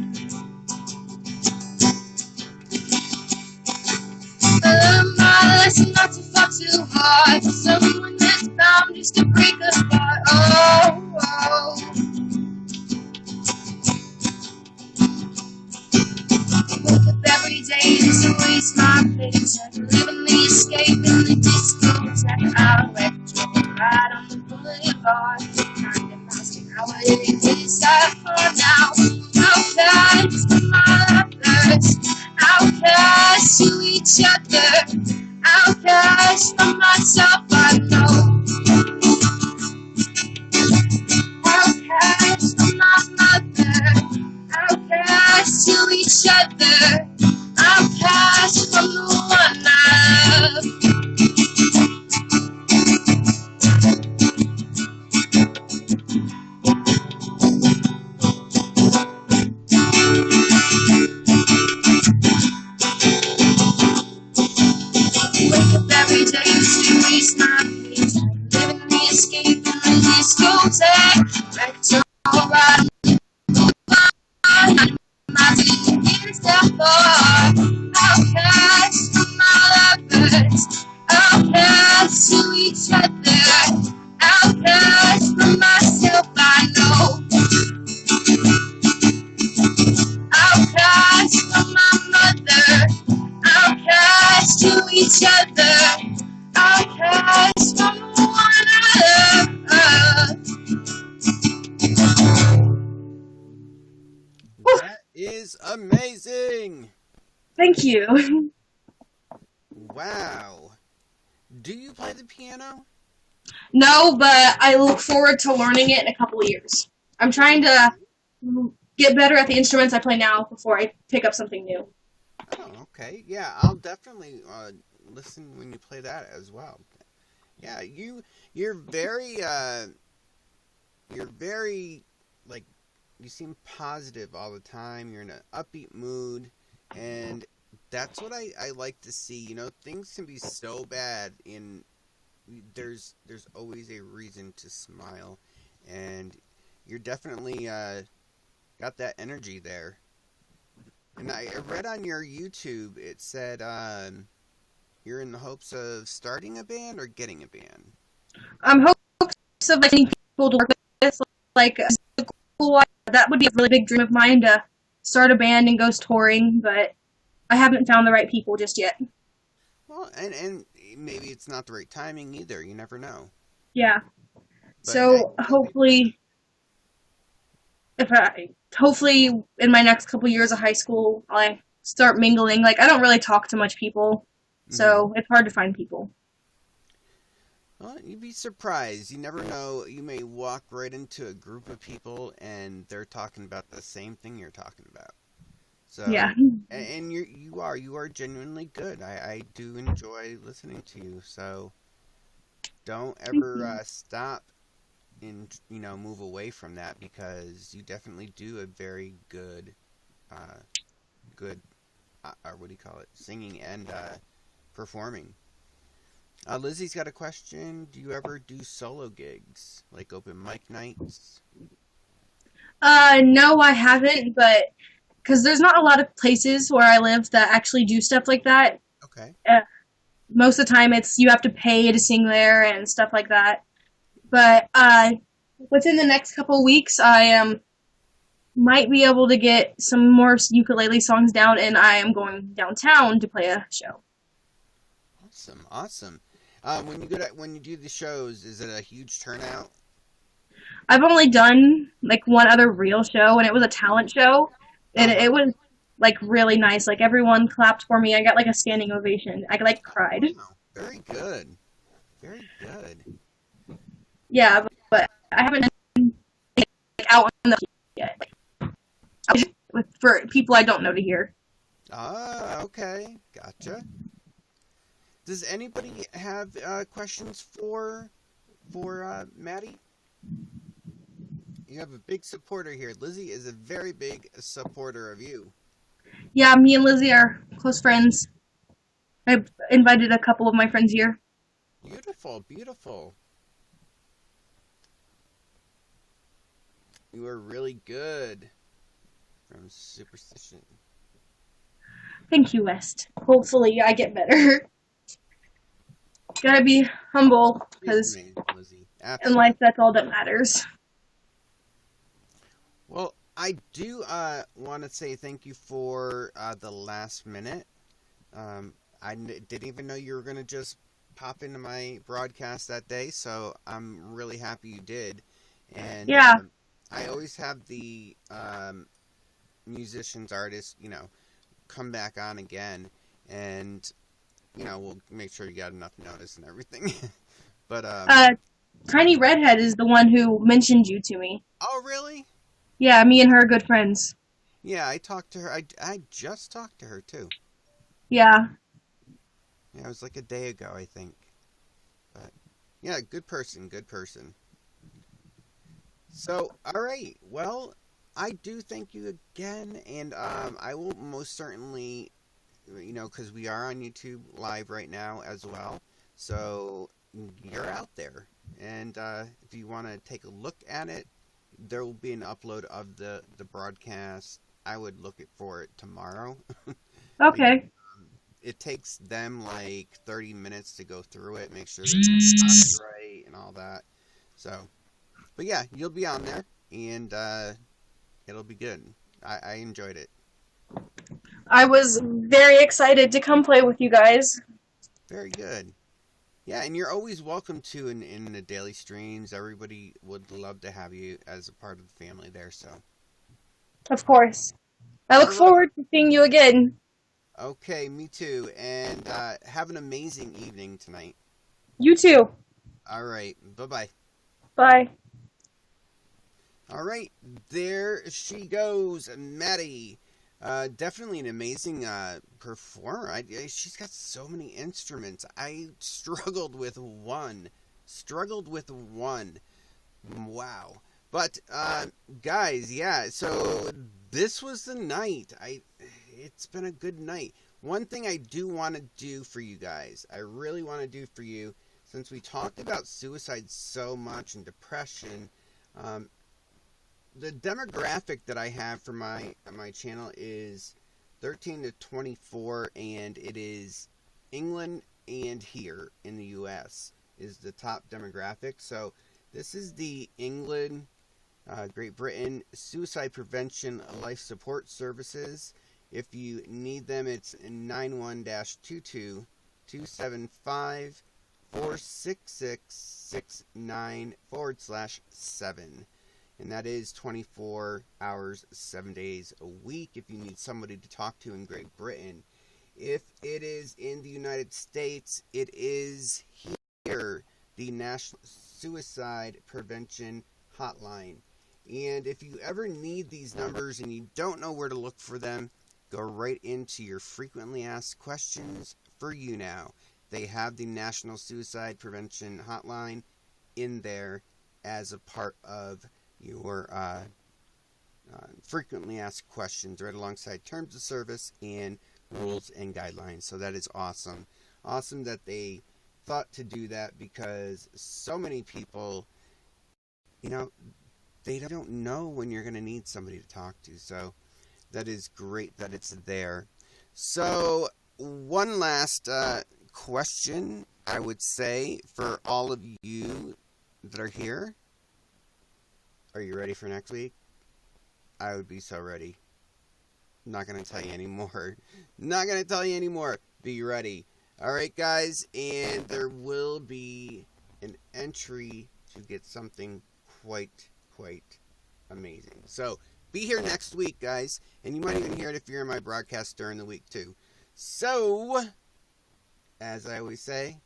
I learned my lesson not to fall too hard for someone that's bound just to break apart. Oh, oh. Woke up every day just to waste my paycheck. Living the escape in the discotheque. I retro ride on the boulevard. 90 miles an hour and it is that far now. Outcasts from my lovers. Outcasts to each other. Outcasts from myself, I know. Outcasts from my mother. Outcasts to each other. Outcasts from the one I love. Wake up every day just to waste my paycheck. Living the escape in the discotheque. Retro ride. My dream is that far. Outcasts from my lovers. Outcasts to each other. Outcasts from myself, I know. Outcasts from my mother. Outcasts to each other. Outcasts from the one I love. That is amazing. Thank you. Wow. Do you play the piano? No, but I look forward to learning it in a couple of years. I'm trying to get better at the instruments I play now before I pick up something new. Oh, okay. Yeah, I'll definitely listen when you play that as well. Yeah, you're very like, you seem positive all the time. You're in an upbeat mood, and that's what I like to see. You know, things can be so bad, and there's always a reason to smile, and you're definitely got that energy there. And I read on your YouTube, it said you're in the hopes of starting a band or getting a band. I'm hopes of like people to work with, like that would be a really big dream of mine to start a band and go touring, but I haven't found the right people just yet. Well, and maybe it's not the right timing either. You never know. Yeah. But So hopefully in my next couple years of high school, I start mingling. Like, I don't really talk to much people, so it's hard to find people. Well, you'd be surprised. You never know. You may walk right into a group of people and they're talking about the same thing you're talking about. So Yeah. and you are genuinely good. I do enjoy listening to you. So don't ever stop and move away from that, because you definitely do a very good or what do you call it, singing and performing. Lizzie's got a question. Do you ever do solo gigs, like open mic nights? No, I haven't, but because there's not a lot of places where I live that actually do stuff like that. Okay. Most of the time you have to pay to sing there and stuff like that. But within the next couple of weeks, I might be able to get some more ukulele songs down, and I am going downtown to play a show. Awesome. When you do the shows, is it a huge turnout? I've only done like one other real show, and it was a talent show, and it was like really nice. Like, everyone clapped for me. I got like a standing ovation. I like cried. Wow. Very good. Very good. Yeah, but I haven't done like out on the yet. For people I don't know to hear. Okay. Gotcha. Does anybody have questions for Maddie? You have a big supporter here. Lizzie is a very big supporter of you. Yeah, me and Lizzie are close friends. I invited a couple of my friends here. Beautiful, beautiful. You are really good. From Superstition. Thank you, West. Hopefully I get better. Gotta be humble, because in life that's all that matters. Well, I do want to say thank you for the last minute. I didn't even know you were going to just pop into my broadcast that day, so I'm really happy you did. And yeah. I always have the musicians, artists, come back on again, and we'll make sure you got enough notice and everything. But Tiny Redhead is the one who mentioned you to me. Oh, really? Yeah, me and her are good friends. Yeah, I talked to her. I just talked to her too. Yeah. Yeah, it was like a day ago, I think. But yeah, good person. So, all right. Well, I do thank you again, and I will most certainly, because we are on YouTube Live right now as well, so you're out there. And if you want to take a look at it, there will be an upload of the broadcast. I would look for it tomorrow. Okay. It takes them like 30 minutes to go through it, make sure it's right and all that. So, but yeah, you'll be on there, and it'll be good. I enjoyed it. I was very excited to come play with you guys. Very good. Yeah, and you're always welcome to in the daily streams. Everybody would love to have you as a part of the family there. So, of course. I look forward to seeing you again. Okay, me too. And have an amazing evening tonight. You too. All right. Bye-bye. Bye. All right. There she goes, Maddie. Definitely an amazing performer. She's got so many instruments. I struggled with one. Wow. But guys, yeah. So this was the night. It's been a good night. one thing I do want to do for you guys, I really want to do for you, since we talked about suicide so much and depression, the demographic that I have for my channel is 13 to 24, and it is England and here in the US is the top demographic. So this is the England, Great Britain Suicide Prevention Life Support Services. If you need them, it's 91-22-275-46669/7. And that is 24 hours, 7 days a week if you need somebody to talk to in Great Britain. If it is in the United States, it is here, the National Suicide Prevention Hotline. And if you ever need these numbers and you don't know where to look for them, go right into your frequently asked questions for YouNow. They have the National Suicide Prevention Hotline in there as a part of your frequently asked questions, right alongside terms of service and rules and guidelines. So that is awesome. Awesome that they thought to do that, because so many people, they don't know when you're going to need somebody to talk to. So that is great that it's there. So one last question, I would say, for all of you that are here. Are you ready for next week? I would be so ready. Not going to tell you anymore. Not going to tell you anymore. Be ready. All right, guys. And there will be an entry to get something quite amazing. So be here next week, guys. And you might even hear it if you're in my broadcast during the week, too. So, as I always say,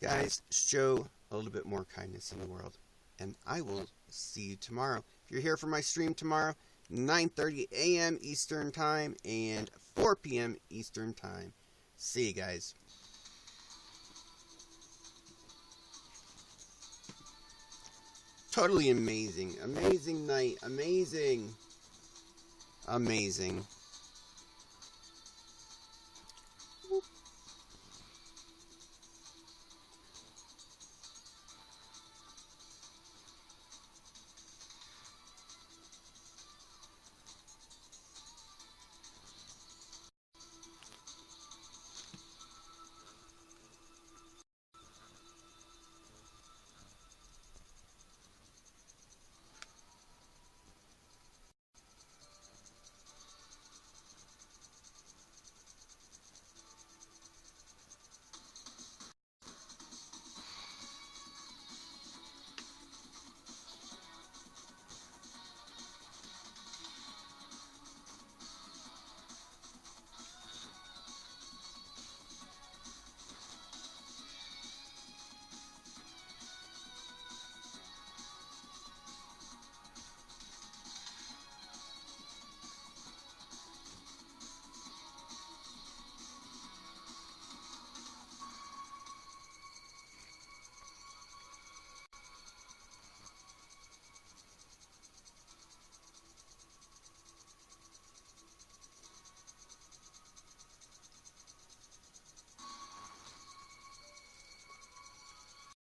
guys, show a little bit more kindness in the world. And I will see you tomorrow. If you're here for my stream tomorrow, 9:30 a.m. Eastern Time and 4 p.m. Eastern Time. See you guys. Totally amazing. Amazing night. Amazing.